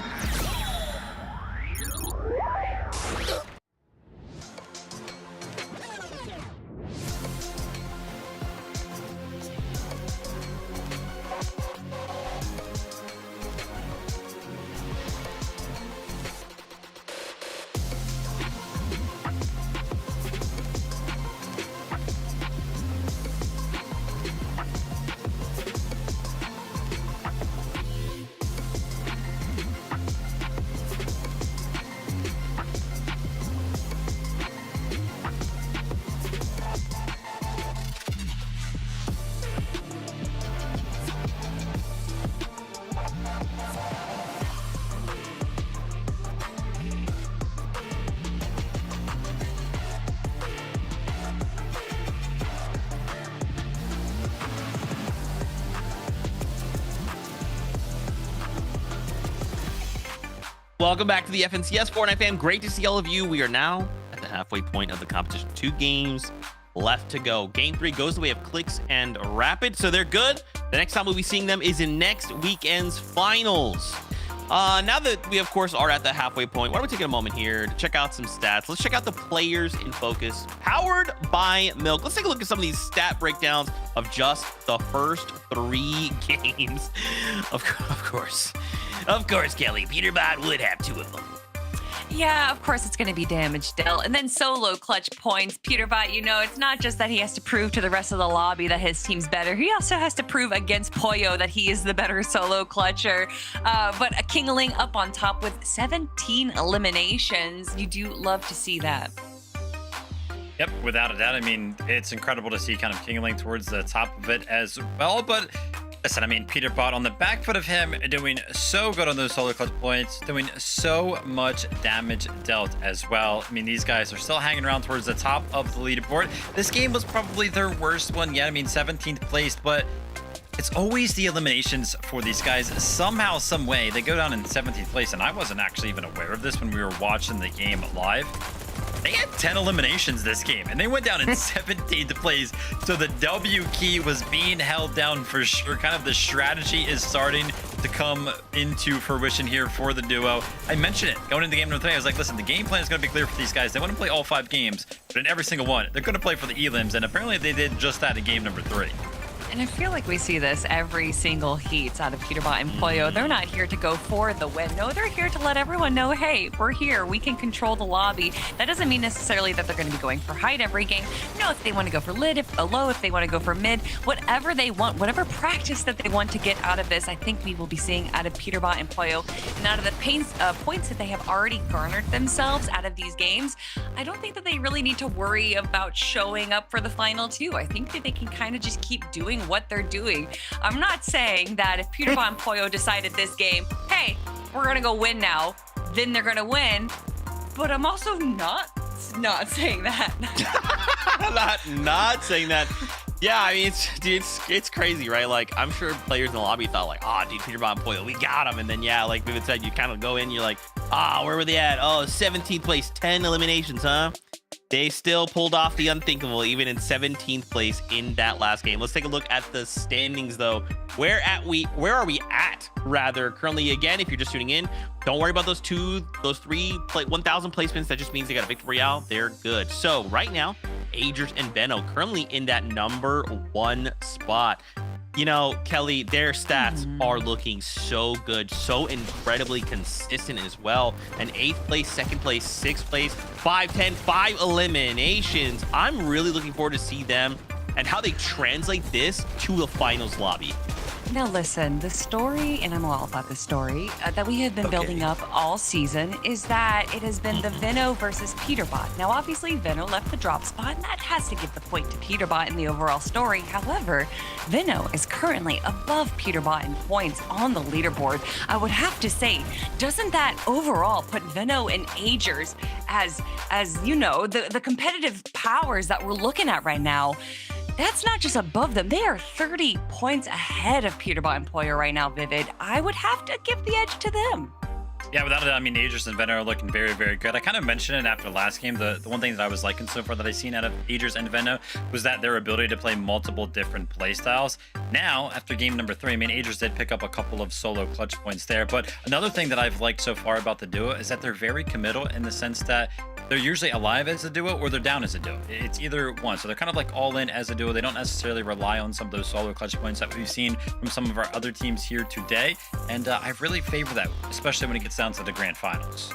Welcome back to the FNCS Fortnite fam. Great to see all of you. We are now at the halfway point of the competition. 2 games left to go. Game 3 goes the way of Clicks and Rapid, so they're good. The next time we'll be seeing them is in next weekend's finals. Now that we, of course, are at the halfway point, why don't we take a moment here to check out some stats. Let's check out the players in focus, powered by Milk. Let's take a look at some of these stat breakdowns of just the first 3 games. Of course, Kelly, Peterbot would have 2 of them. Yeah, of course it's going to be damage dealt. And then solo clutch points. Peterbot, you know, it's not just that he has to prove to the rest of the lobby that his team's better. He also has to prove against Pollo that he is the better solo clutcher. But a Kingling up on top with 17 eliminations. You do love to see that. Yep, without a doubt. I mean, it's incredible to see kind of Kingling towards the top of it as well. But listen, I mean, Peterbot on the back foot of him doing so good on those solo clutch points, doing so much damage dealt as well. I mean, these guys are still hanging around towards the top of the leaderboard. This game was probably their worst one yet. I mean, 17th place, but it's always the eliminations for these guys. Somehow, some way, they go down in 17th place, and I wasn't actually even aware of this when we were watching the game live. They had 10 eliminations this game, and they went down in 17th place. So the W key was being held down for sure. Kind of the strategy is starting to come into fruition here for the duo. I mentioned it going into game number 3. I was like, listen, the game plan is going to be clear for these guys. They want to play all 5 games, but in every single one, they're going to play for the elims. And apparently they did just that in game number 3. And I feel like we see this every single heats out of Peterbot and Pollo. They're not here to go for the win. No, they're here to let everyone know, hey, we're here. We can control the lobby. That doesn't mean necessarily that they're going to be going for height every game. No, if they want to go for low, if they want to go for mid, whatever they want, whatever practice that they want to get out of this, I think we will be seeing out of Peterbot and Pollo. And out of the points that they have already garnered themselves out of these games, I don't think that they really need to worry about showing up for the final 2. I think that they can kind of just keep doing what they're doing. I'm not saying that if Peterbot and Pollo decided this game, hey, we're gonna go win now, then they're gonna win. But I'm also not saying that. not saying that. Yeah, I mean, it's crazy, right? Like, I'm sure players in the lobby thought like, oh, dude, Peterbot and Pollo, we got him. And then, yeah, like Vivid said, you kind of go in, you're like, where were they at? Oh, 17th place, 10 eliminations, huh? They still pulled off the unthinkable, even in 17th place in that last game. Let's take a look at the standings, though. Where are we at, rather, currently? Again, if you're just tuning in, don't worry about those 3 1,000 placements. That just means they got a victory royale. They're good. So right now, Agers and Benno currently in that number 1 spot. You know, Kelly, their stats are looking so good, so incredibly consistent as well. An 8th place, 2nd place, 6th place, 5-10, 5 eliminations. I'm really looking forward to see them and how they translate this to the finals lobby. Now listen, the story, and I'm all about the story, that we have been building up all season is that it has been the Veno versus Peterbot. Now obviously Veno left the drop spot, and that has to give the point to Peterbot in the overall story. However, Veno is currently above Peterbot in points on the leaderboard. I would have to say, doesn't that overall put Veno and Agers as you know, the competitive powers that we're looking at right now? That's not just above them. They are 30 points ahead of Peterbot and Poyer right now, Vivid. I would have to give the edge to them. Yeah, without a doubt, I mean, Agers and Veno are looking very, very good. I kind of mentioned it after last game. The one thing that I was liking so far that I've seen out of Agers and Veno was that their ability to play multiple different play styles. Now, after game number 3, I mean, Agers did pick up a couple of solo clutch points there. But another thing that I've liked so far about the duo is that they're very committal in the sense that they're usually alive as a duo or they're down as a duo. It's either one. So they're kind of like all in as a duo. They don't necessarily rely on some of those solo clutch points that we've seen from some of our other teams here today. And I really favor that, especially when it gets down to the grand finals.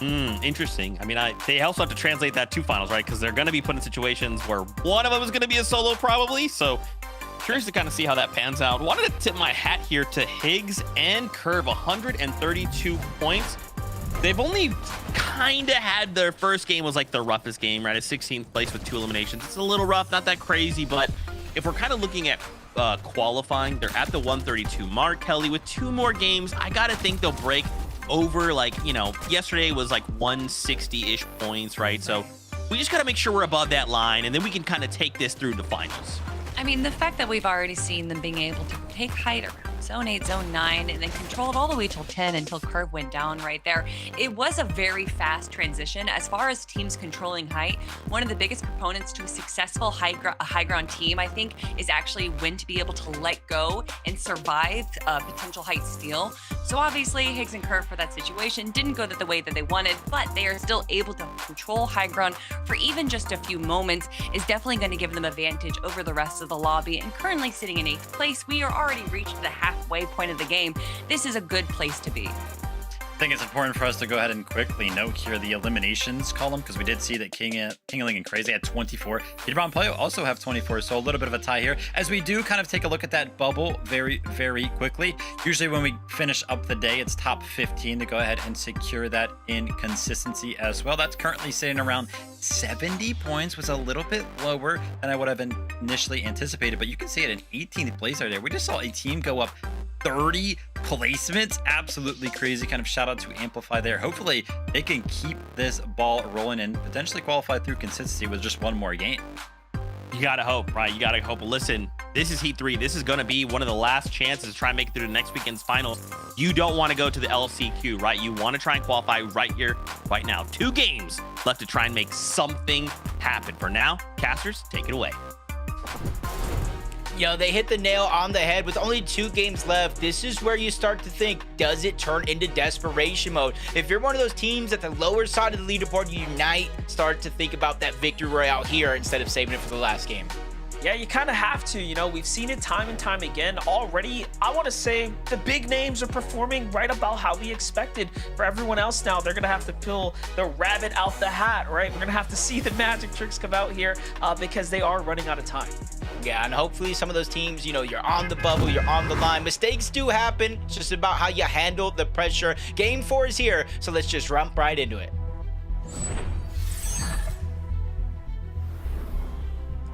Interesting. I mean, they also have to translate that to finals, right? Because they're going to be put in situations where one of them is going to be a solo probably. So curious to kind of see how that pans out. Wanted to tip my hat here to Higgs and Curve, 132 points. They've only kind of had their first game was like the roughest game, right? A 16th place with 2 eliminations. It's a little rough, not that crazy, but if we're kind of looking at qualifying, they're at the 132 mark. Kelly, with 2 more games, I got to think they'll break over, like, you know, yesterday was like 160-ish points, right? So we just got to make sure we're above that line, and then we can kind of take this through to finals. I mean, the fact that we've already seen them being able to take height around zone 8, zone 9, and then control it all the way till 10 until Curve went down right there. It was a very fast transition. As far as teams controlling height, one of the biggest components to a successful high ground team, I think, is actually when to be able to let go and survive potential height steal. So obviously, Higgs and Curve for that situation didn't go the way that they wanted, but they are still able to control high ground for even just a few moments, is definitely going to give them advantage over the rest of the lobby. And currently sitting in 8th place, we are already reached the halfway point of the game. This is a good place to be. I think it's important for us to go ahead and quickly note here the eliminations column, because we did see that Kingling and Crazy had 24. Peterbot and Playo also have 24, so a little bit of a tie here. As we do kind of take a look at that bubble very, very quickly. Usually when we finish up the day, it's top 15 to go ahead and secure that in consistency as well. That's currently sitting around 70 points, was a little bit lower than I would have initially anticipated, but you can see it in 18th place right there. We just saw a team go up 30 placements. Absolutely crazy. Kind of shout out to Amplify there. Hopefully they can keep this ball rolling and potentially qualify through consistency with just one more game. You gotta hope, right? You gotta hope. Listen, this is Heat 3. This is gonna be one of the last chances to try and make it through the next weekend's finals. You don't want to go to the LCQ, right? You want to try and qualify right here, right now. 2 games left to try and make something happen. For now, casters, take it away. Yo, they hit the nail on the head with only 2 games left. This is where you start to think, does it turn into desperation mode? If you're one of those teams at the lower side of the leaderboard, you unite, start to think about that victory royale here instead of saving it for the last game. Yeah, you kind of have to. You know, we've seen it time and time again already. I want to say the big names are performing right about how we expected. For everyone else now, they're going to have to pull the rabbit out the hat, right? We're going to have to see the magic tricks come out here because they are running out of time. Yeah, and hopefully some of those teams, you know, you're on the bubble, you're on the line. Mistakes do happen. It's just about how you handle the pressure. Game 4 is here, so let's just jump right into it.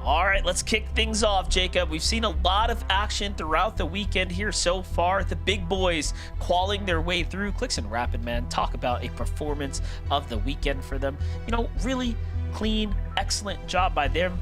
All right, let's kick things off, Jacob. We've seen a lot of action throughout the weekend here so far. The big boys clawing their way through. Clicks and Rapid, man, talk about a performance of the weekend for them. You know, really clean, excellent job by them.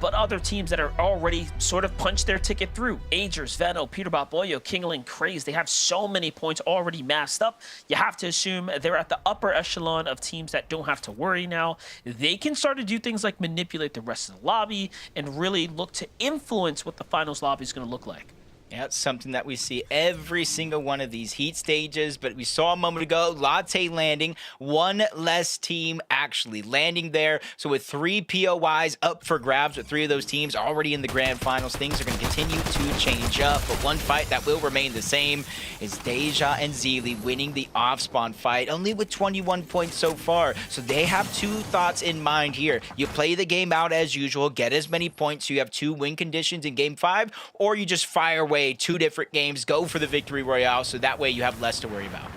But other teams that are already sort of punched their ticket through. Agers, Veno, Peterbot, Boyo, Kingling, Craze. They have so many points already massed up. You have to assume they're at the upper echelon of teams that don't have to worry now. They can start to do things like manipulate the rest of the lobby and really look to influence what the finals lobby is going to look like. Yeah, it's something that we see every single one of these heat stages, but we saw a moment ago, Latte landing, one less team actually landing there. So with 3 POIs up for grabs, with 3 of those teams already in the grand finals, things are going to continue to change up. But one fight that will remain the same is Deja and Zeely winning the off-spawn fight, only with 21 points so far. So they have 2 thoughts in mind here. You play the game out as usual, get as many points so you have 2 win conditions in game 5, or you just fire away 2 different games, go for the victory royale, so that way you have less to worry about.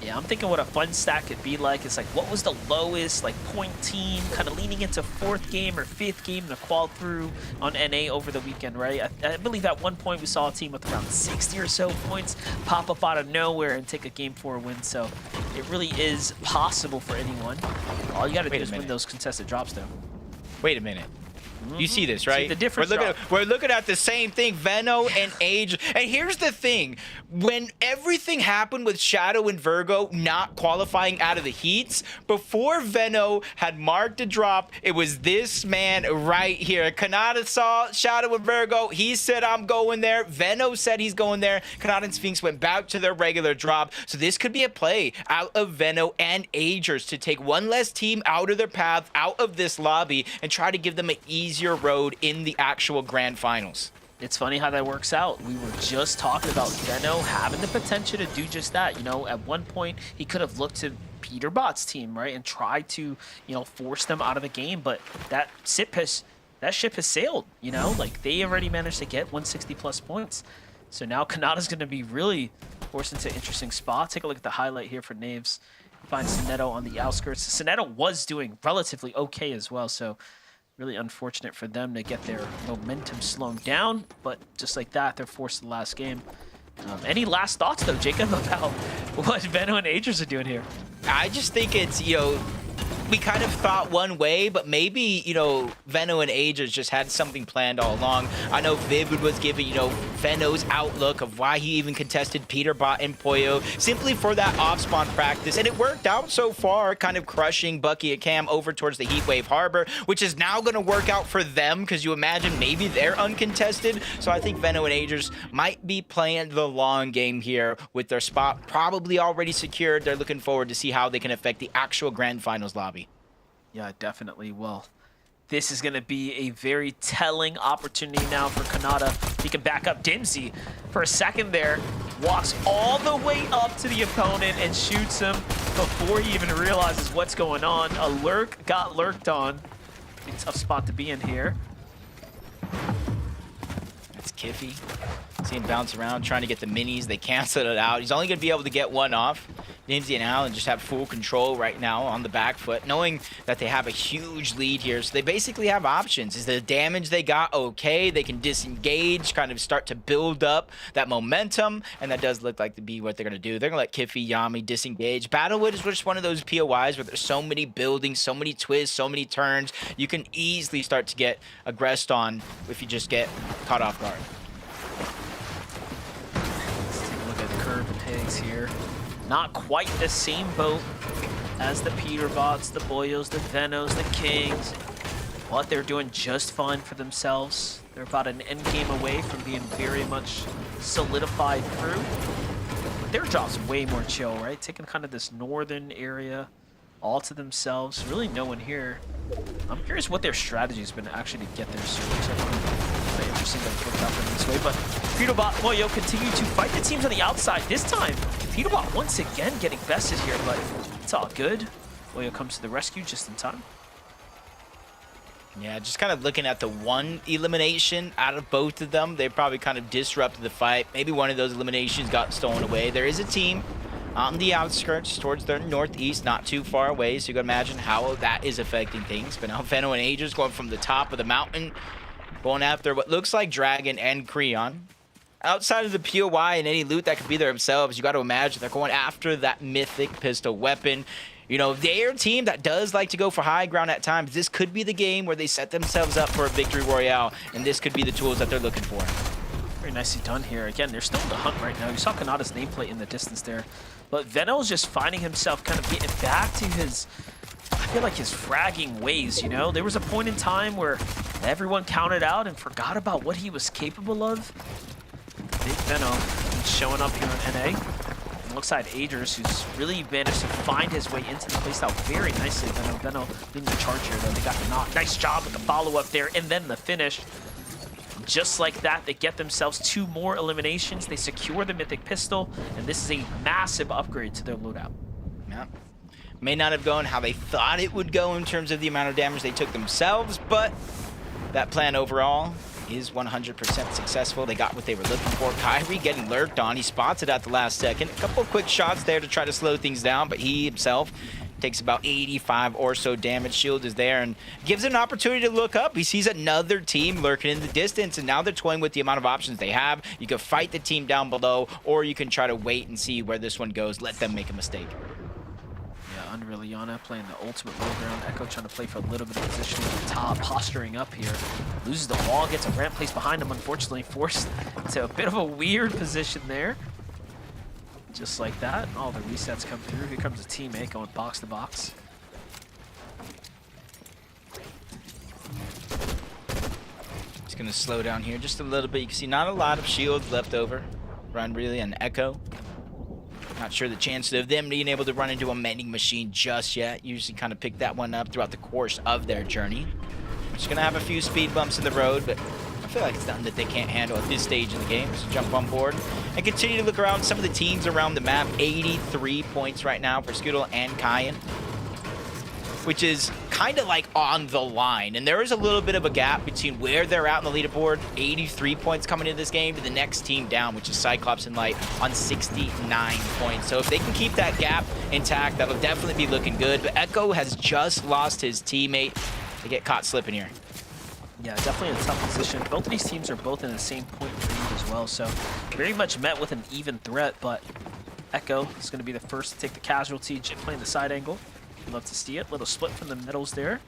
Yeah, I'm thinking what a fun stat could be like. It's like, what was the lowest point team, kind of leaning into 4th game or 5th game to qual through on NA over the weekend, right? I believe at one point we saw a team with around 60 or so points pop up out of nowhere and take a game 4 win. So it really is possible for anyone. All you got to do is win those contested drops, though. Wait a minute. You see this, right? See the difference. We're looking at the same thing, Veno and Age. And here's the thing. When everything happened with Shadow and Virgo not qualifying out of the heats, before Veno had marked a drop, it was this man right here. Kanata saw Shadow and Virgo. He said, I'm going there. Veno said he's going there. Kanata and Sphinx went back to their regular drop. So this could be a play out of Veno and Agers to take one less team out of their path, out of this lobby, and try to give them an easier road in the actual grand finals. It's funny how that works out. We were just talking about Veno having the potential to do just that. You know, at one point, he could have looked to Peterbot's team, right, and tried to, force them out of the game, but that ship has sailed, like they already managed to get 160 plus points. So now Kanata's going to be really forced into an interesting spot. Take a look at the highlight here for Naves. Finds Sonetto on the outskirts. Sonetto was doing relatively okay as well, so really unfortunate for them to get their momentum slowed down, but just like that, they're forced to the last game. Any last thoughts, though, Jacob, about what Veno and Agers are doing here? I just think it's, we kind of thought one way, but maybe, Veno and Agers just had something planned all along. I know Vivid was giving, Veno's outlook of why he even contested Peterbot and Poyo simply for that off-spawn practice, and it worked out so far, kind of crushing Bucky and Cam over towards the Heatwave Harbor, which is now going to work out for them, because you imagine maybe they're uncontested. So I think Veno and Agers might be playing the long game here with their spot probably already secured. They're looking forward to see how they can affect the actual grand finals lobby. Yeah, definitely. Well, this is going to be a very telling opportunity now for Kanata. He can back up Dimsy for a second there. Walks all the way up to the opponent and shoots him before he even realizes what's going on. A lurk got lurked on. A tough spot to be in here. That's Kiffy. See him bounce around, trying to get the minis. They canceled it out. He's only going to be able to get one off. Dimsy and Allen just have full control right now on the back foot, knowing that they have a huge lead here. So they basically have options. Is the damage they got okay? They can disengage, kind of start to build up that momentum, and that does look like to be what they're going to do. They're going to let Kiffy, Yami disengage. Battlewood is just one of those POIs where there's so many buildings, so many twists, so many turns. You can easily start to get aggressed on if you just get caught off guard. Let's take a look at Curved Pigs here. Not quite the same boat as the Peterbots, the Boyos, the Venos, the Kings, but they're doing just fine for themselves. They're about an end game away from being very much solidified through. But their job's way more chill, right? Taking kind of this northern area all to themselves. Really no one here. I'm curious what their strategy has been actually to get their servers. Very interesting that it's worked out for them this way, but Peterbot, Boyo continue to fight the teams on the outside. This time, Peterbot once again getting bested here, but it's all good. Boyo comes to the rescue just in time. Yeah, just kind of looking at the one elimination out of both of them, they probably kind of disrupted the fight. Maybe one of those eliminations got stolen away. There is a team on the outskirts towards the northeast, not too far away, so you can imagine how that is affecting things. But now Veno and Agers going from the top of the mountain, going after what looks like Dragon and Creon. Outside of the POI and any loot that could be there themselves, you got to imagine they're going after that mythic pistol weapon. They're a team that does like to go for high ground at times. This could be the game where they set themselves up for a victory royale, and this could be the tools that they're looking for. Very nicely done here. Again, they're still in the hunt right now. You saw Kanata's nameplate in the distance there. But Veno's just finding himself kind of getting back to his, I feel like his fragging ways, There was a point in time where everyone counted out and forgot about what he was capable of. Venom showing up here on NA. And looks like Agers, who's really managed to find his way into the playstyle very nicely. Venom leading the charge here, though. They got the knock. Nice job with the follow-up there, and then the finish. Just like that, they get themselves 2 more eliminations. They secure the Mythic Pistol, and this is a massive upgrade to their loadout. Yeah. May not have gone how they thought it would go in terms of the amount of damage they took themselves, but that plan overall is 100% successful. They got what they were looking for. Kyrie getting lurked on. He spots it at the last second. A couple quick shots there to try to slow things down, but he himself takes about 85 or so damage. Shield is there and gives him an opportunity to look up. He sees another team lurking in the distance, and now they're toying with the amount of options they have. You can fight the team down below, or you can try to wait and see where this one goes. Let them make a mistake. Yeah, Unreal Iana playing the ultimate low ground. Echo trying to play for a little bit of positioning at the top, posturing up here. Loses the wall, gets a ramp placed behind him, unfortunately forced to a bit of a weird position there. Just like that, all the resets come through. Here comes a teammate going box to box. He's going to slow down here just a little bit. You can see not a lot of shields left over. Run really an Echo. Not sure the chances of them being able to run into a mending machine just yet. Usually kind of pick that one up throughout the course of their journey. Just going to have a few speed bumps in the road, but I feel like it's nothing that they can't handle at this stage in the game. So jump on board and continue to look around some of the teams around the map. 83 points right now for Scoodle and Kyan, which is kind of like on the line. And there is a little bit of a gap between where they're at on the leaderboard, 83 points coming into this game, to the next team down, which is Cyclops and Light on 69 points. So if they can keep that gap intact, that'll definitely be looking good. But Echo has just lost his teammate. They get caught slipping here. Yeah, definitely in a tough position. Both of these teams are both in the same point lead as well, so very much met with an even threat, but Echo is going to be the first to take the casualty. Jit playing the side angle. Love to see it. Little split from the middles there.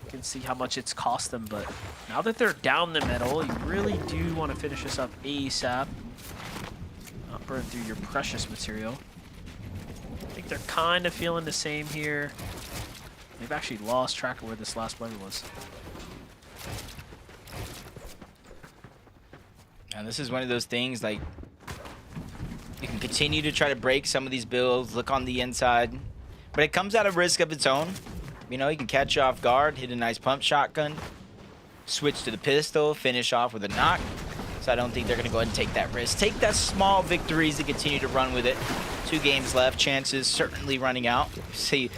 You can see how much it's cost them, but now that they're down the middle, you really do want to finish this up ASAP. Not burn through your precious material. I think they're kind of feeling the same here. They've actually lost track of where this last play was. And this is one of those things, like, you can continue to try to break some of these builds, look on the inside, but it comes at a risk of its own. You know, you can catch you off guard, hit a nice pump shotgun, switch to the pistol, finish off with a knock. So I don't think they're going to go ahead and take that risk. Take that small victories to continue to run with it. 2 games left, chances certainly running out. See,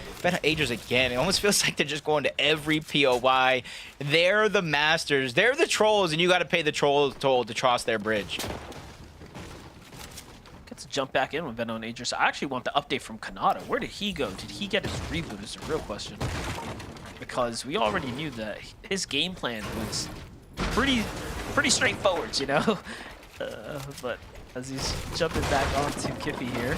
Agers again, it almost feels like they're just going to every POI. They're the masters. They're the trolls, and you got to pay the troll toll to cross their bridge. Gets to jump back in with Venom and Agers. I actually want the update from Kanata. Where did he go? Did he get his reboot is the real question. Because we already knew that his game plan was pretty straightforward, you know? But as he's jumping back onto Kippy here.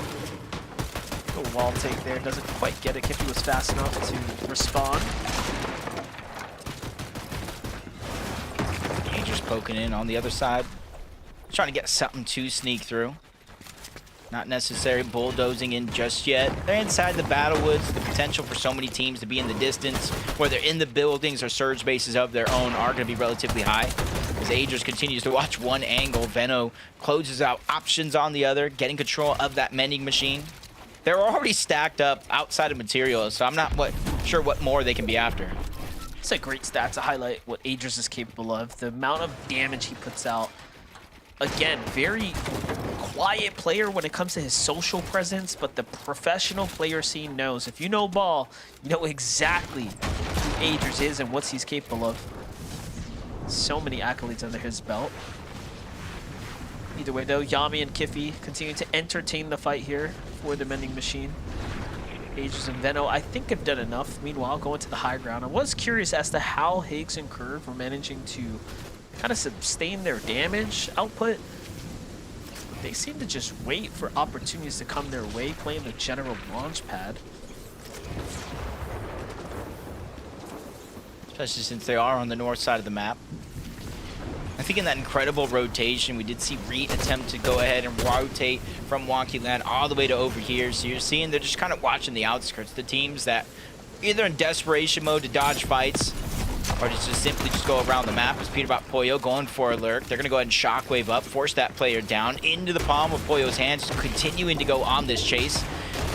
A wall take there, doesn't quite get it. Kippy was fast enough to respond. Agers poking in on the other side. Trying to get something to sneak through. Not necessary bulldozing in just yet. They're inside the battle woods. The potential for so many teams to be in the distance, whether in the buildings or surge bases of their own, are going to be relatively high. As Agers continues to watch one angle, Venno closes out options on the other, getting control of that mending machine. They're already stacked up outside of materials, so I'm not sure what more they can be after. It's a great stat to highlight what Agers is capable of. The amount of damage he puts out. Again, very quiet player when it comes to his social presence, but the professional player scene knows. If you know ball, you know exactly who Agers is and what he's capable of. So many accolades under his belt. Either way though, Yami and Kiffy continue to entertain the fight here for the mending machine. Agers and Venno, I think, have done enough. Meanwhile, going to the high ground. I was curious as to how Higgs and Curve were managing to kind of sustain their damage output. They seem to just wait for opportunities to come their way, playing the general launch pad. Especially since they are on the north side of the map. I think in that incredible rotation, we did see Reet attempt to go ahead and rotate from Wonky Land all the way to over here. So you're seeing they're just kind of watching the outskirts. The teams that either in desperation mode to dodge fights, or just simply just go around the map as Peterbot Pollo going for a lurk. They're going to go ahead and shockwave up, force that player down into the palm of Pollo's hands, continuing to go on this chase.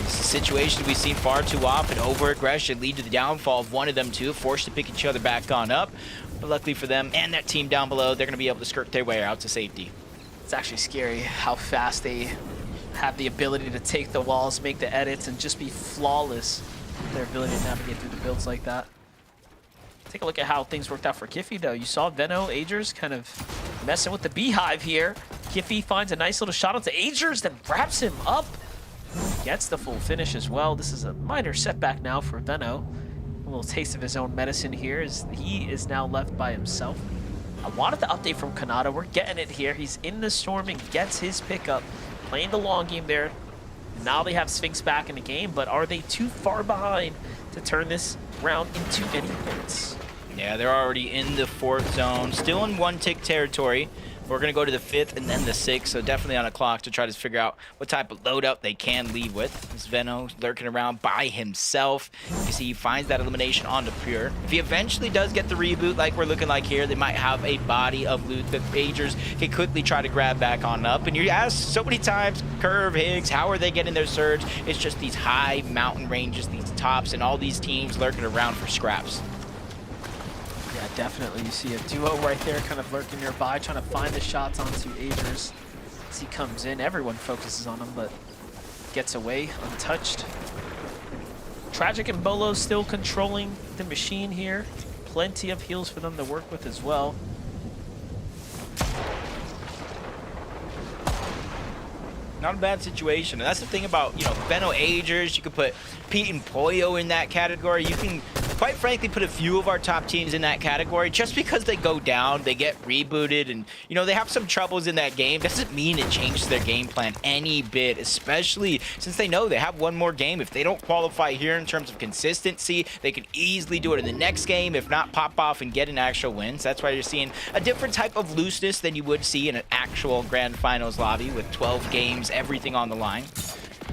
It's a situation we've seen far too often. Over-aggression lead to the downfall of one of them two, forced to pick each other back on up. But luckily for them and that team down below, they're going to be able to skirt their way out to safety. It's actually scary how fast they have the ability to take the walls, make the edits, and just be flawless. Their ability to navigate through the builds like that. Take a look at how things worked out for Kiffy, though. You saw Veno, Agers kind of messing with the beehive here. Kiffy finds a nice little shot onto Agers, then wraps him up. Gets the full finish as well. This is a minor setback now for Veno. A little taste of his own medicine here as he is now left by himself. I wanted the update from Kanata. We're getting it here. He's in the storm and gets his pickup. Playing the long game there. Now they have Sphinx back in the game, but are they too far behind to turn this round into any points? Yeah, they're already in the 4th zone, still in 1-tick territory. We're going to go to the 5th and then the 6th, so definitely on a clock to try to figure out what type of loadout they can lead with. This Veno lurking around by himself. You can see he finds that elimination onto Pure. If he eventually does get the reboot like we're looking like here, they might have a body of loot that Agers can quickly try to grab back on up. And you ask so many times, Curve, Higgs, how are they getting their surge? It's just these high mountain ranges, these tops, and all these teams lurking around for scraps. Yeah, definitely. You see a duo right there kind of lurking nearby, trying to find the shots onto Agers. As he comes in, everyone focuses on him, but gets away untouched. Tragic and Bolo still controlling the machine here. Plenty of heals for them to work with as well. Not a bad situation. And that's the thing about, Veno Agers. You could put Pete and Pollo in that category. You can, quite frankly, put a few of our top teams in that category. Just because they go down, they get rebooted, and, they have some troubles in that game, doesn't mean it changes their game plan any bit, especially since they know they have one more game. If they don't qualify here in terms of consistency, they can easily do it in the next game, if not pop off and get an actual win. So that's why you're seeing a different type of looseness than you would see in an actual Grand Finals lobby with 12 games, everything on the line.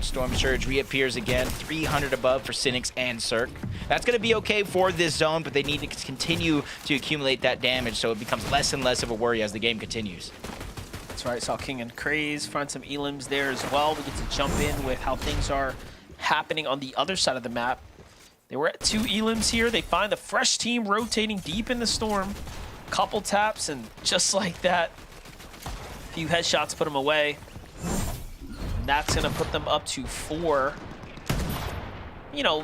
Storm Surge reappears again, 300 above for Cynics and Cirque. That's going to be okay for this zone, but they need to continue to accumulate that damage so it becomes less and less of a worry as the game continues. That's right, saw King and Craze find some elims there as well. We get to jump in with how things are happening on the other side of the map. They were at 2 elims here. They find the fresh team rotating deep in the storm. Couple taps, and just like that, a few headshots put them away. And that's going to put them up to 4.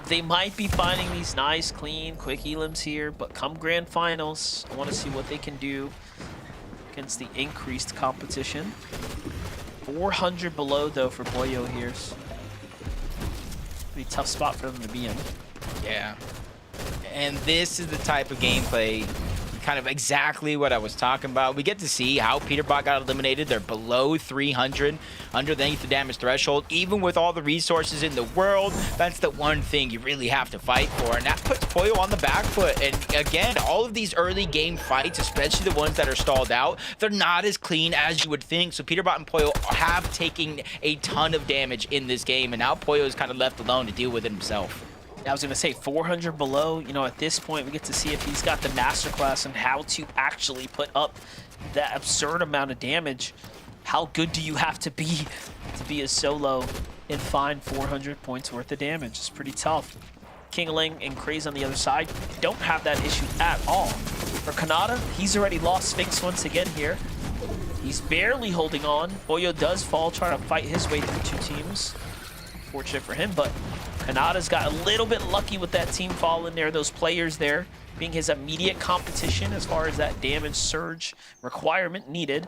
They might be finding these nice, clean, quick elims here, but come Grand Finals, I want to see what they can do against the increased competition. 400 below, though, for Pollo here. Pretty tough spot for them to be in. Yeah. And this is the type of gameplay, kind of exactly what I was talking about. We get to see how Peterbot got eliminated. They're below 300, underneath the damage threshold. Even with all the resources in the world, that's the one thing you really have to fight for. And that puts Pollo on the back foot. And again, all of these early game fights, especially the ones that are stalled out, they're not as clean as you would think. So Peterbot and Pollo have taken a ton of damage in this game. And now Pollo is kind of left alone to deal with it himself. I was going to say 400 below. At this point, we get to see if he's got the masterclass on how to actually put up that absurd amount of damage. How good do you have to be a solo and find 400 points worth of damage? It's pretty tough. Kingling and Craze on the other side don't have that issue at all. For Kanata, he's already lost Sphinx once again here. He's barely holding on. Pollo does fall, trying to fight his way through 2 teams. Fortunate for him, but Kanata's got a little bit lucky with that team fall in there, those players there being his immediate competition as far as that damage surge requirement needed.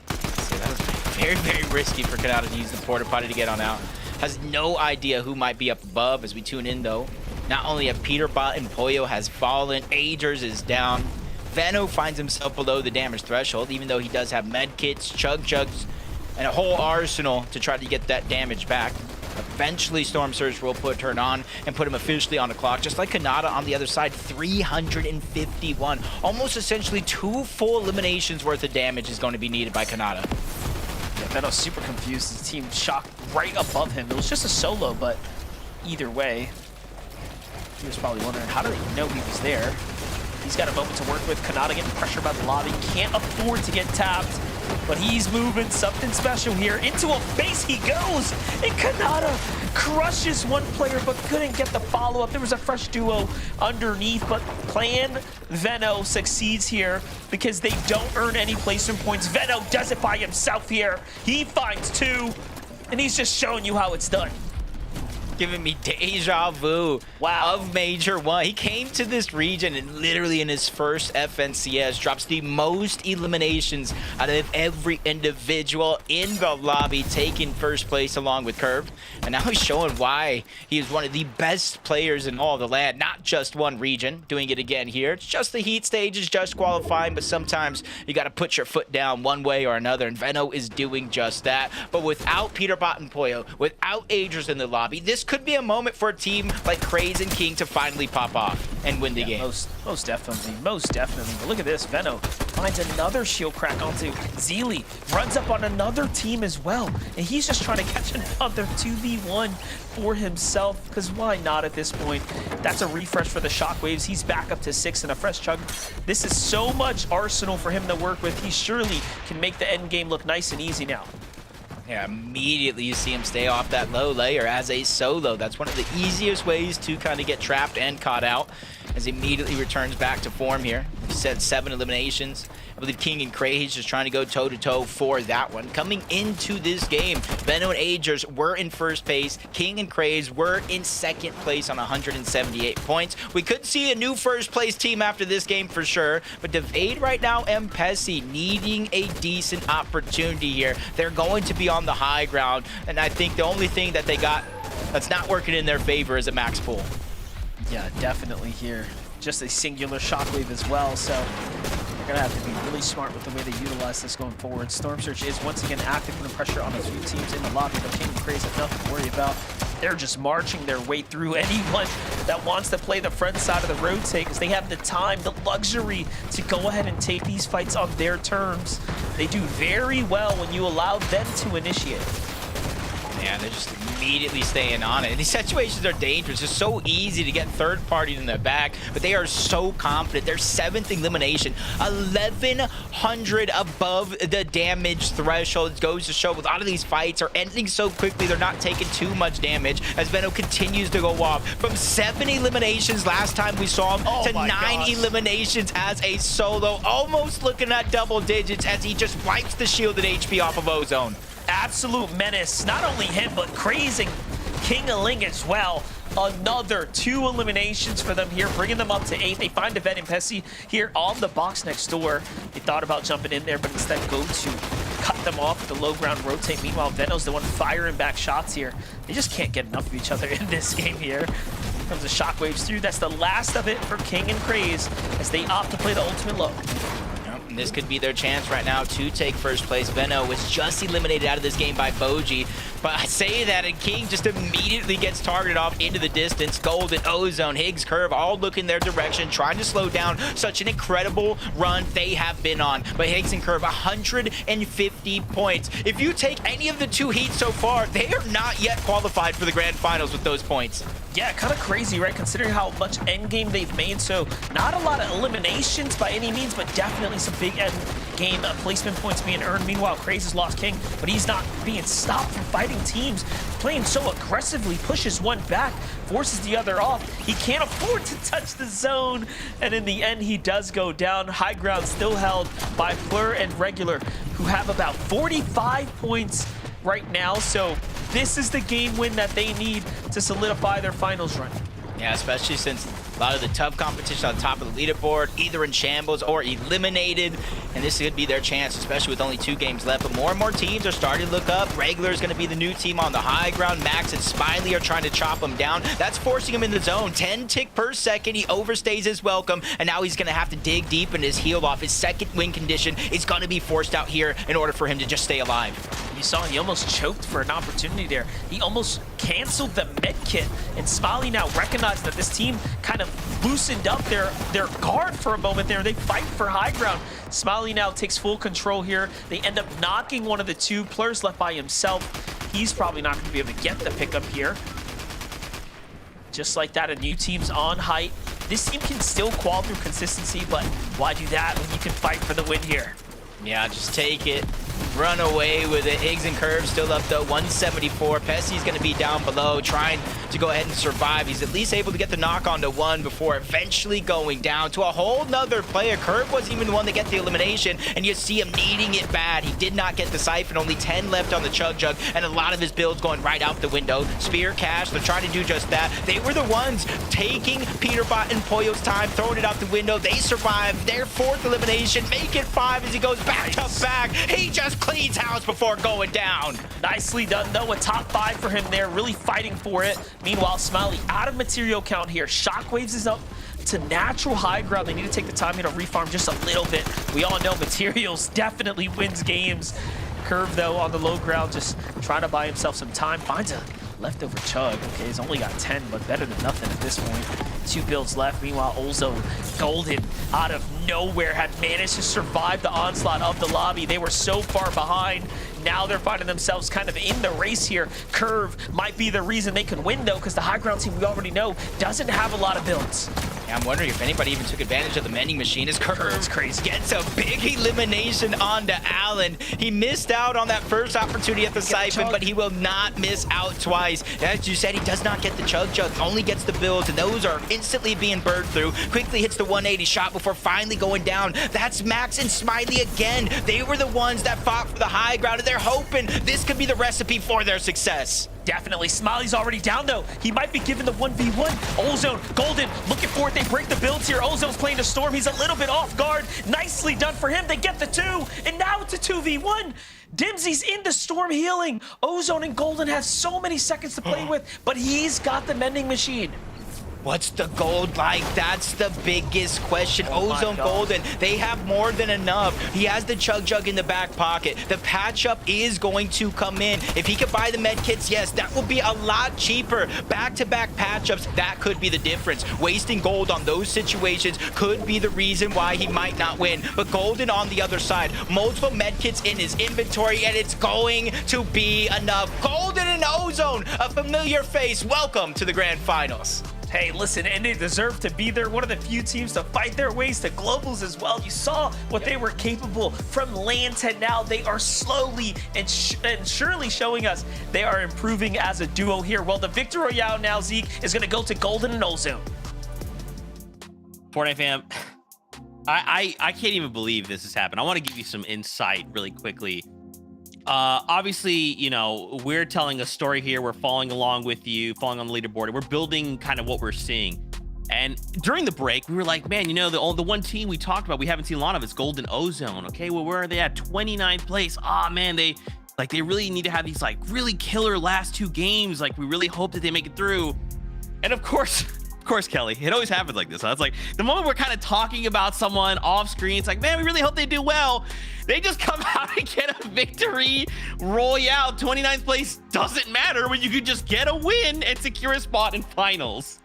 So that was very, very risky for Kanata to use the porta potty to get on out. Has no idea who might be up above as we tune in, though. Not only have Peterbot and Pollo has fallen, Agers is down. Veno finds himself below the damage threshold, even though he does have med kits, chug-chugs, and a whole arsenal to try to get that damage back. Eventually, Storm Surge will turn on and put him officially on the clock. Just like Kanata on the other side, 351. Almost essentially 2 full eliminations worth of damage is going to be needed by Kanata. Yeah, Veno's super confused. His team shot right above him. It was just a solo, but either way. He was probably wondering, how do they know he was there? He's got a moment to work with. Kanata getting pressure by the lobby. Can't afford to get tapped, but he's moving something special here. Into a base he goes, and Kanata crushes one player, but couldn't get the follow-up. There was a fresh duo underneath, but Plan Veno succeeds here because they don't earn any placement points. Veno does it by himself here. He finds 2, and he's just showing you how it's done. Giving me deja vu Wow. of Major 1. He came to this region and literally in his first FNCS drops the most eliminations out of every individual in the lobby, taking first place along with Curve. And now he's showing why he is one of the best players in all of the land, not just one region. Doing it again here. It's just the heat stages, just qualifying, but sometimes you got to put your foot down one way or another, and Veno is doing just that. But without Peterbot and Poyo, without Agers in the lobby, this could be a moment for a team like Craze and King to finally pop off and win the game. Most definitely. But look at this. Veno finds another shield crack onto Zeely. Runs up on another team as well. And he's just trying to catch another 2v1 for himself. Because why not at this point? That's a refresh for the Shockwaves. He's back up to 6 and a fresh chug. This is so much arsenal for him to work with. He surely can make the end game look nice and easy now. Yeah, immediately you see him stay off that low layer as a solo. That's one of the easiest ways to kind of get trapped and caught out, as he immediately returns back to form here. He said 7 eliminations. I believe King and Craze just trying to go toe-to-toe for that one. Coming into this game, Veno and Agers were in first place. King and Craze were in second place on 178 points. We could see a new first place team after this game for sure, but Devade right now, Mpesi needing a decent opportunity here. They're going to be on the high ground, and I think the only thing that they got that's not working in their favor is a max pool. Yeah, definitely here. Just a singular shockwave as well, so they're gonna have to be really smart with the way they utilize this going forward. Storm Surge is once again active, putting pressure on a few teams in the lobby, but King and Craze have nothing to worry about. They're just marching their way through anyone that wants to play the front side of the rotate, because they have the time, the luxury to go ahead and take these fights on their terms. They do very well when you allow them to initiate. Man, they're just immediately staying on it. And these situations are dangerous. It's so easy to get third parties in their back, but they are so confident. Their 7th elimination, 1,100 above the damage threshold. It goes to show a lot of these fights are ending so quickly, they're not taking too much damage as Veno continues to go off. From 7 eliminations last time we saw him to 9 eliminations as a solo, almost looking at double digits as he just wipes the shielded HP off of Ozone. Absolute menace. Not only him, but Craze and King of Ling as well. Another 2 eliminations for them here, bringing them up to 8. They find Devade and Pessy here on the box next door. They thought about jumping in there, but instead go to cut them off with the low ground rotate. Meanwhile, Veno's the one firing back shots here. They just can't get enough of each other in this game here. Here comes the Shockwaves through. That's the last of it for King and Craze as they opt to play the ultimate low. And this could be their chance right now to take first place. Veno was just eliminated out of this game by Boji. But I say that, and King just immediately gets targeted off into the distance. Golden, Ozone, Higgs, Curve, all looking their direction, trying to slow down such an incredible run they have been on. But Higgs and Curve, 150 points. If you take any of the 2 heats so far, they are not yet qualified for the grand finals with those points. Yeah, kind of crazy, right? Considering how much endgame they've made. So not a lot of eliminations by any means, but definitely some big endgame placement points being earned. Meanwhile, Craze has lost King, but he's not being stopped from fighting teams. Playing so aggressively, pushes one back, forces the other off. He can't afford to touch the zone. And in the end, he does go down. High ground still held by Fleur and Regular, who have about 45 points right now. So this is the game win that they need to solidify their finals run. Yeah, especially since a lot of the tough competition on top of the leaderboard, either in shambles or eliminated. And this could be their chance, especially with only 2 games left. But more and more teams are starting to look up. Regular is going to be the new team on the high ground. Max and Smiley are trying to chop him down. That's forcing him in the zone. 10 tick per second. He overstays his welcome. And now he's going to have to dig deep in his heal off. His second win condition is going to be forced out here in order for him to just stay alive. You saw he almost choked for an opportunity there. He almost canceled the med kit. And Smiley now recognized that this team kind of loosened up their guard for a moment there. They fight for high ground. Smiley now takes full control here. They end up knocking one of the 2 players left by himself. He's probably not going to be able to get the pickup here. just like that. A new team's on height. This team can still qual through consistency, but why do that when you can fight for the win here? Yeah, just take it. Run away with it. Higgs and Curve still up though, 174. Pessy's going to be down below, trying to go ahead and survive. He's at least able to get the knock onto one before eventually going down to a whole nother player. Curve wasn't even the one to get the elimination, and you see him needing it bad. He did not get the siphon, only 10 left on the Chug Jug, and a lot of his builds going right out the window. Spear Cash, they're trying to do just that. They were the ones taking Peterbot and Pollo's time, throwing it out the window. They survive their 4th elimination, make it 5 as he goes back to back. He just cleans house before going down. Nicely done, though. A top 5 for him there, really fighting for it. Meanwhile, Smiley out of material count here. Shockwaves is up to natural high ground. They need to take the time here to refarm just a little bit. We all know materials definitely wins games. Curve, though, on the low ground, just trying to buy himself some time. Finds a leftover Chug. Okay, he's only got 10, but better than nothing at this point. 2 builds left. Meanwhile, Olzo Golden out of nowhere had managed to survive the onslaught of the lobby. They were so far behind. Now they're finding themselves kind of in the race here. Curve might be the reason they can win, though, because the high ground team, we already know, doesn't have a lot of builds. Yeah, I'm wondering if anybody even took advantage of the mending machine. As Curve gets a big elimination onto Allen. He missed out on that first opportunity at the siphon, but he will not miss out twice. As you said, he does not get the Chug Jug, only gets the builds, and those are instantly being burned through. Quickly hits the 180 shot before finally going down. That's Max and Smiley again. They were the ones that fought for the high ground, and they're hoping this could be the recipe for their success. Definitely. Smiley's already down, though. He might be given the 1v1. Ozone, Golden, looking for it. They break the builds here. Ozone's playing to Storm. He's a little bit off guard. Nicely done for him. They get the 2, and now it's a 2v1. Dimsy's in the Storm healing. Ozone and Golden have so many seconds to play with, but he's got the mending machine. What's the gold like? That's the biggest question. Ozone Golden, they have more than enough. He has the Chug Jug in the back pocket. The patch-up is going to come in. If he could buy the med kits, yes, that will be a lot cheaper. Back-to-back patch-ups, that could be the difference. Wasting gold on those situations could be the reason why he might not win. But Golden on the other side, multiple med kits in his inventory, and it's going to be enough. Golden and Ozone, a familiar face. Welcome to the Grand Finals. Hey, listen, and they deserve to be there. One of the few teams to fight their ways to globals as well. You saw what they were capable from LAN to now. They are slowly and surely showing us they are improving as a duo here. Well, the Victor Royale now, Zeke, is going to go to Golden and Ozone. Fortnite fam, I can't even believe this has happened. I want to give you some insight really quickly. Obviously, you know, we're telling a story here. We're following along with you, following on the leaderboard, and we're building kind of what we're seeing. And during the break, we were like, man, you know, the one team we talked about, we haven't seen a lot of, it's Golden Ozone. Okay, well, where are they at? 29th place. Ah, man, they really need to have these like really killer last 2 games. Like, we really hope that they make it through. And of course, Kelly, it always happens like this. Huh? It's like the moment we're kind of talking about someone off screen, it's like, man, we really hope they do well. They just come out and get a victory royale. 29th place doesn't matter when you could just get a win and secure a spot in finals.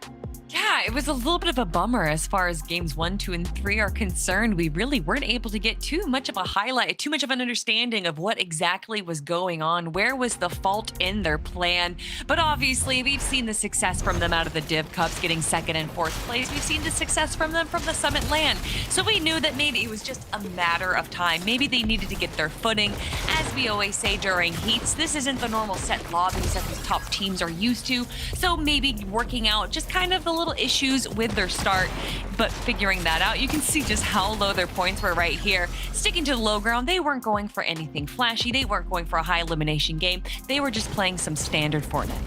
Yeah, it was a little bit of a bummer as far as games 1, 2, and 3 are concerned. We really weren't able to get too much of a highlight, too much of an understanding of what exactly was going on. Where was the fault in their plan? But obviously, we've seen the success from them out of the Div Cups, getting 2nd and 4th place. We've seen the success from them from the Summit LAN. So we knew that maybe it was just a matter of time. Maybe they needed to get their footing. As we always say during heats, this isn't the normal set lobbies that these top teams are used to. So maybe working out just kind of the little issues with their start, but figuring that out, you can see just how low their points were right here. Sticking to the low ground, they weren't going for anything flashy. They weren't going for a high elimination game. They were just playing some standard Fortnite.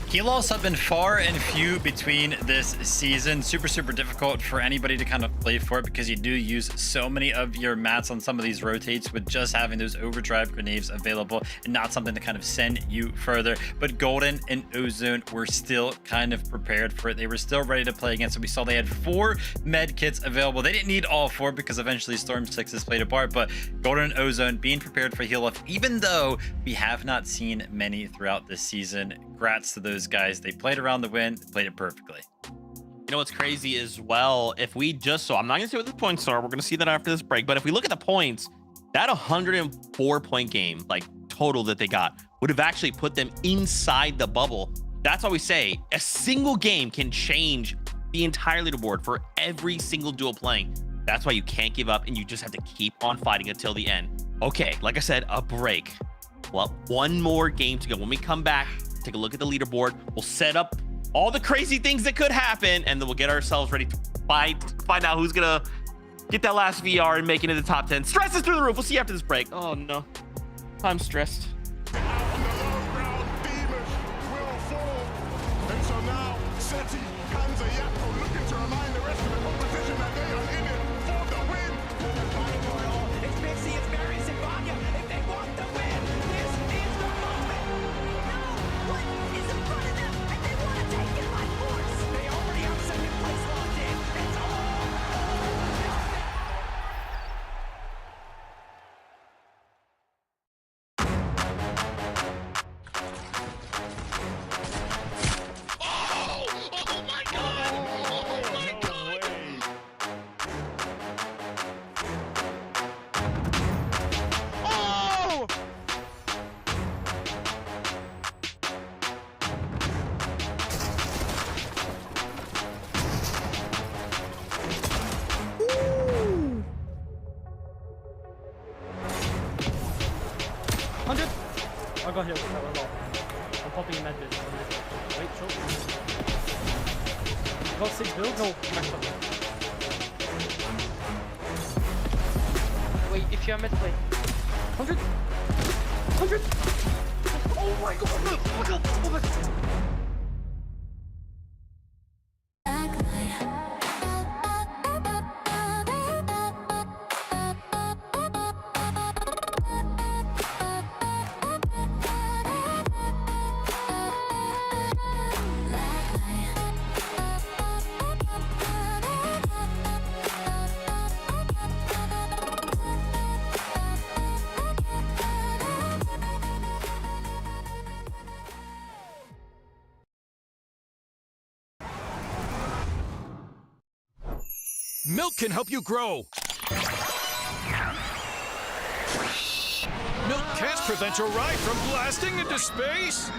Heal-offs have been far and few between this season. Super difficult for anybody to kind of play for it because you do use so many of your mats on some of these rotates with just having those overdrive grenades available and not something to kind of send you further. But Golden and Ozone were still kind of prepared for it. They were still ready to play against it. We saw they had 4 med kits available. They didn't need all 4 because eventually Storm 6 played a part, but Golden and Ozone being prepared for heal-off, even though we have not seen many throughout this season. Congrats to those guys. They played around the win, played it perfectly. You know what's crazy as well? If we just I'm not gonna say what the points are. We're gonna see that after this break. But if we look at the points, that 104 point game, like total that they got, would have actually put them inside the bubble That's why we say a single game can change the entire leaderboard for every single duo playing. That's why you can't give up and you just have to keep on fighting until the end. Okay, like I said, a break. Well, one more game to go. When we come back, take a look at the leaderboard. We'll set up all the crazy things that could happen, and then we'll get ourselves ready to find out who's gonna get that last VR and make it into the top 10. Stress is through the roof. We'll see you after this break. Oh no, I'm stressed. I got hit with that one. I'm popping a medbit. Wait, short. You got 6 builds? No, max up. Wait, if you have med play. 100! 100! Oh my god! Oh my god! Oh my god! Milk can help you grow. Milk can't prevent your ride from blasting into space.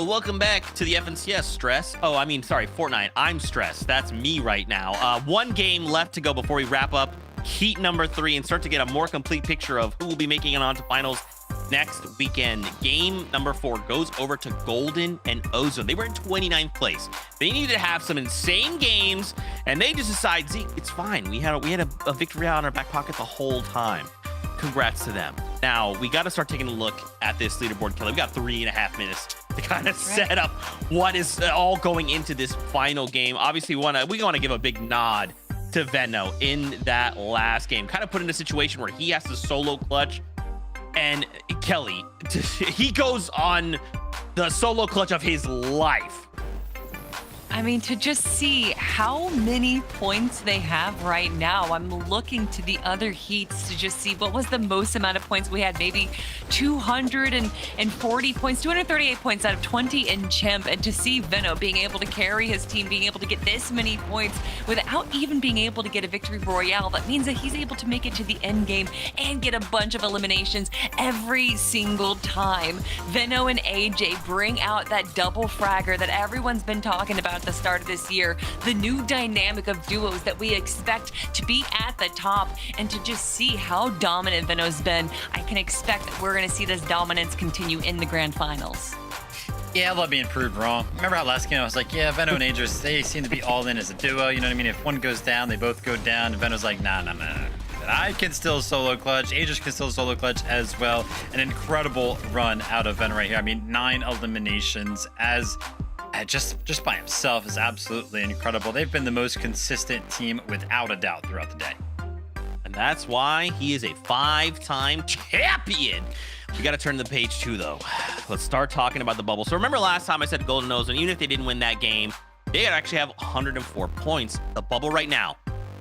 Welcome back to the FNCS Stress. Oh, I mean, sorry, Fortnite. I'm stressed. That's me right now. One game left to go before we wrap up Heat number 3 and start to get a more complete picture of who will be making it onto finals next weekend. Game number 4 goes over to Golden and Ozone. They were in 29th place. They needed to have some insane games, and they just decide, Zeke, it's fine. We had a victory out in our back pocket the whole time. Congrats to them. Now, we got to start taking a look at this leaderboard, Kelly. We got 3.5 minutes to kind of set up what is all going into this final game. Obviously, we want to give a big nod to Venno in that last game. Kind of put in a situation where he has to solo clutch, and Kelly, he goes on the solo clutch of his life. I mean, to just see how many points they have right now. I'm looking to the other heats to just see what was the most amount of points we had. Maybe 240 points, 238 points out of 20 in Chimp. And to see Venno being able to carry his team, being able to get this many points without even being able to get a victory royale, that means that he's able to make it to the end game and get a bunch of eliminations every single time. Venno and AJ bring out that double fragger that everyone's been talking about at the start of this year, the new dynamic of duos that we expect to be at the top, and to just see how dominant Venno's been, I can expect that we're going to see this dominance continue in the grand finals. Yeah, I love being proved wrong. Remember how last game I was like, yeah, Veno and Aegis, they seem to be all in as a duo. You know what I mean? If one goes down, they both go down. And Veno's like, nah. I can still solo clutch. Aegis can still solo clutch as well. An incredible run out of Veno right here. I mean, 9 eliminations as just by himself is absolutely incredible. They've been the most consistent team without a doubt throughout the day. And that's why he is a 5-time champion. We got to turn to the page 2, though. Let's start talking about the bubble. So remember last time I said Golden Ozone, even if they didn't win that game, they actually have 104 points. The bubble right now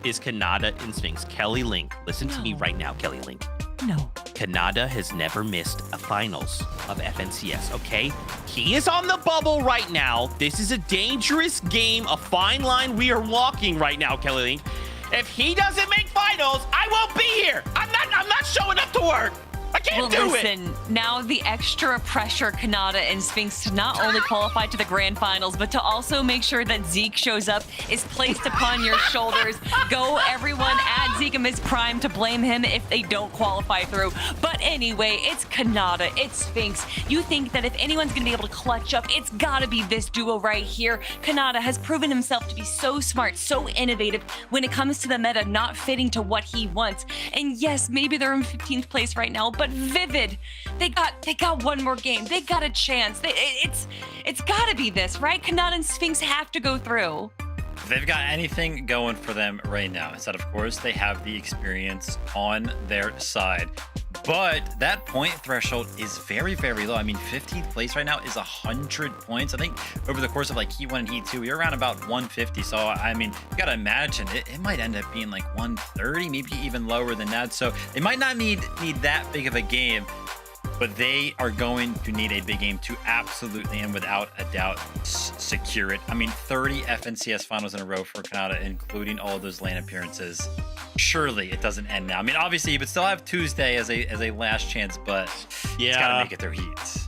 is Kanata and Sphinx. Kelly Link, listen to me right now, Kelly Link. No. Kanata has never missed a finals of FNCS, okay? He is on the bubble right now. This is a dangerous game, a fine line we are walking right now, Kelly Link. If he doesn't make finals, I won't be here. I'm not showing up to work. I can't do it. Listen, now the extra pressure Kanata and Sphinx to not only qualify to the grand finals, but to also make sure that Zeke shows up is placed upon your shoulders. Go everyone at Zeke and Miss Prime to blame him if they don't qualify through. But anyway, it's Kanata, it's Sphinx. You think that if anyone's gonna be able to clutch up, it's gotta be this duo right here. Kanata has proven himself to be so smart, so innovative when it comes to the meta not fitting to what he wants. And yes, maybe they're in 15th place right now, but Vivid, they got one more game. They got a chance. It's gotta be this, right? Kanata and Sphinx have to go through. If they've got anything going for them right now, is that of course they have the experience on their side. But that point threshold is very, very low. I mean, 15th place right now is 100 points. I think over the course of like Heat 1 and Heat 2, you're around about 150. So, I mean, you got to imagine it might end up being like 130, maybe even lower than that. So they might not need that big of a game, but they are going to need a big game to absolutely and without a doubt secure it. I mean, 30 FNCS finals in a row for Kanata, including all of those LAN appearances. Surely it doesn't end now. I mean, obviously you would still have Tuesday as a last chance, but yeah, it's got to make it through Heat.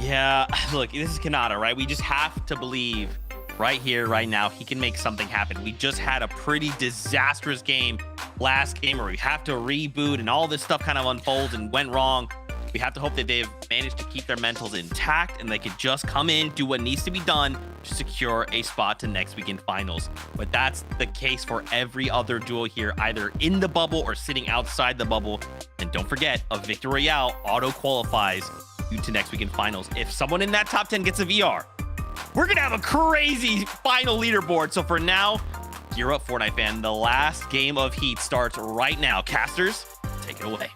Yeah, look, this is Kanata, right? We just have to believe right here, right now, he can make something happen. We just had a pretty disastrous game last game where we have to reboot and all this stuff kind of unfolds and went wrong. We have to hope that they've managed to keep their mentals intact and they could just come in, do what needs to be done to secure a spot to next weekend finals. But that's the case for every other duo here, either in the bubble or sitting outside the bubble. And don't forget, a Victory Royale auto qualifies you to next weekend finals. If someone in that top 10 gets a VR, we're going to have a crazy final leaderboard. So for now, gear up, Fortnite fan. The last game of Heat starts right now. Casters, take it away.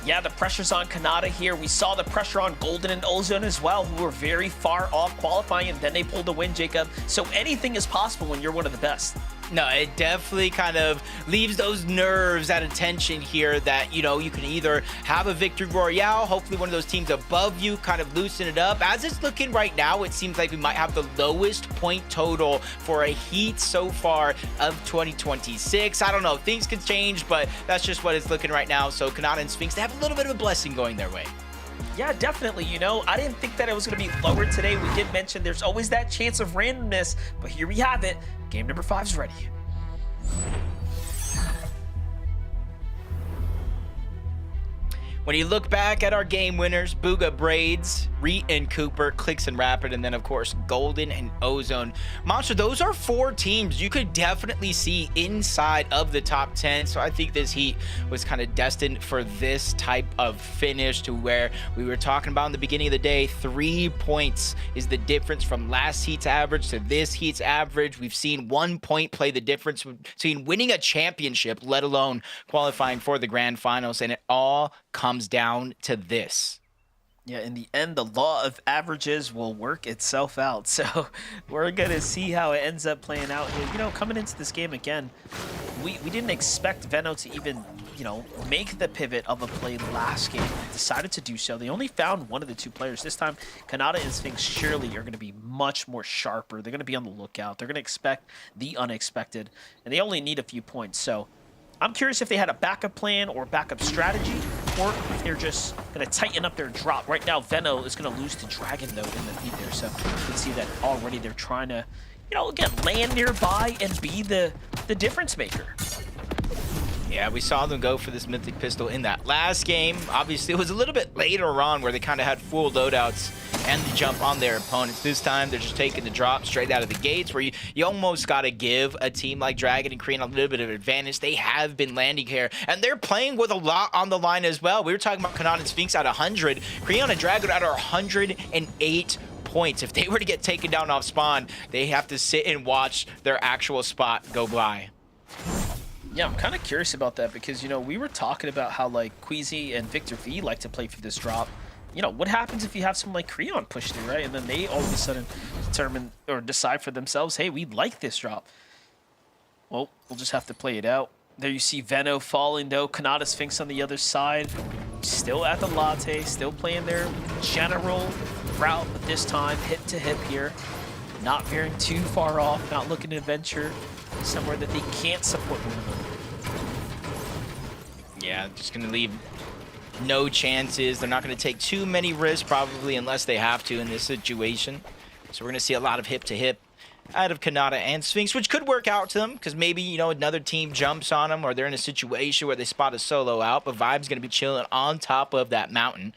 Yeah, the pressure's on Kanata here. We saw the pressure on Golden and Ozone as well, who were very far off qualifying, and then they pulled the win, Jacob. So anything is possible when you're one of the best. No, it definitely kind of leaves those nerves at attention here that, you know, you can either have a Victory Royale, hopefully one of those teams above you kind of loosen it up. As it's looking right now, it seems like we might have the lowest point total for a Heat so far of 2026. I don't know, things could change, but that's just what it's looking right now. So Kanata and Sphinx, they have a little bit of a blessing going their way. Yeah, definitely. You know, I didn't think that it was going to be lower today. We did mention there's always that chance of randomness, but here we have it. Game number 5 is ready. When you look back at our game winners, Booga Braids, Reet and Cooper, Clicks and Rapid, and then of course Golden and Ozone. Monster, those are 4 teams you could definitely see inside of the top 10. So I think this Heat was kind of destined for this type of finish, to where we were talking about in the beginning of the day, 3 points is the difference from last Heat's average to this Heat's average. We've seen 1 point play the difference between winning a championship, let alone qualifying for the grand finals, and it all comes down to this. Yeah, in the end, the law of averages will work itself out. So we're going to see how it ends up playing out here. You know, coming into this game again, we didn't expect Veno to even, you know, make the pivot of a play last game. They decided to do so. They only found one of the 2 players. This time, Kanata and Sphinx surely are going to be much more sharper. They're going to be on the lookout. They're going to expect the unexpected. And they only need a few points. So I'm curious if they had a backup plan or backup strategy, or if they're just going to tighten up their drop. Right now, Veno is going to lose to Dragon, though, in the lead there. So you can see that already they're trying to, you know, again, land nearby and be the difference maker. Yeah, we saw them go for this Mythic Pistol in that last game. Obviously, it was a little bit later on where they kind of had full loadouts and the jump on their opponents. This time, they're just taking the drop straight out of the gates, where you almost got to give a team like Dragon and Korean a little bit of advantage. They have been landing here, and they're playing with a lot on the line as well. We were talking about Kanan and Sphinx at 100. Korean and Dragon at 108 points. If they were to get taken down off spawn, they have to sit and watch their actual spot go by. Yeah, I'm kind of curious about that because, you know, we were talking about how, like, Queasy and Victor V like to play for this drop. You know, what happens if you have someone like Creon push through, right? And then they all of a sudden determine or decide for themselves, hey, we like this drop. Well, we'll just have to play it out. There you see Veno falling, though. Kanata Sphinx on the other side. Still at the latte, still playing their general route, but this time hip to hip here. Not veering too far off, not looking to venture somewhere that they can't support one of them. Yeah, just going to leave no chances. They're not going to take too many risks, probably, unless they have to in this situation. So we're going to see a lot of hip-to-hip out of Kanata and Sphinx, which could work out to them, because maybe, you know, another team jumps on them, or they're in a situation where they spot a solo out, but Vibe's going to be chilling on top of that mountain.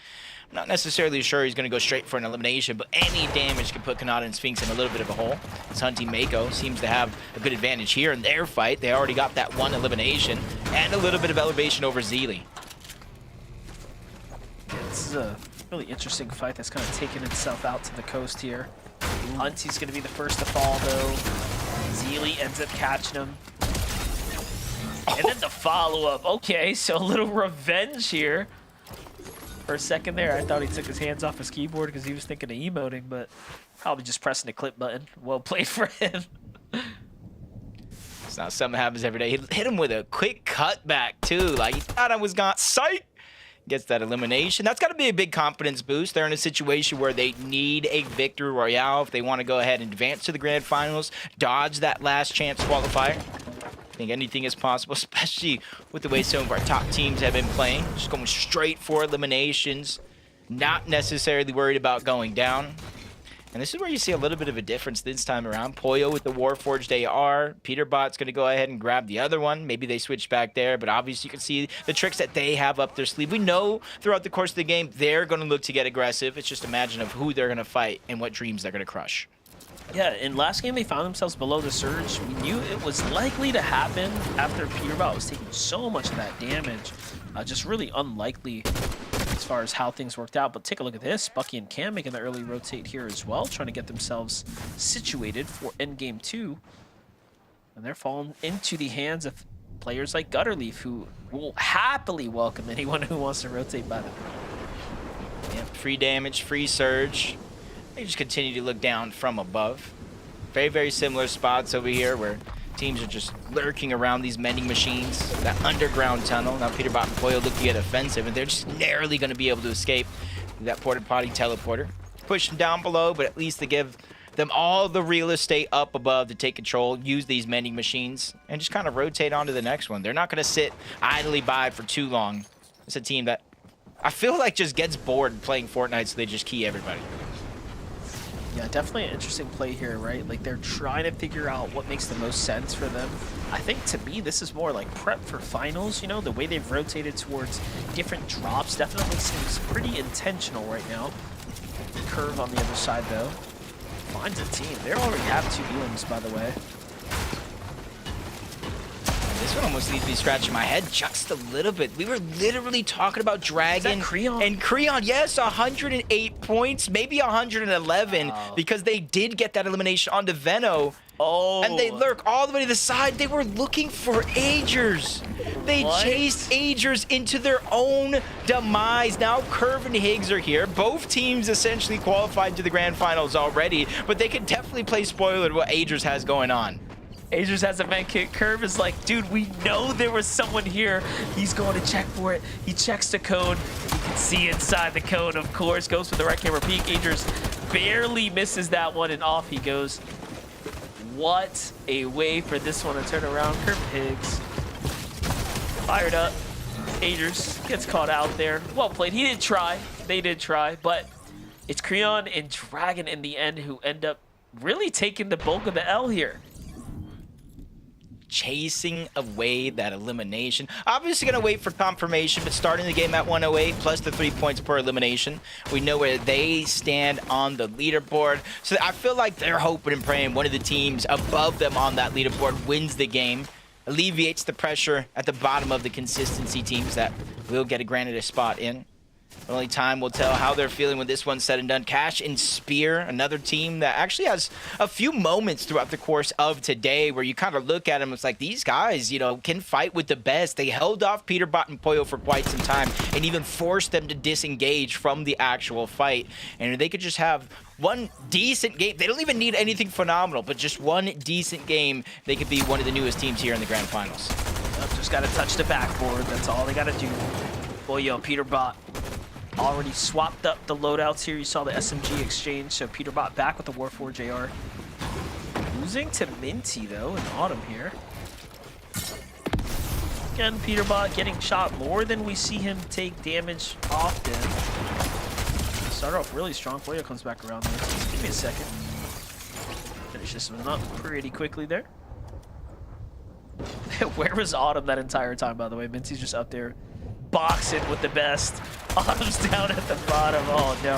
I'm not necessarily sure he's going to go straight for an elimination, but any damage can put Kanata and Sphinx in a little bit of a hole. This hunting Mako seems to have a good advantage here in their fight. They already got that one elimination and a little bit of elevation over Zeely. Yeah, this is a really interesting fight that's kind of taken itself out to the coast here. Hunty's going to be the first to fall, though. Zeely ends up catching him. And then the follow-up. Okay, so a little revenge here. For a second there, I thought he took his hands off his keyboard because he was thinking of emoting, but probably just pressing the clip button. Well played for him. It's not something that happens every day. He hit him with a quick cutback, too. Like, he thought I was gone. Psych! Gets that elimination. That's got to be a big confidence boost. They're in a situation where they need a victory royale if they want to go ahead and advance to the grand finals, dodge that last chance qualifier. I think anything is possible, especially with the way some of our top teams have been playing. Just going straight for eliminations, not necessarily worried about going down. And this is where you see a little bit of a difference this time around. Poyo with the Warforged AR. Peterbot's going to go ahead and grab the other one. Maybe they switch back there, but obviously you can see the tricks that they have up their sleeve. We know throughout the course of the game, they're going to look to get aggressive. It's just a matter of who they're going to fight and what dreams they're going to crush. Yeah, in last game they found themselves below the surge. We knew it was likely to happen after Peterbot was taking so much of that damage. Just really unlikely as far as how things worked out. But take a look at this. Bucky and Cam making the early rotate here as well, trying to get themselves situated for endgame 2. And they're falling into the hands of players like Gutterleaf, who will happily welcome anyone who wants to rotate by them. Yeah, free damage, free surge. They just continue to look down from above. Very, very similar spots over here where teams are just lurking around these mending machines, that underground tunnel. Now Peterbot and Poyo look to get offensive, and they're just narrowly going to be able to escape that porta potty teleporter. Push them down below, but at least they give them all the real estate up above to take control, use these mending machines, and just kind of rotate on to the next one. They're not going to sit idly by for too long. It's a team that I feel like just gets bored playing Fortnite, so they just key everybody. Yeah, definitely an interesting play here, right? Like, they're trying to figure out what makes the most sense for them. I think, to me, this is more like prep for finals, you know? The way they've rotated towards different drops definitely seems pretty intentional right now. Curve on the other side, though. Finds a team. They already have 2 Elan's, by the way. This one almost leaves me scratching my head just a little bit. We were literally talking about Dragon Creon? and Creon. Yes, 108 points, maybe 111, because they did get that elimination onto Veno. Oh. And they lurk all the way to the side. They were looking for Agers. They chased Agers into their own demise. Now Curve and Higgs are here. Both teams essentially qualified to the grand finals already, but they could definitely play spoiler to what Agers has going on. Agers has a med kit. Curve is like, dude, we know there was someone here. He's going to check for it. He checks the cone. You can see inside the cone, of course. Goes for the right camera peek. Agers barely misses that one, and off he goes. What a way for this one to turn around. Curve Higgs fired up. Agers gets caught out there. Well played. He did try. They did try, but it's Creon and Dragon in the end who end up really taking the bulk of the L here. chasing away that elimination. Obviously going to wait for confirmation, but starting the game at 108 plus the 3 points per elimination. We know where they stand on the leaderboard. So I feel like they're hoping and praying one of the teams above them on that leaderboard wins the game, alleviates the pressure at the bottom of the consistency teams that will get granted a spot in. Only time will tell how they're feeling when this one's said and done. Cash and Spear, another team that actually has a few moments throughout the course of today where you kind of look at them, it's like these guys, you know, can fight with the best. They held off Peterbot and Pollo for quite some time and even forced them to disengage from the actual fight. And they could just have one decent game. They don't even need anything phenomenal, but just one decent game. They could be one of the newest teams here in the grand finals. Just got to touch the backboard. That's all they got to do. Pollo, Peterbot already swapped up the loadouts here. You saw the SMG exchange, so Peterbot back with the War 4 JR. Losing to Minty, though, in Autumn here. Again, Peterbot getting shot more than we see him take damage often. Start off really strong. Pollo comes back around there. Just give me a second. Finish this one up pretty quickly there. Where was Autumn that entire time, by the way? Minty's just up there boxing with the best. Autumn's down at the bottom. Oh no.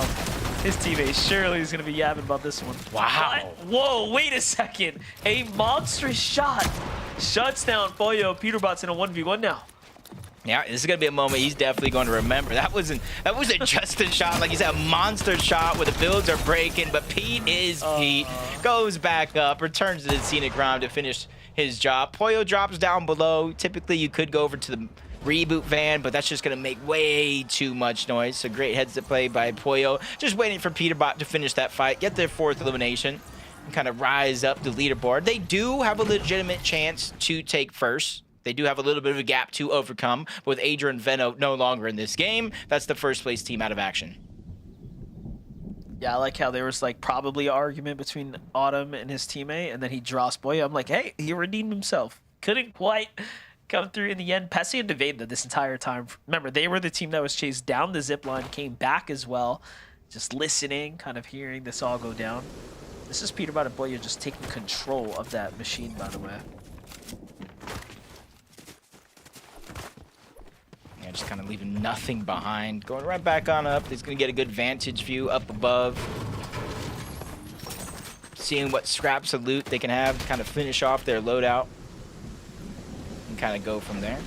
His teammate surely is going to be yapping about this one. Wow. What? Whoa, wait a second. A monstrous shot shuts down Pollo. Peterbot's in a 1v1 now. Yeah, this is going to be a moment he's definitely going to remember. That wasn't just a shot. Like you said, a monster shot where the builds are breaking, but Pete is Pete. Goes back up, returns to the scenic ground to finish his job. Pollo drops down below. Typically, you could go over to the reboot van, but that's just going to make way too much noise. So great heads up play by Pollo. Just waiting for Peterbot to finish that fight, get their 4th elimination, and kind of rise up the leaderboard. They do have a legitimate chance to take first. They do have a little bit of a gap to overcome, but with Adrian Veno no longer in this game, that's the first place team out of action. Yeah, I like how there was like probably an argument between Autumn and his teammate, and then he draws Pollo. I'm like, hey, he redeemed himself. Couldn't quite come through in the end. Pessy and Deveda this entire time. Remember, they were the team that was chased down the zip line, came back as well, just listening, kind of hearing this all go down. This is Peterbot and Pollo just taking control of that machine, by the way. Yeah, just kind of leaving nothing behind. Going right back on up. He's going to get a good vantage view up above. Seeing what scraps of loot they can have to kind of finish off their loadout. And kind of go from there.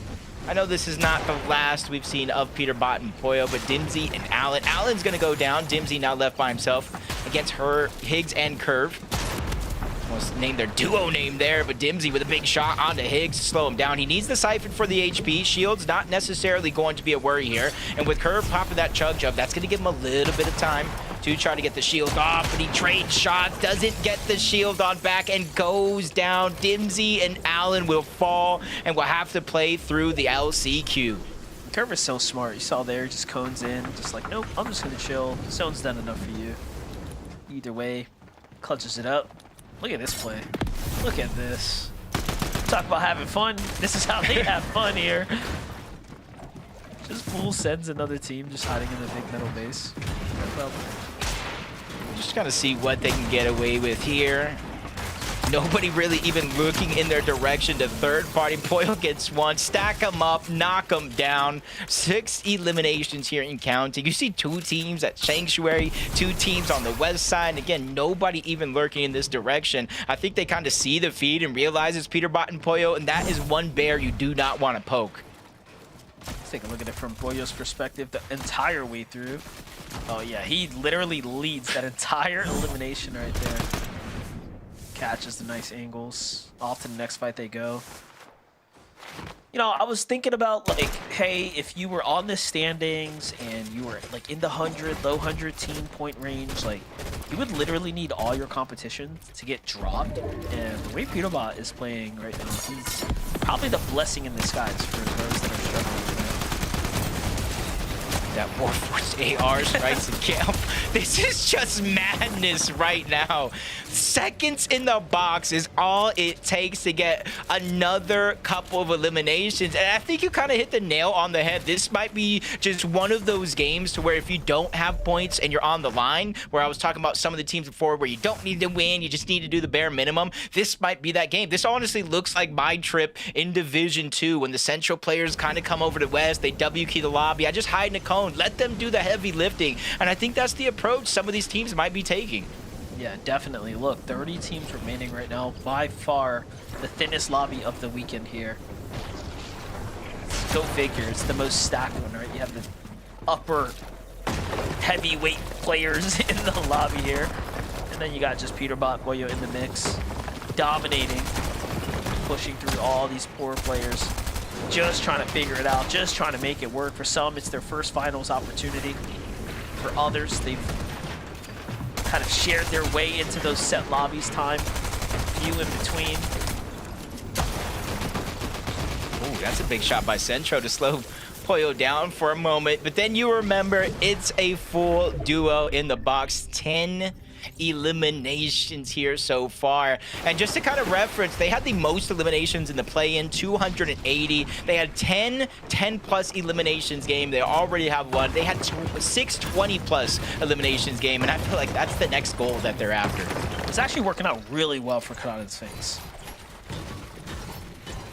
I know this is not the last we've seen of Peterbot and Pollo, but Dimsy and Allen. Allen's going to go down. Dimsy now left by himself against Higgs and Curve. Almost named their duo name there, but Dimsy with a big shot onto Higgs to slow him down. He needs the Siphon for the HP. Shield's not necessarily going to be a worry here. And with Curve popping that chug jump, that's going to give him a little bit of time to try to get the shield off, but he trades shots, doesn't get the shield on back, and goes down. Dimsy and Allen will fall and will have to play through the LCQ. Curve is so smart. You saw there, just cones in, just like, nope, I'm just going to chill. Zone's done enough for you. Either way, clutches it up. Look at this play. Look at this. Talk about having fun. This is how they have fun here. Just Pool sends another team just hiding in the big metal base. No problem. Just gotta see what they can get away with here. Nobody really even looking in their direction. The third party. Pollo gets one. Stack them up. Knock them down. 6 eliminations here in counting. You see 2 teams at Sanctuary. 2 teams on the west side. And again, nobody even lurking in this direction. I think they kind of see the feed and realize it's Peterbot and Pollo. And that is one bear you do not want to poke. Let's take a look at it from Pollo's perspective the entire way through. Oh yeah, he literally leads that entire elimination right there. Catches the nice angles. Off to the next fight they go. You know, I was thinking about like, hey, if you were on the standings and you were like in the low 100 team point range, like you would literally need all your competition to get dropped. And the way Peterbot is playing right now, he's probably the blessing in disguise for those that are struggling. That War 4 AR strikes the camp. This is just madness right now. Seconds in the box is all it takes to get another couple of eliminations. And I think you kind of hit the nail on the head. This might be just one of those games to where if you don't have points and you're on the line, where I was talking about some of the teams before where you don't need to win, you just need to do the bare minimum. This might be that game. This honestly looks like my trip in Division 2 when the Central players kind of come over to West, they W key the lobby. I just hide in a cone, let them do the heavy lifting. And I think that's the approach some of these teams might be taking. Yeah, definitely. Look, 30 teams remaining right now. By far the thinnest lobby of the weekend here. Go figure. It's the most stacked one, right? You have the upper heavyweight players in the lobby here. And then you got just Peterbot, Boyo in the mix. Dominating. Pushing through all these poor players. Just trying to figure it out. Just trying to make it work. For some, it's their first finals opportunity. For others, they've kind of shared their way into those set lobbies time. Few in between. Ooh, that's a big shot by Centro to slow Poyo down for a moment. But then you remember it's a full duo in the box. 10 eliminations here so far. And just to kind of reference, they had the most eliminations in the play-in, 280. They had 10 plus eliminations game. They already have one. They had 6 20 plus eliminations game, and I feel like that's the next goal that they're after. It's actually working out really well for Kanata and Sphinx.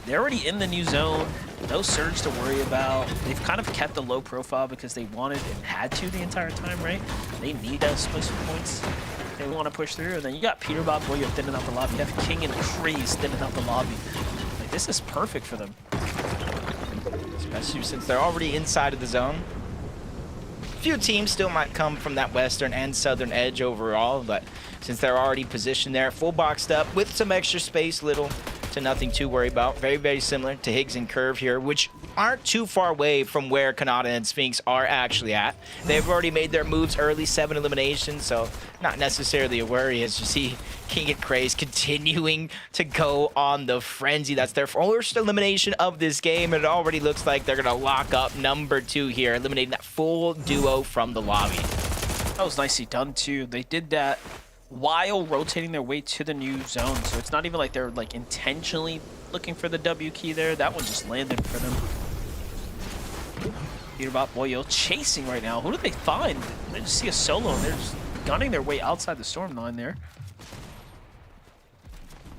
They're already in the new zone. No surge to worry about. They've kind of kept the low profile because they wanted and had to the entire time, right? They need those special points. They want to push through. And then you got Peterbot, Boyo thinning out the lobby. You have King and Craze thinning out the lobby. Like, this is perfect for them. Especially since they're already inside of the zone. Few teams still might come from that western and southern edge overall, but since they're already positioned there, full boxed up with some extra space, little to nothing to worry about. Very, very similar to Higgs and Curve here, which aren't too far away from where Kanata and Sphinx are actually at. They've already made their moves early, 7 eliminations, so not necessarily a worry as you see King and Craze continuing to go on the frenzy. That's their first elimination of this game, and it already looks like they're going to lock up number 2 here, eliminating that full duo from the lobby. That was nicely done too. They did that while rotating their way to the new zone, so it's not even like they're like intentionally looking for the W key there. That one just landed for them. Peterbot, Boyo chasing right now. Who did they find? They just see a solo and they're just gunning their way outside the storm line there.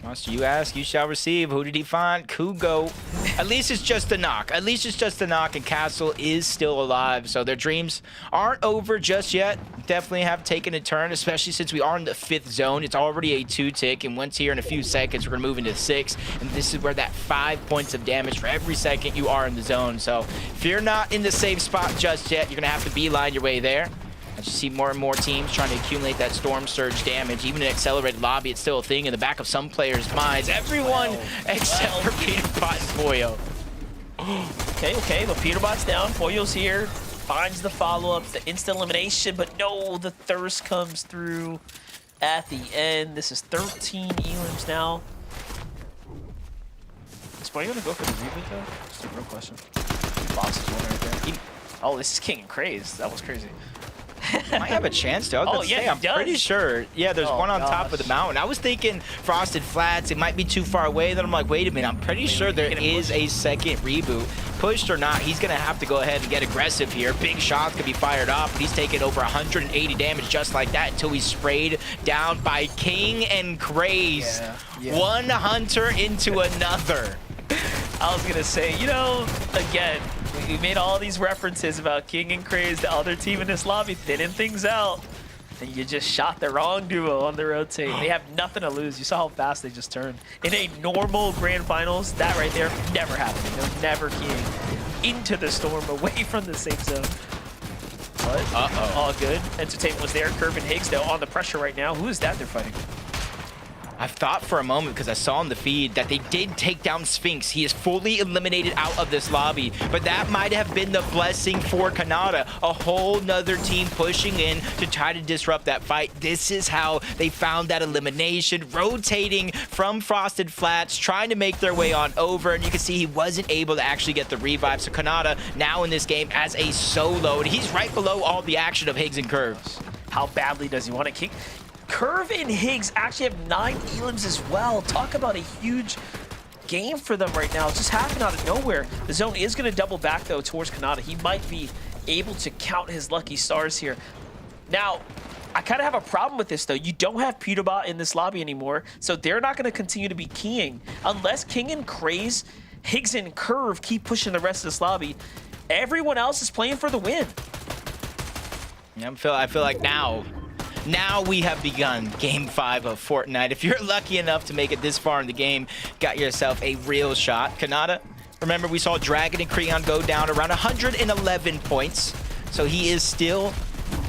Once you ask, you shall receive. Who did he find? Kugo. At least it's just a knock. At least it's just a knock, and Castle is still alive. So their dreams aren't over just yet. Definitely have taken a turn, especially since we are in the 5th zone. It's already a 2-tick, and once here in a few seconds, we're going to move into 6. And this is where that 5 points of damage for every second you are in the zone. So if you're not in the safe spot just yet, you're going to have to beeline your way there. As you see more and more teams trying to accumulate that storm surge damage. Even in accelerated lobby, it's still a thing in the back of some players' minds. Everyone except for Peterbot and Boyo. Okay, but Peterbot's down. Boyo's here. Finds the follow-ups, the instant elimination, but no, the thirst comes through at the end. This is 13 elims now. Is Boyo gonna go for the reboot though? Just a real question. Boxes one right there. Oh, this is King and Craze. That was crazy. Might have a chance to. Oh, yeah, I'm pretty sure. Yeah, there's one on top of the mountain. I was thinking Frosted Flats. It might be too far away. Then I'm like, wait a minute. I'm pretty sure there is a second reboot. Pushed or not, he's going to have to go ahead and get aggressive here. Big shots could be fired off. He's taking over 180 damage just like that until he's sprayed down by King and Craze. Yeah. One hunter into another. I was going to say, you know, again, we made all these references about King and Craze, the other team in this lobby, thinning things out. And you just shot the wrong duo on the rotate. They have nothing to lose. You saw how fast they just turned. In a normal grand finals, that right there never happened. They're never keying into the storm, away from the safe zone. But all good. Entertainment was there. Curve and Higgs, though, on the pressure right now. Who is that they're fighting? I thought for a moment, because I saw in the feed, that they did take down Sphinx. He is fully eliminated out of this lobby, but that might have been the blessing for Kanata. A whole nother team pushing in to try to disrupt that fight. This is how they found that elimination, rotating from Frosted Flats, trying to make their way on over, and you can see he wasn't able to actually get the revive. So Kanata now in this game as a solo, and he's right below all the action of Higgs and Curves. How badly does he want it? Curve and Higgs actually have 9 elims as well. Talk about a huge game for them right now. It's just happening out of nowhere. The zone is going to double back, though, towards Kanata. He might be able to count his lucky stars here. Now, I kind of have a problem with this, though. You don't have Peterbot in this lobby anymore, so they're not going to continue to be keying. Unless King and Craze, Higgs and Curve keep pushing the rest of this lobby, everyone else is playing for the win. Yeah, I feel like now we have begun Game 5 of Fortnite. If you're lucky enough to make it this far in the game, got yourself a real shot. Kanata, remember we saw Dragon and Creon go down around 111 points. So he is still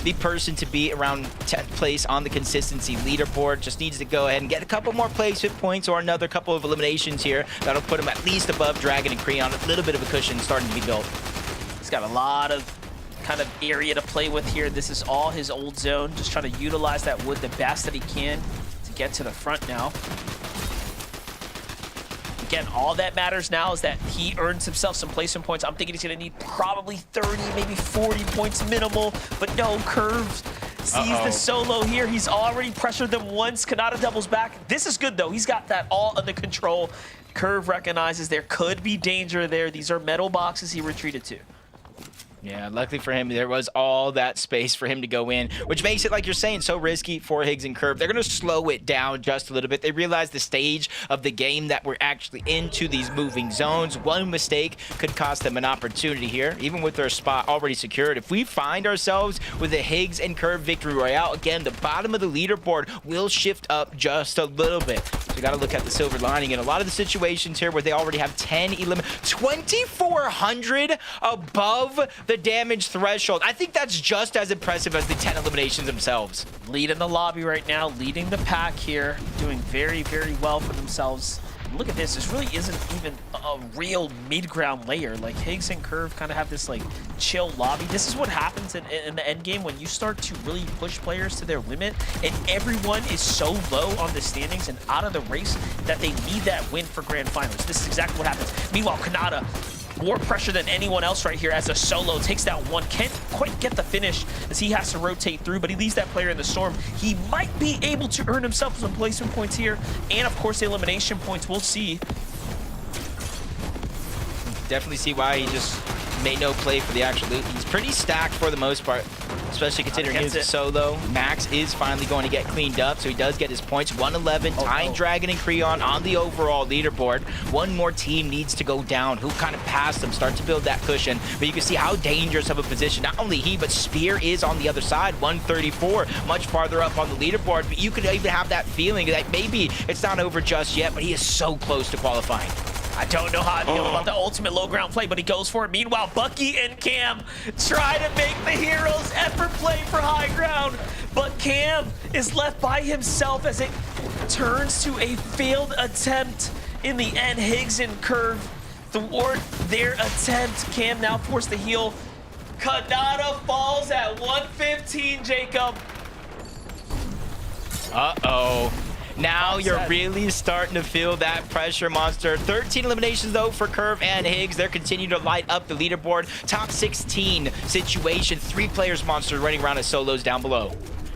the person to be around 10th place on the consistency leaderboard. Just needs to go ahead and get a couple more placement points or another couple of eliminations here. That'll put him at least above Dragon and Creon. A little bit of a cushion starting to be built. He's got a lot of kind of area to play with here. This is all his old zone. Just trying to utilize that wood the best that he can to get to the front now. Again, all that matters now is that he earns himself some placement points. I'm thinking he's going to need probably 30, maybe 40 points minimal. But no, Curve sees the solo here. He's already pressured them once. Kanata doubles back. This is good, though. He's got that all under control. Curve recognizes there could be danger there. These are metal boxes he retreated to. Yeah, luckily for him, there was all that space for him to go in, which makes it, like you're saying, so risky for Higgs and Curve. They're going to slow it down just a little bit. They realize the stage of the game that we're actually into these moving zones. One mistake could cost them an opportunity here, even with their spot already secured. If we find ourselves with a Higgs and Curve victory royale, again, the bottom of the leaderboard will shift up just a little bit. So you got to look at the silver lining in a lot of the situations here where they already have 10 2,400 above the damage threshold. I think that's just as impressive as the 10 eliminations themselves. Leading the lobby right now, leading the pack here, doing very, very well for themselves. And look at this. This really isn't even a real mid-ground layer. Like, Higgs and Curve kind of have this, like, chill lobby. This is what happens in the end game when you start to really push players to their limit and everyone is so low on the standings and out of the race that they need that win for grand finals. This is exactly what happens. Meanwhile, Kanata, more pressure than anyone else right here as a solo takes that one. Can't quite get the finish as he has to rotate through, but he leaves that player in the storm. He might be able to earn himself some placement points here, and of course the elimination points. We'll see. Definitely see why he just made no play for the actual loot. He's pretty stacked for the most part, especially considering he's a solo. Max is finally going to get cleaned up, so he does get his points. 111, tying Dragon and Creon on the overall leaderboard. One more team needs to go down. Who kind of passed them, start to build that cushion. But you can see how dangerous of a position not only he, but Spear is on the other side. 134, much farther up on the leaderboard. But you could even have that feeling that maybe it's not over just yet, but he is so close to qualifying. I don't know how I feel about the ultimate low ground play, but he goes for it. Meanwhile, Bucky and Cam try to make the heroes effort play for high ground, but Cam is left by himself as it turns to a failed attempt. In the end, Higgs and Curve thwart their attempt. Cam now forced to heal. Kanata falls at 115, Jacob. Uh-oh. Now you're really starting to feel that pressure, Monster. 13 eliminations, though, for Curve and Higgs. They're continuing to light up the leaderboard. Top 16 situation. 3 players, Monster, running around as solos down below.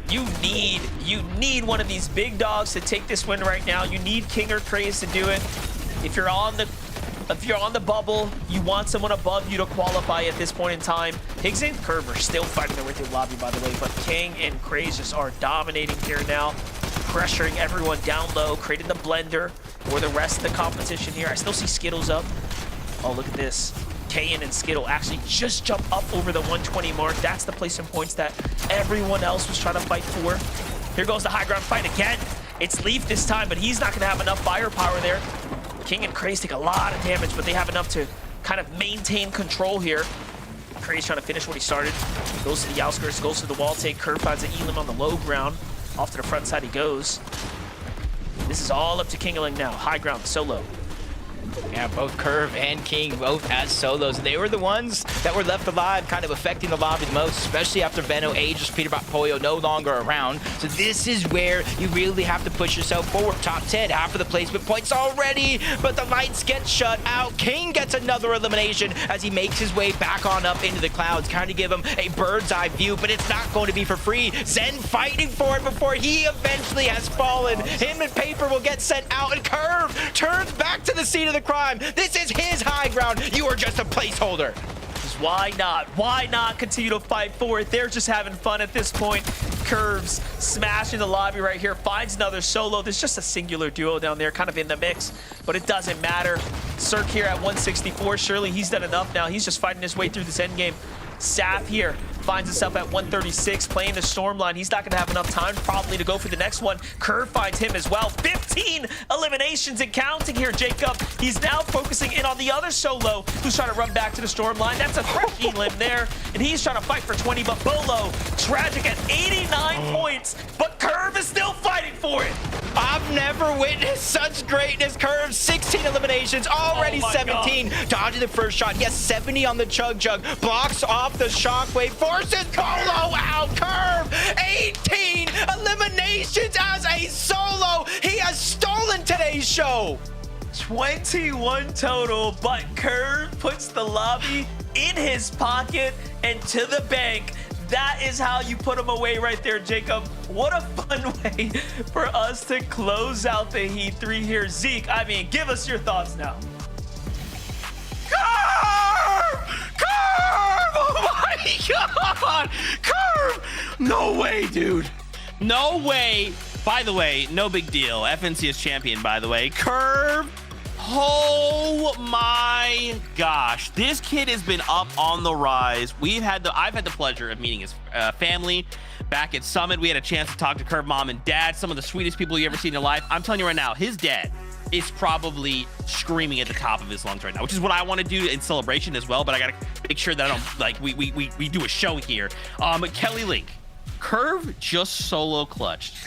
You need one of these big dogs to take this win right now. You need King or Craze to do it. If you're on the bubble, you want someone above you to qualify at this point in time. Higgs and Curve are still fighting their way through the lobby, by the way, but King and Craze just are dominating here now, pressuring everyone down low, creating the blender for the rest of the competition here. I still see Skittles up. Oh, look at this. Kayan and Skittle actually just jump up over the 120 mark. That's the placement points that everyone else was trying to fight for. Here goes the high ground fight again. It's Leaf this time, but he's not going to have enough firepower there. King and Craze take a lot of damage, but they have enough to kind of maintain control here. Craze trying to finish what he started. Goes to the outskirts, goes to the wall take. Curve finds an Elim on the low ground. Off to the front side he goes. This is all up to Kingaling now. High ground, solo. Yeah, both Curve and King both as solos. They were the ones that were left alive, kind of affecting the lobby the most, especially after Veno ages, Peterbot Pollo no longer around. So this is where you really have to push yourself forward. Top 10, half of the placement points already, but the lights get shut out. King gets another elimination as he makes his way back on up into the clouds, kind of give him a bird's eye view, but it's not going to be for free. Zen fighting for it before he eventually has fallen. Him and Paper will get sent out, and Curve turns back to the scene of the crime. This is his high ground. You are just a placeholder. Why not? Why not continue to fight for it? They're just having fun at this point. Curves smashing the lobby right here, finds another solo. There's just a singular duo down there kind of in the mix, but it doesn't matter. Cirque here at 164. Surely he's done enough now. He's just fighting his way through this end game. Saf here finds himself at 136, playing the storm line. He's not going to have enough time probably to go for the next one. Curve finds him as well. 15 eliminations and counting here, Jacob. He's now focusing in on the other solo who's trying to run back to the storm line. That's a 13 limb there, and he's trying to fight for 20, but Bolo, tragic at 89 points, but Curve is still fighting for it. I've never witnessed such greatness. Curve, 16 eliminations, already 17. God. Dodging the first shot. He has 70 on the Chug Jug. Blocks off the shockwave. Forces Colo out. Curve, 18 eliminations as a solo. He has stolen today's show. 21 total, but Curve puts the lobby in his pocket and to the bank. That is how you put him away right there, Jacob. What a fun way for us to close out the Heat 3 here. Zeke, I mean, give us your thoughts now. Curve! Curve! Oh my God! Curve! No way, dude. No way. By the way, no big deal. FNCS champion, by the way. Curve. Oh my gosh. This kid has been up on the rise. I've had the pleasure of meeting his family back at Summit. We had a chance to talk to Curve mom and dad, some of the sweetest people you ever seen in your life. I'm telling you right now, his dad is probably screaming at the top of his lungs right now, which is what I want to do in celebration as well, but I gotta make sure that I don't, like, we do a show here. Kelly Link, Curve just solo clutched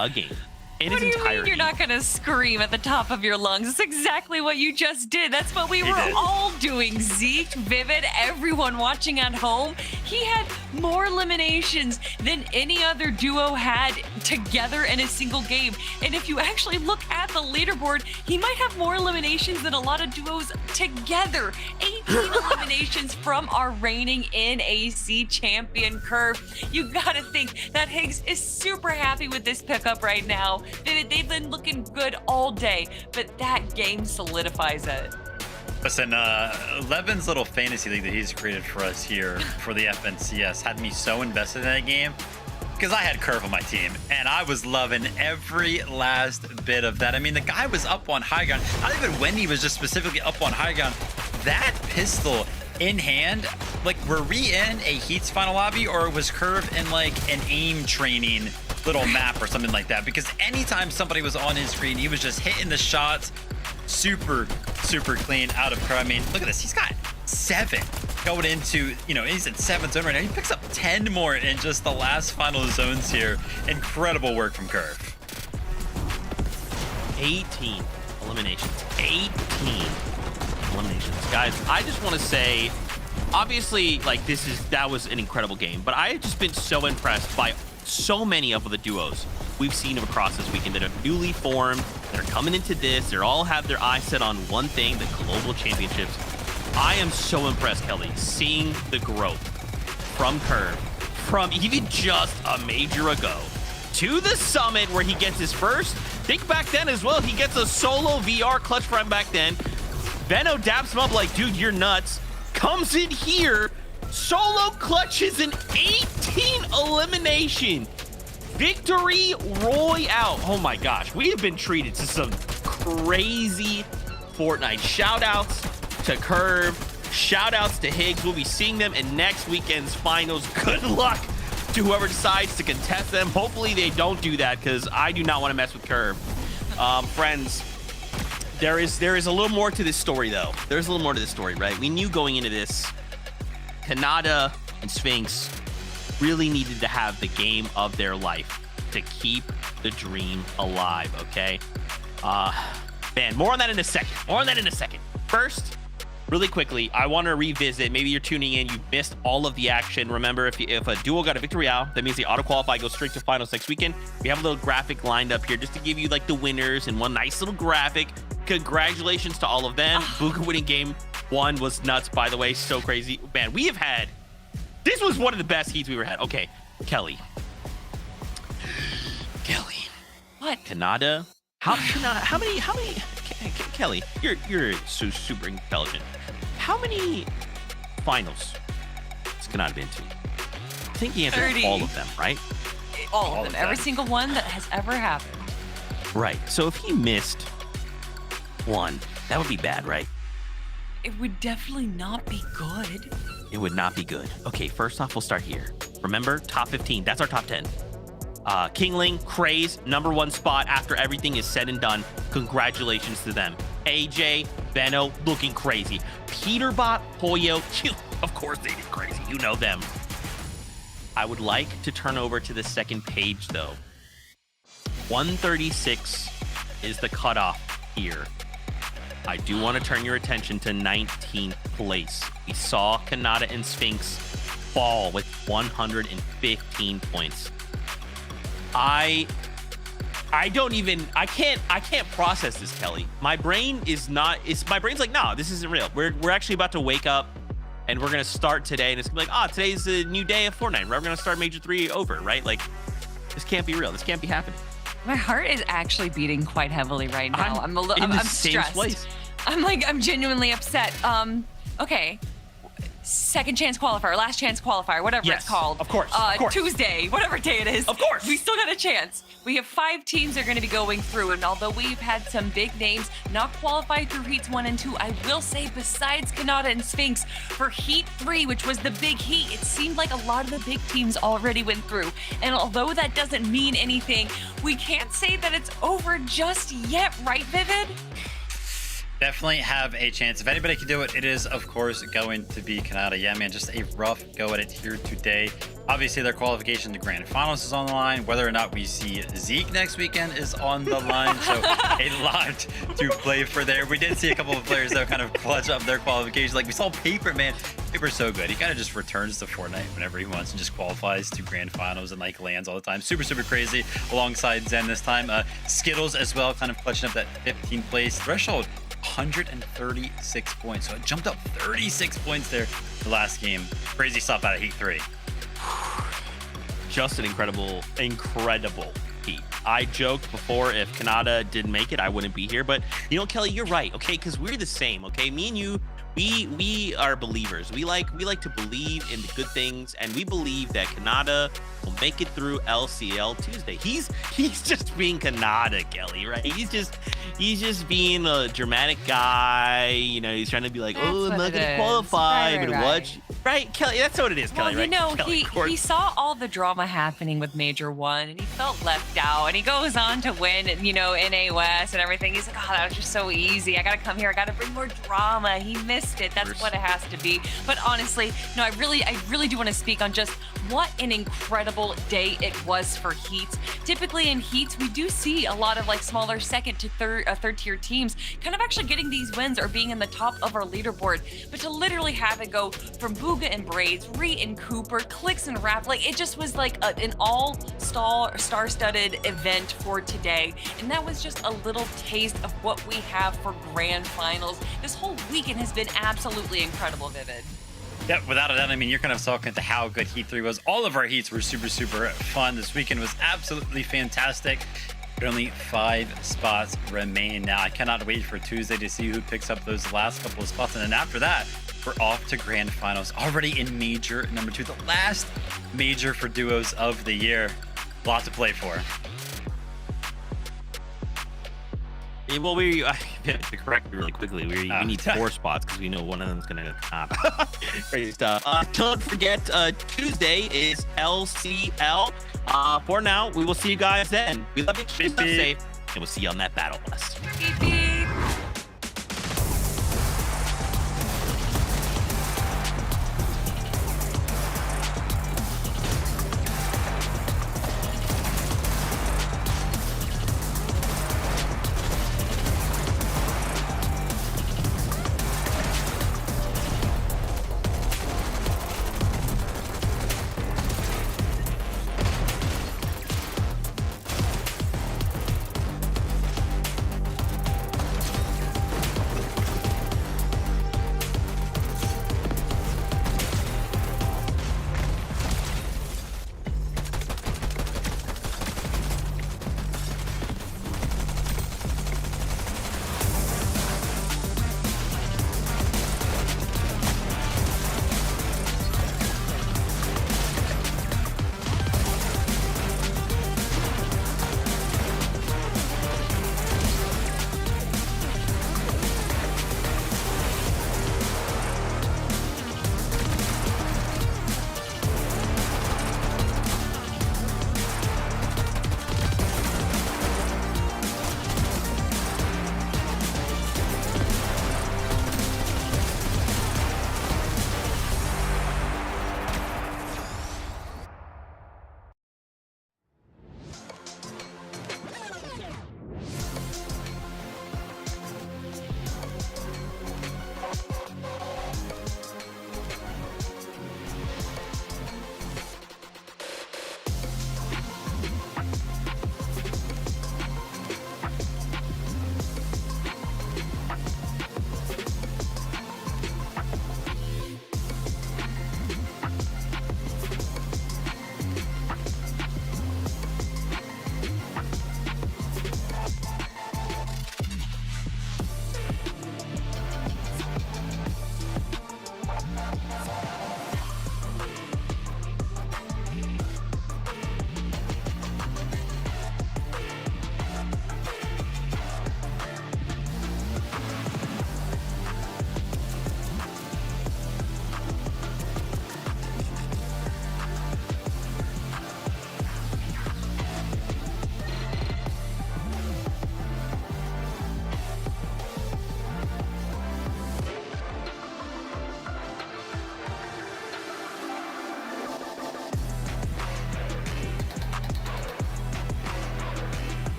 a game. What do you mean you're not going to scream at the top of your lungs? It's exactly what you just did. That's what we were all doing. Zeke, Vivid, everyone watching at home. He had more eliminations than any other duo had together in a single game. And if you actually look at the leaderboard, he might have more eliminations than a lot of duos together. 18 eliminations from our reigning NAC champion Curve. You got to think that Higgs is super happy with this pickup right now. They've been looking good all day, but that game solidifies it. Listen, Levin's little fantasy league that he's created for us here for the FNCS had me so invested in that game because I had Curve on my team, and I was loving every last bit of that. I mean, the guy was up on high ground. Not even when he was just specifically up on high ground. That pistol in hand, like, were we in a Heat's final lobby, or was Curve in like an aim training little map or something like that? Because anytime somebody was on his screen, he was just hitting the shots super clean out of Curve. I mean, look at this. He's got 7 going into, he's in 7th zone right now. He picks up 10 more in just the last final zones here. Incredible work from Curve. 18 eliminations. 18 eliminations. Guys, I just want to say, obviously, like, that was an incredible game, but I have just been so impressed by so many of the duos we've seen across this weekend that are newly formed, that are coming into this. They all have their eyes set on one thing, the global championships. I am so impressed, Kelly, seeing the growth from Curve, from even just a major ago to the Summit where he gets his first. Think back then as well, he gets a solo VR clutch for him back then. Veno daps him up like, dude, you're nuts. Comes in here, solo clutches an 18 elimination victory royale. Oh my gosh, we have been treated to some crazy Fortnite. Shout outs to Curve, shout outs to Higgs. We'll be seeing them in next weekend's finals. Good luck to whoever decides to contest them. Hopefully they don't do that, because I do not want to mess with Curve. Friends, there is a little more to this story, though. There's a little more to this story, right? We knew going into this, Kanata and Sphinx really needed to have the game of their life to keep the dream alive, okay? Man, more on that in a second. First, really quickly, I want to revisit. Maybe you're tuning in. You missed all of the action. Remember, if a duo got a victory out, that means they auto-qualify, go straight to finals next weekend. We have a little graphic lined up here just to give you like the winners and one nice little graphic. Congratulations to all of them. Booga winning game 1 was nuts, by the way. So crazy. Man, this was one of the best heats we ever had. Okay, Kelly. What? Canada. How many? Kelly, you're so super intelligent. How many finals has Canada been to? I think the answer 30. is all of them, right? All of them. Every single one that has ever happened. Right. So if he missed one, that would be bad, right? It would definitely not be good. It would not be good. Okay, first off, we'll start here. Remember, top 15. That's our top 10. Kingling, Craze, #1 spot after everything is said and done. Congratulations to them. AJ, Benno, looking crazy. Peterbot, Poyo, of course they did crazy. You know them. I would like to turn over to the second page, though. 136 is the cutoff here. I do want to turn your attention to 19th place. We saw Kanata and Sphinx fall with 115 points. I can't process this, Kelly. My brain is not, my brain's like, no, this isn't real. We're actually about to wake up and we're gonna start today and it's gonna be like, today's a new day of Fortnite. We're gonna start Major 3 over, right? Like, this can't be real. This can't be happening. My heart is actually beating quite heavily right now. I'm stressed. Place. I'm genuinely upset. Okay. Second chance qualifier, last chance qualifier, whatever Yes, it's called. of course. Tuesday, whatever day it is. Of course. We still got a chance. We have 5 teams that are going to be going through, and although we've had some big names not qualify through heats 1 and 2, I will say besides Kanata and Sphinx, for heat 3, which was the big heat, it seemed like a lot of the big teams already went through. And although that doesn't mean anything, we can't say that it's over just yet, right, Vivid? Definitely have a chance. If anybody can do it, it is, of course, going to be Canada. Yeah, man, just a rough go at it here today. Obviously, their qualification to Grand Finals is on the line. Whether or not we see Zeke next weekend is on the line. So a lot to play for there. We did see a couple of players, though, kind of clutch up their qualification. Like, we saw Paper, man. Paper's so good. He kind of just returns to Fortnite whenever he wants and just qualifies to Grand Finals and, like, lands all the time. Super, super crazy alongside Zen this time. Skittles as well, kind of clutching up that 15th place threshold. 136 points. So it jumped up 36 points there the last game. Crazy stuff out of Heat 3. Just an incredible heat. I joked before if Kanata didn't make it, I wouldn't be here. But, you know, Kelly, you're right, okay? Because we're the same, okay? Me and you, we are believers. We like to believe in the good things, and we believe that Kanata will make it through LCL Tuesday. He's just being Kanata, Kelly, right? He's just being a dramatic guy. You know, he's trying to be like, That's I'm what not it gonna is. qualify, Right, but right. watch. Right, Kelly, that's what it is, Kelly, Well, right? you know, Kelly, of course. he saw all the drama happening with Major 1, and he felt left out, and he goes on to win, you know, NA West and everything. He's like, that was just so easy. I got to come here. I got to bring more drama. He missed it. That's what it has to be. But honestly, no, I really do want to speak on just what an incredible day it was for heats. Typically in heats, we do see a lot of like smaller second to third tier teams kind of actually getting these wins or being in the top of our leaderboard. But to literally have it go from Booga and Braids, Reet and Cooper, Clicks and Rap, like it just was like an all star-studded event for today. And that was just a little taste of what we have for grand finals. This whole weekend has been absolutely incredible, Vivid. Yeah, without a doubt. I mean, you're kind of talking to how good Heat 3 was. All of our Heats were super, super fun. This weekend was absolutely fantastic. But only 5 spots remain now. I cannot wait for Tuesday to see who picks up those last couple of spots. And then after that, we're off to grand finals. Already in major number 2, the last major for duos of the year. Lots to play for. Well, to correct you really quickly, we need 4 spots because we know one of them is going to top. Crazy stuff. Don't forget, Tuesday is LCL. For now, we will see you guys then. We love you. Stay safe, and we'll see you on that battle bus.